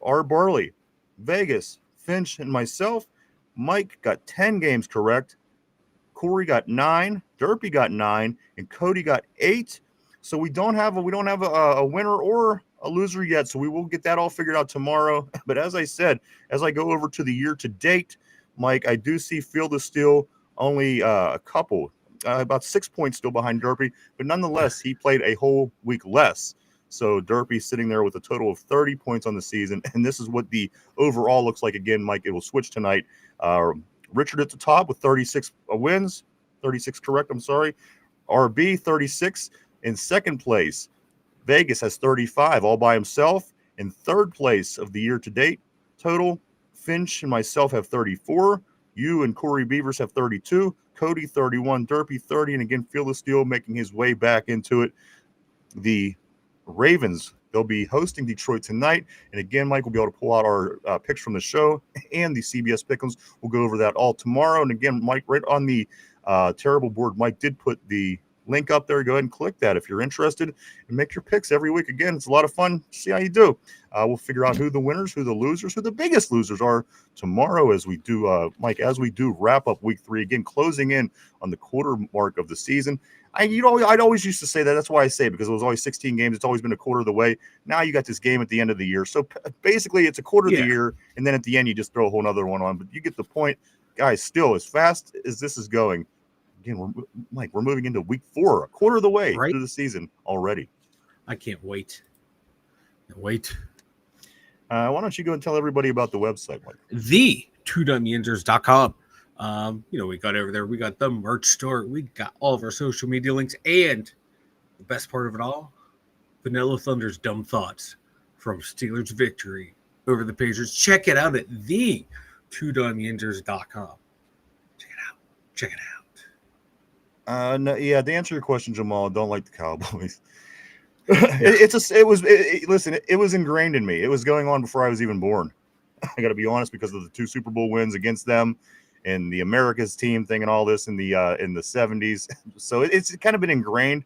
R. Barley, Vegas, Finch, and myself. Mike got 10 games correct. Corey got 9. Derpy got 9, and Cody got 8. So we don't have a winner or a loser yet. So we will get that all figured out tomorrow. But as I said, as I go over to the year to date, Mike, I do see Field of Steel only a couple, about 6 points still behind Derpy, but nonetheless, he played a whole week less. So Derpy's sitting there with a total of 30 points on the season. And this is what the overall looks like. Again, Mike, it will switch tonight. Richard at the top with 36 wins, 36 correct, I'm sorry. RB, 36 in second place. Vegas has 35 all by himself. In third place of the year to date total, Finch and myself have 34. You and Corey Beavers have 32. Cody, 31. Derpy, 30. And again, Field of Steel making his way back into it. The Ravens, they'll be hosting Detroit tonight. And again, Mike will be able to pull out our picks from the show and the CBS Pick'ems. We'll go over that all tomorrow. And again, Mike, right on the terrible board, Mike did put the link up there. Go ahead and click that if you're interested and make your picks every week. Again, it's a lot of fun. See how you do. We'll figure out who the winners, who the losers, who the biggest losers are tomorrow as we do, Mike, as we do wrap up week 3. Again, closing in on the quarter mark of the season. I'd always used to say that. That's why I say it, because it was always 16 games. It's always been a quarter of the way. Now you got this game at the end of the year. So basically it's a quarter of the year, and then at the end you just throw a whole other one on. But you get the point. Guys, still, as fast as this is going, again, we're moving into week 4, a quarter of the way through the season already. I can't wait. Why don't you go and tell everybody about the website, Mike? The2dumbyinjers.com. We got over there. We got the merch store. We got all of our social media links. And the best part of it all, Vanilla Thunder's Dumb Thoughts from Steelers' victory over the Patriots. Check it out at the2dumyinzers.com. Check it out. Check it out. No, yeah, to answer your question, Jamal, I don't like the Cowboys. Yeah. Listen, it was ingrained in me. It was going on before I was even born. I got to be honest, because of the 2 Super Bowl wins against them and the America's team thing and all this in the 70s. So it's kind of been ingrained.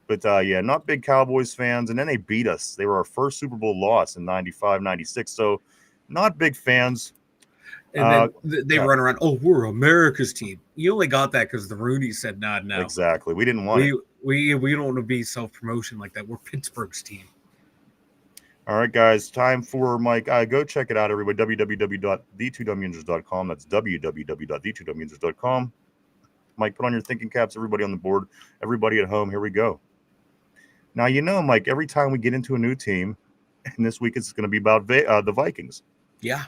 But yeah, not big Cowboys fans. And then they beat us. They were our first Super Bowl loss in 95, 96. So not big fans. And then they run around, oh, we're America's team. You only got that because the Rooney said, no. Exactly. We didn't want it. We don't want to be self-promotion like that. We're Pittsburgh's team. All right, guys, time for Mike. Go check it out, everybody. www.the2dumyinzers.com. That's www.the2dumyinzers.com. Mike, put on your thinking caps, everybody on the board, everybody at home. Here we go. Now, Mike, every time we get into a new team, and this week it's going to be about the Vikings. Yeah.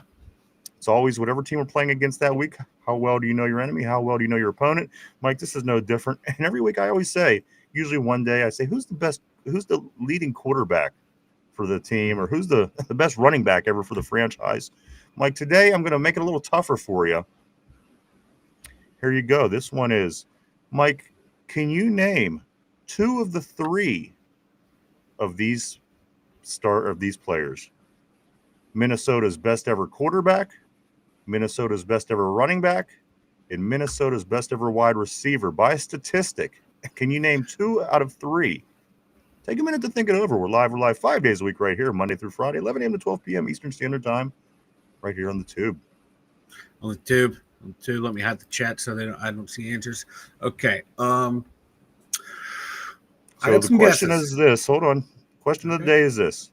It's always whatever team we're playing against that week. How well do you know your enemy? How well do you know your opponent? Mike, this is no different. And every week I always say, usually one day I say, who's the leading quarterback for the team, or who's the best running back ever for the franchise? Mike, today I'm going to make it a little tougher for you. Here you go. This one is, Mike, can you name 2 of the 3 of these players? Minnesota's best ever quarterback, Minnesota's best ever running back, and Minnesota's best ever wide receiver. By statistic, can you name 2 out of 3? Take a minute to think it over. We're live 5 days a week right here, Monday through Friday, 11 a.m. to 12 p.m. Eastern Standard Time, right here on the tube. On the tube. Let me hide the chat so I don't see answers. Okay. So the question is this. Hold on. Question of the day is this.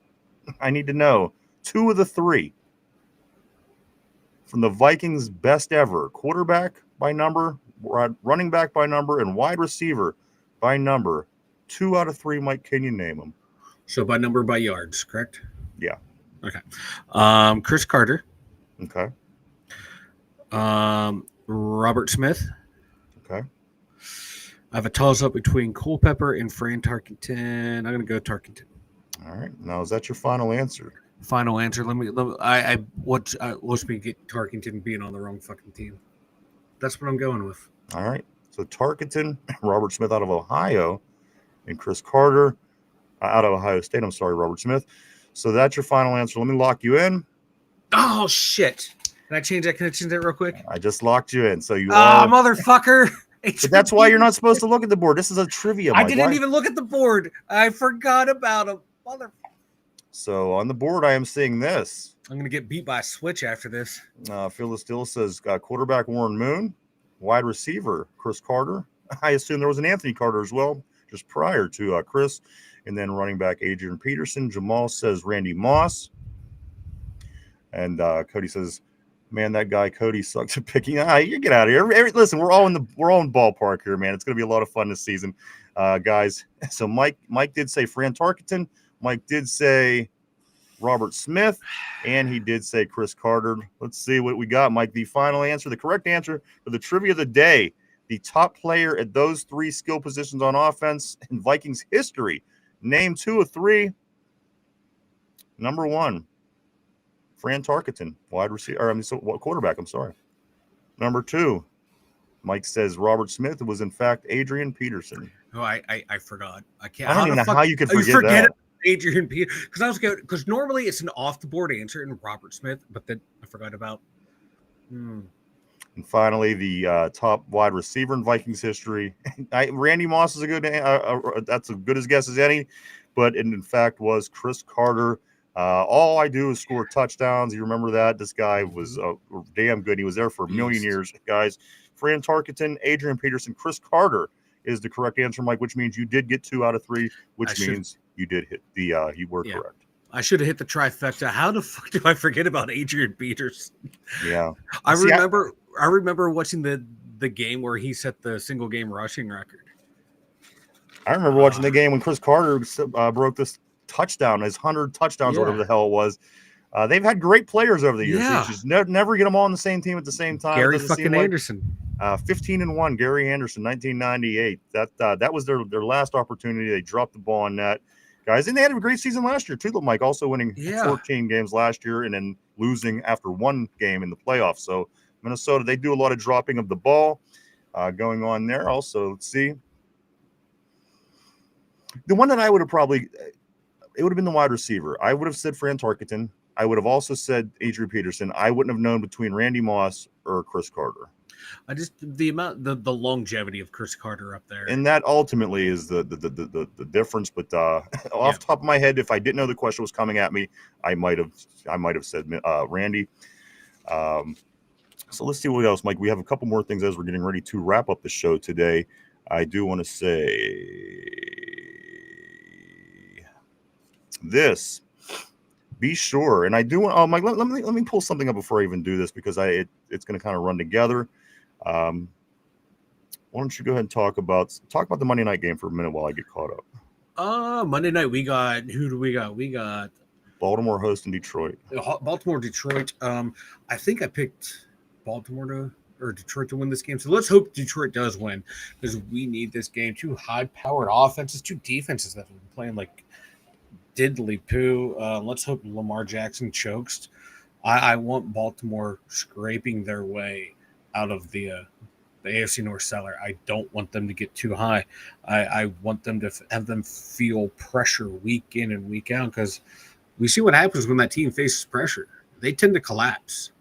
I need to know 2 of the 3 from the Vikings' best ever quarterback by number, running back by number, and wide receiver by number. 2 out of 3, Mike, can you name them? So by number, by yards, correct? Yeah. Okay. Chris Carter. Okay. Robert Smith. Okay. I have a toss-up between Culpepper and Fran Tarkenton. I'm going to go Tarkenton. All right. Now, is that your final answer? Final answer. Let's me get Tarkenton being on the wrong fucking team. That's what I'm going with. All right. So Tarkenton, Robert Smith out of Ohio, and Chris Carter out of Ohio State. I'm sorry, Robert Smith. So that's your final answer. Let me lock you in. Oh, shit. Can I change that? Real quick? I just locked you in. So you are. Motherfucker. But that's why you're not supposed to look at the board. This is a trivia, Mike. I didn't even look at the board. I forgot about him. Motherfucker. So on the board, I am seeing this. I'm going to get beat by a switch after this. Phyllis Still says quarterback Warren Moon, wide receiver Chris Carter. I assume there was an Anthony Carter as well, just prior to Chris. And then running back Adrian Peterson. Jamal says Randy Moss. And Cody says, man, that guy Cody sucks at picking. You get out of here. Listen, we're all in ballpark here, man. It's going to be a lot of fun this season, guys. So Mike did say Fran Tarkenton. Mike did say Robert Smith, and he did say Chris Carter. Let's see what we got, Mike. The final answer, the correct answer for the trivia of the day, the top player at those 3 skill positions on offense in Vikings history. Name 2 of 3. Number 1, Fran Tarkenton, wide receiver. Quarterback. I'm sorry. Number 2, Mike says Robert Smith. It was in fact Adrian Peterson. Oh, I forgot. I can't. I don't even know how you could forget that. Adrian Peter, because normally it's an off the board answer in Robert Smith, but then I forgot about. And finally, the top wide receiver in Vikings history. Randy Moss is a good. That's as good as guess as any, but it in fact was Chris Carter. All I do is score touchdowns. You remember that? This guy was damn good. He was there for a million years, guys. Fran Tarkenton, Adrian Peterson, Chris Carter is the correct answer, Mike, which means you did get 2 out of 3, which means you did hit the you were correct. I should have hit the trifecta. How the fuck do I forget about Adrian Peterson? Yeah. I remember watching the game where he set the single game rushing record. I remember watching the game when Chris Carter broke this touchdown, his 100 touchdowns, whatever the hell it was. They've had great players over the years. Yeah. So you just never get them all on the same team at the same time. Gary fucking Anderson. 15-1, Gary Anderson, 1998. That was their last opportunity. They dropped the ball on that. guys. And they had a great season last year, too, though, Mike, also winning Yeah. 14 games last year and then losing after one game in the playoffs. So Minnesota, they do a lot of dropping of the ball going on there. Also, let's see. The one that I would have probably – it would have been the wide receiver. I would have said Fran Tarkenton. I would have also said Adrian Peterson. I wouldn't have known between Randy Moss or Chris Carter. I just the longevity of Chris Carter up there, and that ultimately is the difference. But off the top of my head, if I didn't know the question was coming at me, I might have said Randy. So let's see what else, Mike. We have a couple more things as we're getting ready to wrap up the show today. I do want to say this. Be sure, and I do want. Oh, Mike, let me pull something up before I even do this because it's going to kind of run together. Why don't you go ahead and talk about the Monday night game for a minute while I get caught up? Monday night we got who do we got? We got Baltimore hosting Detroit. Detroit. I think I picked Baltimore or Detroit to win this game. So let's hope Detroit does win because we need this game. Two high-powered offenses, two defenses that have been playing like diddly poo. Let's hope Lamar Jackson chokes. I want Baltimore scraping their way out of the AFC North cellar. I don't want them to get too high. I want them to have them feel pressure week in and week out because we see what happens when that team faces pressure. They tend to collapse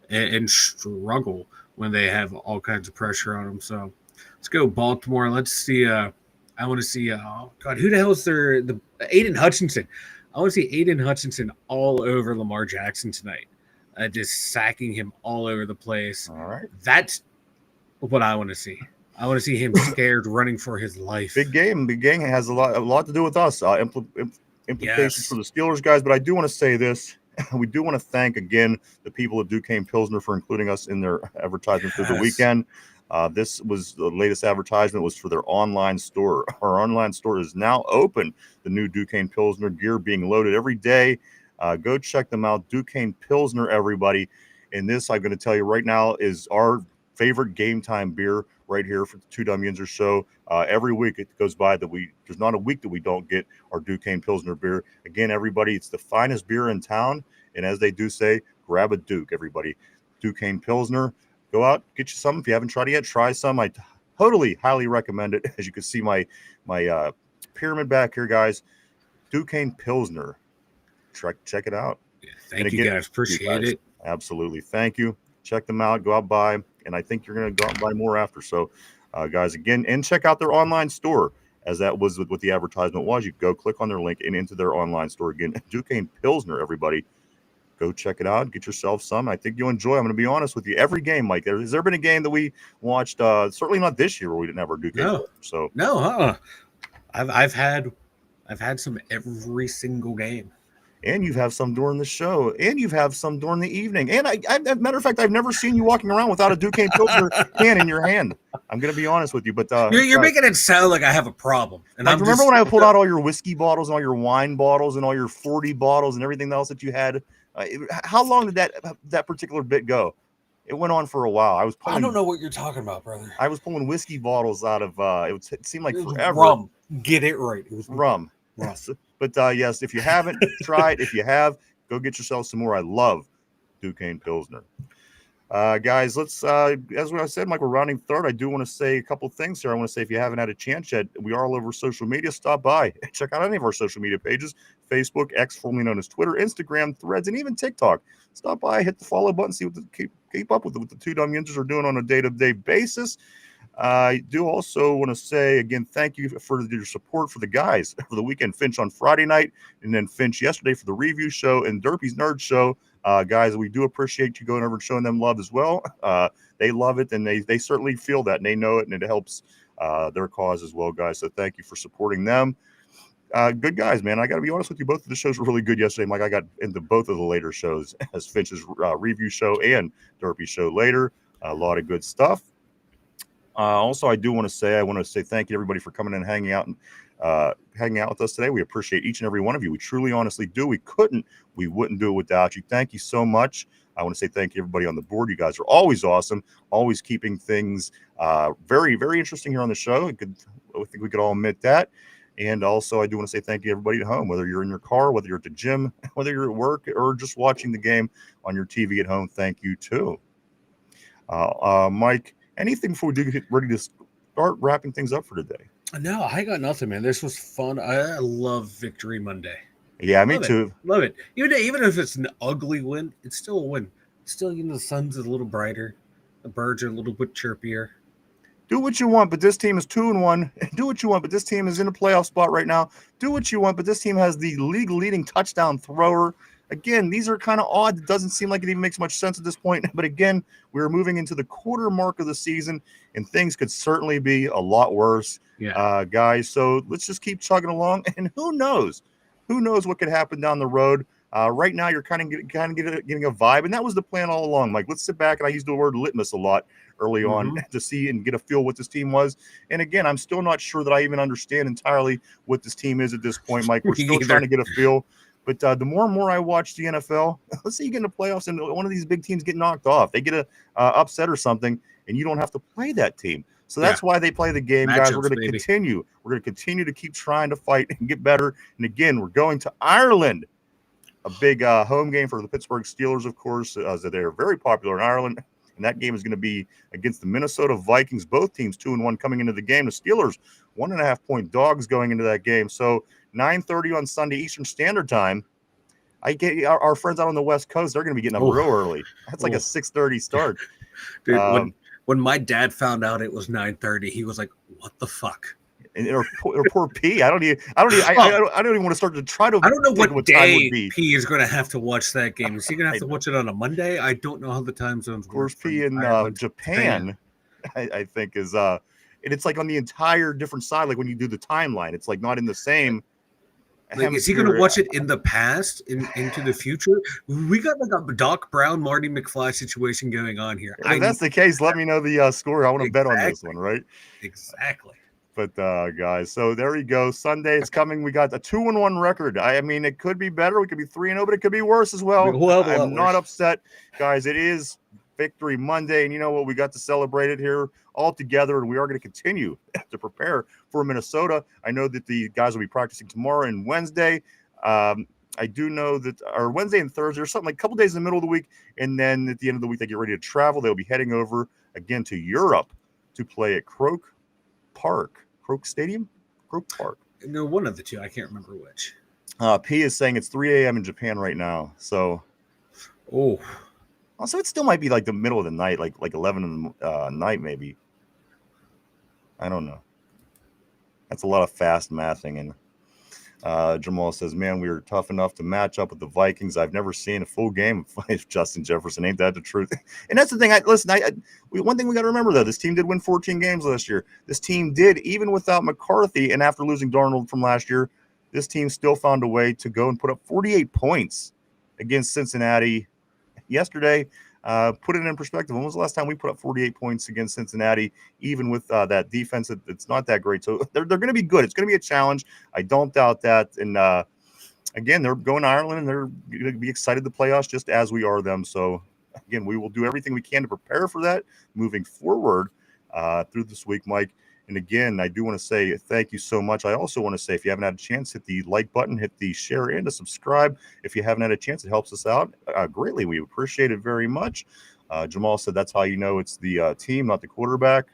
and struggle when they have all kinds of pressure on them. So let's go Baltimore. Let's see. I want to see. Oh God, who the hell is the Aiden Hutchinson? I want to see Aiden Hutchinson all over Lamar Jackson tonight, just sacking him all over the place. All right, that's what I want to see. I want to see him scared, running for his life. Big game. Big game has a lot to do with us. Implications for the Steelers, guys. But I do want to say this. We do want to thank again the people of Duquesne Pilsner for including us in their advertisement through the weekend. This was the latest advertisement was for their online store. Our online store is now open. The new Duquesne Pilsner gear being loaded every day. Go check them out. Duquesne Pilsner, everybody. And this, I'm going to tell you right now, is our favorite game time beer right here for the Two Dumb Yinzers show. Every week it goes by that there's not a week that we don't get our Duquesne Pilsner beer. Again, everybody, it's the finest beer in town. And as they do say, grab a Duke, everybody. Duquesne Pilsner. Go out, get you some. If you haven't tried it yet, try some. I totally, highly recommend it. As you can see my pyramid back here, guys. Duquesne Pilsner. Check it out. Yeah, thank you guys. Appreciate it. Absolutely. Thank you. Check them out. Go out, buy. And I think you're going to go out and buy more after. So, guys, again, and check out their online store. As that was what the advertisement was. You go click on their link and into their online store. Again, Duquesne Pilsner, everybody. Go check it out. Get yourself some. I think you'll enjoy. I'm going to be honest with you. Every game, Mike, has there been a game that we watched? Certainly not this year where we didn't have our Duquesne. No. So no, I've had some every single game. And you have some during the show, and you have some during the evening. And as a matter of fact, I've never seen you walking around without a Duquesne Pilsner can in your hand. I'm going to be honest with you, but you're making it sound like I have a problem. And like, remember when I pulled out all your whiskey bottles and all your wine bottles and all your 40 bottles and everything else that you had? How long did that particular bit go? It went on for a while. I don't know what you're talking about, brother. I was pulling whiskey bottles out of it seemed like forever. Rum. Get it right. It was rum. But yes, if you haven't tried, if you have, go get yourself some more. I love Duquesne Pilsner. Guys, let's as I said, Mike, we're rounding third. I do want to say a couple things here. I want to say if you haven't had a chance yet, we are all over social media. Stop by. Check out any of our social media pages. Facebook, X, formerly known as Twitter, Instagram, Threads, and even TikTok. Stop by, hit the follow button, see what keep up with what the Two Dumb Yinzers are doing on a day-to-day basis. I do also want to say, again, thank you for your support for the guys for the weekend. Finch on Friday night, and then Finch yesterday for the review show and Derpy's Nerd Show. Guys, we do appreciate you going over and showing them love as well. They love it, and they certainly feel that, and they know it, and it helps their cause as well, guys. So thank you for supporting them. Good guys, man. I got to be honest with you. Both of the shows were really good yesterday, Mike. I got into both of the later shows as Finch's review show and Derpy's show later. A lot of good stuff. Also, I want to say thank you to everybody for coming and hanging out with us today. We appreciate each and every one of you. We truly, honestly do. We wouldn't do it without you. Thank you so much. I want to say thank you, everybody on the board. You guys are always awesome, always keeping things very, very interesting here on the show. I think we could all admit that. And also, I do want to say thank you to everybody at home, whether you're in your car, whether you're at the gym, whether you're at work, or just watching the game on your TV at home. Thank you, too. Mike, anything before we do get ready to start wrapping things up for today? No, I got nothing, man. This was fun. I love Victory Monday. Yeah, me Love it. too. Love it. Even if it's an ugly win, it's still a win. Still, the sun's a little brighter. The birds are a little bit chirpier. Do what you want, but this team is 2-1. Do what you want, but this team is in a playoff spot right now. Do what you want, but this team has the league-leading touchdown thrower. Again, these are kind of odd. It doesn't seem like it even makes much sense at this point. But again, we're moving into the quarter mark of the season, and things could certainly be a lot worse, guys. So let's just keep chugging along. And who knows? Who knows what could happen down the road? Right now, you're kind of getting a vibe, and that was the plan all along. Like, let's sit back, and I used the word litmus a lot early on to see and get a feel what this team was. And again, I'm still not sure that I even understand entirely what this team is at this point, Mike. We're still trying to get a feel. But the more and more I watch the NFL, let's say you get in the playoffs and one of these big teams get knocked off. They get a upset or something, and you don't have to play that team. So that's why they play the game, guys. We're going to continue. We're going to continue to keep trying to fight and get better. And again, we're going to Ireland. A big home game for the Pittsburgh Steelers, of course, as they're very popular in Ireland. And that game is going to be against the Minnesota Vikings. Both teams 2-1 coming into the game. The Steelers 1.5-point dogs going into that game. So 9:30 on Sunday Eastern Standard Time. I get our friends out on the West Coast. They're going to be getting up real early. That's like a 6:30 start. Dude, when my dad found out it was 9:30, he was like, "What the fuck?" Or poor P. I don't even want to start to try to. I don't know what time day would be. P is going to have to watch that game. Is he going to have to watch it on a Monday? I don't know how the time zones work. Of course, P in Japan, I think is and it's like on the entire different side. Like when you do the timeline, it's like not in the same. Like, is he going to watch it in the past, into the future? We got like a Doc Brown, Marty McFly situation going on here. If that's the case, let me know the score. I want to bet on this one, right? Exactly. But guys, so there you go. Sunday is coming. We got a 2-1 record. I mean, it could be better. We could be 3-0, but it could be worse as well. I'm not upset, guys. It is Victory Monday, and you know what? We got to celebrate it here all together, and we are going to continue to prepare for Minnesota. I know that the guys will be practicing tomorrow and Wednesday. I do know that our Wednesday and Thursday or something like a couple days in the middle of the week, and then at the end of the week they get ready to travel. They'll be heading over again to Europe to play at Croke Stadium. No, one of the two. I can't remember which. P is saying it's 3 a.m. in Japan right now. So, so it still might be like the middle of the night, like 11 in the night, maybe. I don't know. That's a lot of fast mathing. And Jamal says, man, we were tough enough to match up with the Vikings. I've never seen a full game of Justin Jefferson. Ain't that the truth? And that's the thing. One thing we got to remember, though, this team did win 14 games last year. This team did, even without McCarthy and after losing Darnold from last year, this team still found a way to go and put up 48 points against Cincinnati yesterday. Put it in perspective. When was the last time we put up 48 points against Cincinnati, even with that defense? It's not that great. So they're going to be good. It's going to be a challenge. I don't doubt that. And again, they're going to Ireland, and they're going to be excited to play us just as we are them. So again, we will do everything we can to prepare for that moving forward through this week, Mike. And again, I do want to say thank you so much. I also want to say, if you haven't had a chance, hit the like button, hit the share, and to subscribe. If you haven't had a chance, it helps us out greatly. We appreciate it very much. Jamal said that's how you know it's the team, not the quarterback.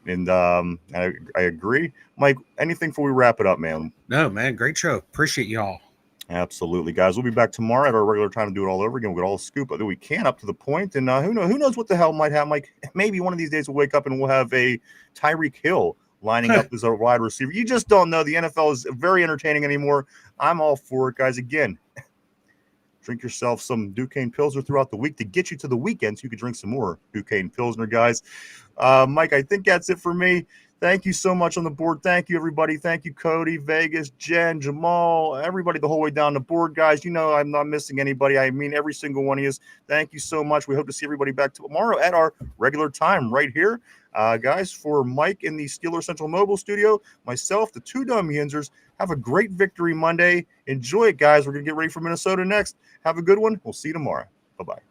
And I agree. Mike, anything before we wrap it up, man? No, man. Great show. Appreciate y'all. Absolutely, guys. We'll be back tomorrow at our regular time to do it all over again. We'll get all the scoop that we can up to the point. And who knows what the hell might happen. Like, maybe one of these days we'll wake up and we'll have a Tyreek Hill lining up as a wide receiver. You just don't know. The NFL is very entertaining anymore. I'm all for it, guys. Again, drink yourself some Duquesne Pilsner throughout the week to get you to the weekend so you can drink some more Duquesne Pilsner, guys. Mike, I think that's it for me. Thank you so much on the board. Thank you, everybody. Thank you, Cody, Vegas, Jen, Jamal, everybody the whole way down the board, guys. You know I'm not missing anybody. I mean every single one of you. Thank you so much. We hope to see everybody back tomorrow at our regular time right here. Guys, for Mike in the Steeler Central Mobile Studio, myself, the two dumb Yinzers, have a great Victory Monday. Enjoy it, guys. We're going to get ready for Minnesota next. Have a good one. We'll see you tomorrow. Bye-bye.